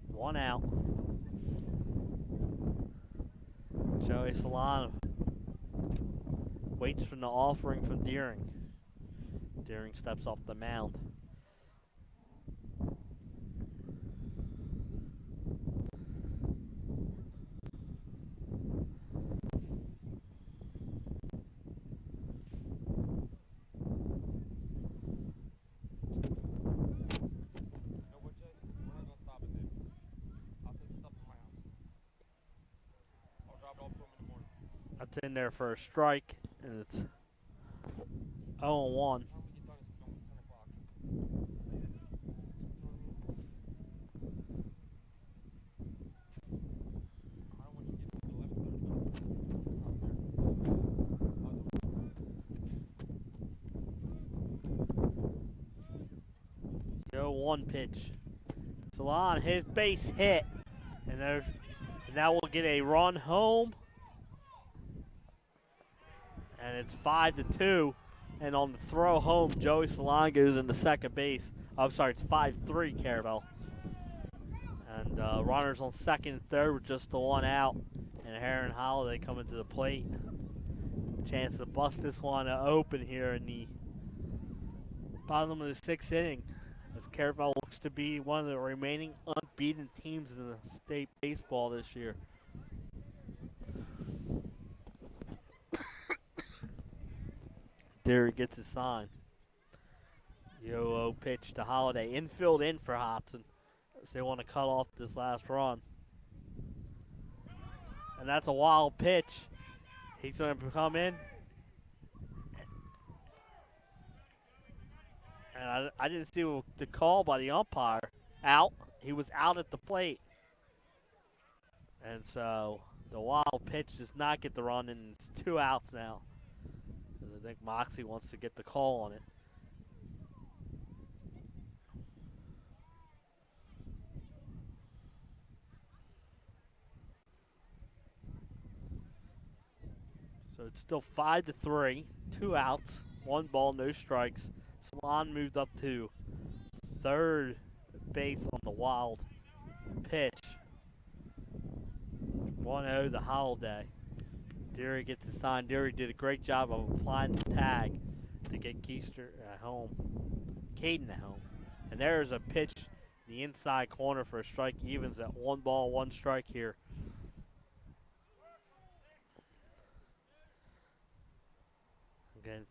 1 out. Joey Solano waits for the offering from Deering. Deering steps off the mound. That's in there for a strike, and it's 0-1. The 0-1 pitch. Salon his base hit, and now we'll get a run home. And it's 5-2. And on the throw home, Joey Salon goes into second base. Oh, I'm sorry, it's 5-3 Caravel. And runners on second and third with just the 1 out. And Heron Holiday coming to the plate. Chance to bust this one open here in the bottom of the 6th inning. As Caravel looks to be one of the remaining unbeaten teams in the state baseball this year. Deary gets his sign. Yo pitch to Holiday. Infield in for Hudson. As they want to cut off this last run. And that's a wild pitch. He's going to come in. And I didn't see the call by the umpire. Out. He was out at the plate. And so the wild pitch does not get the run, and it's 2 outs now. I think Moxie wants to get the call on it. So it's still 5-3, 2 outs, 1 ball, no strikes. Salon moved up to third base on the wild pitch. 1-0 to Holiday. Deary gets the sign. Deary did a great job of applying the tag to get Keister at home. Caden at home. And there's a pitch in the inside corner for a strike. Evens at 1 ball, 1 strike here. Again,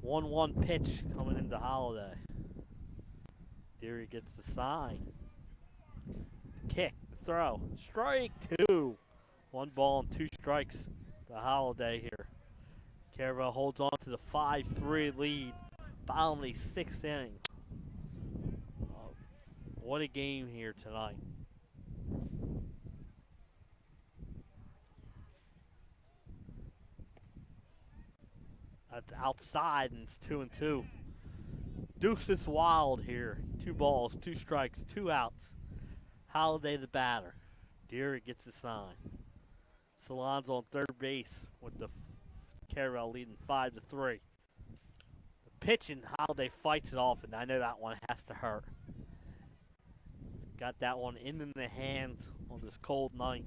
1-1 pitch coming into Holiday. Deary gets the sign. The kick, the throw. Strike 2. 1 ball and 2 strikes to Holiday here. Caravel holds on to the 5-3 lead. Bottom of the 6th inning. What a game here tonight. That's outside, and it's 2-2. Deuce is wild here. 2 balls, 2 strikes, 2 outs. Holiday the batter. Deary gets the sign. Salon's on third base with the Caravel leading 5-3. The pitching, Holiday fights it off, and I know that one has to hurt. Got that one in the hands on this cold night.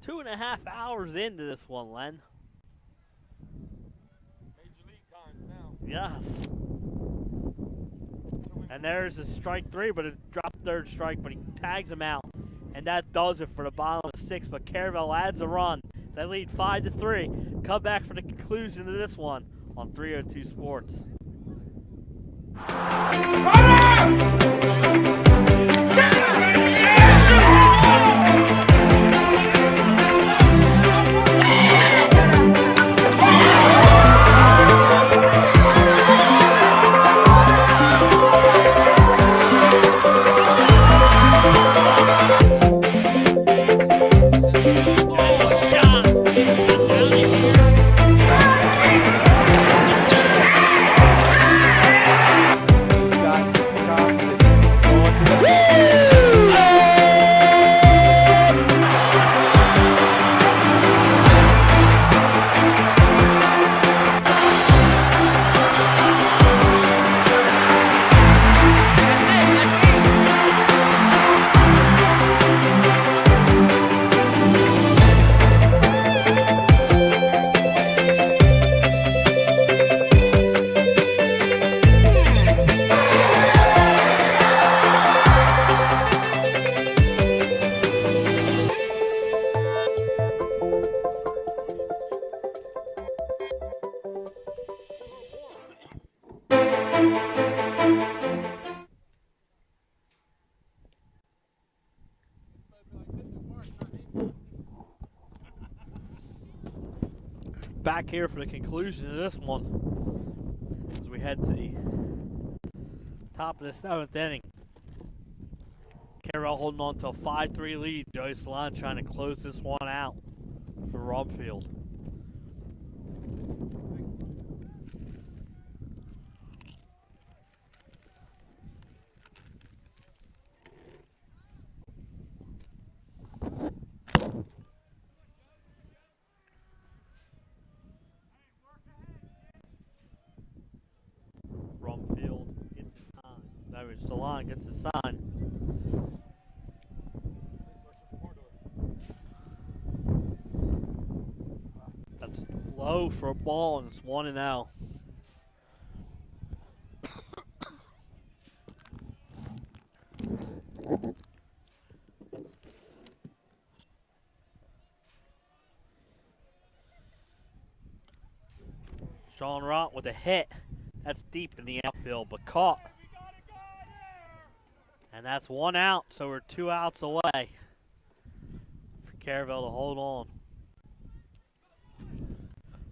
Two and a half hours into this one, Len. Major league times now. Yes. And there's a strike three, but it dropped third strike, but he tags him out. And that does it for the bottom of the sixth, but Caravel adds a run. They lead 5-3. Come back for the conclusion of this one on 302 Sports. Back here for the conclusion of this one as we head to the top of the seventh inning. Caravel holding on to a 5-3 lead. Joey Salon trying to close this one out for Rumfield. Salon gets the sign. That's low for a ball, and it's 1-0. Sean Rott with a hit. That's deep in the outfield, but caught. And that's 1 out, so we're 2 outs away for Caravel to hold on.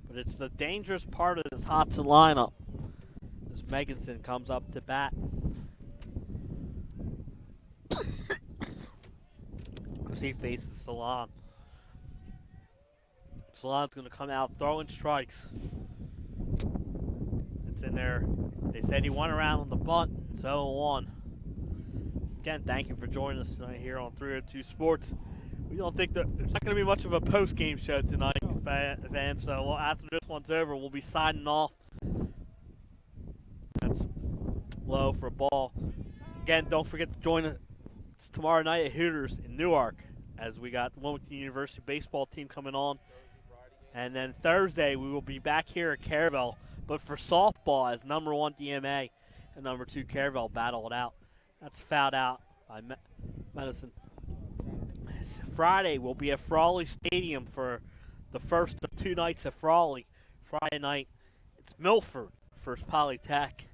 But it's the dangerous part of this Hudson lineup as Meganson comes up to bat. As he faces Salon. Salon's going to come out throwing strikes. It's in there. They said he went around on the bunt. It's 0-1. Again, thank you for joining us tonight here on 302 Sports. We don't think that there's not going to be much of a post-game show tonight, fans. So after this one's over, we'll be signing off. That's low for a ball. Again, don't forget to join us tomorrow night at Hooters in Newark, as we got the Wilmington University baseball team coming on. And then Thursday, we will be back here at Caravel, but for softball, as number 1 DMA and number 2 Caravel battle it out. That's fouled out by Medicine. Friday, we'll be at Frawley Stadium for the first of 2 nights at Frawley. Friday night, it's Milford versus Polytech.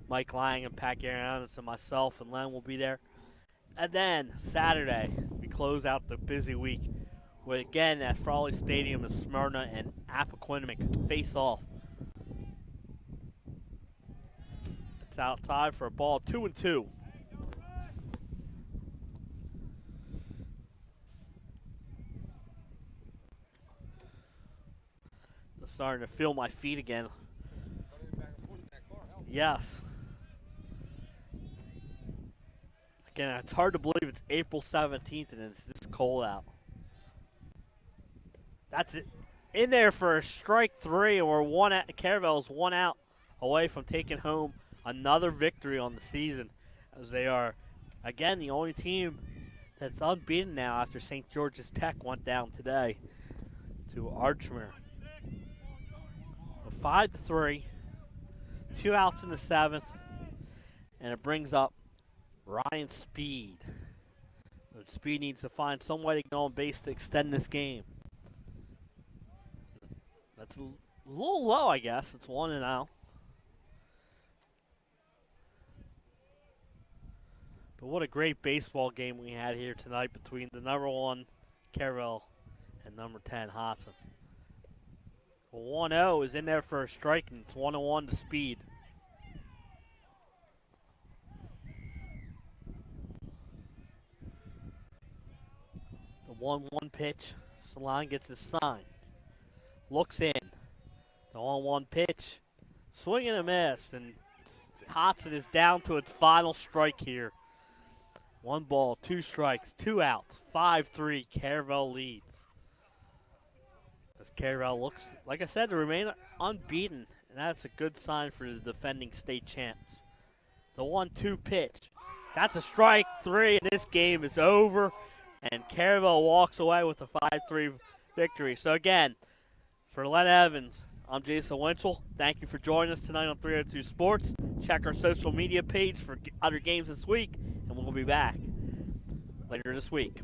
Mike Lang and Pat Garianis and myself and Len will be there. And then Saturday, we close out the busy week with, again, at Frawley Stadium in Smyrna and Appoquinimink face off. It's outside for a ball, 2-2. Starting to feel my feet again. Yes. Again, it's hard to believe it's April 17th and it's this cold out. That's it. In there for a strike 3, and we're one out. Caravel's 1 out away from taking home another victory on the season, as they are, again, the only team that's unbeaten now after St. George's Tech went down today to Archmere. 5-3, 2 outs in the 7th, and it brings up Ryan Speed. Speed needs to find some way to get on base to extend this game. That's a little low, I guess. It's 1-0. But what a great baseball game we had here tonight between the number 1 Caravel and number 10 Hudson. 1-0 is in there for a strike, and it's 1-1 to Speed. The 1-1 pitch. Salon gets his sign. Looks in. The 1-1 pitch. Swing and a miss. And Hudson is down to its final strike here. 1 ball, 2 strikes, 2 outs. 5-3. Caravel leads. As Caravel looks, like I said, to remain unbeaten. And that's a good sign for the defending state champs. The 1-2 pitch. That's a strike 3. And this game is over. And Caravel walks away with a 5-3 victory. So again, for Len Evans, I'm Jason Winchell. Thank you for joining us tonight on 302 Sports. Check our social media page for other games this week, and we'll be back later this week.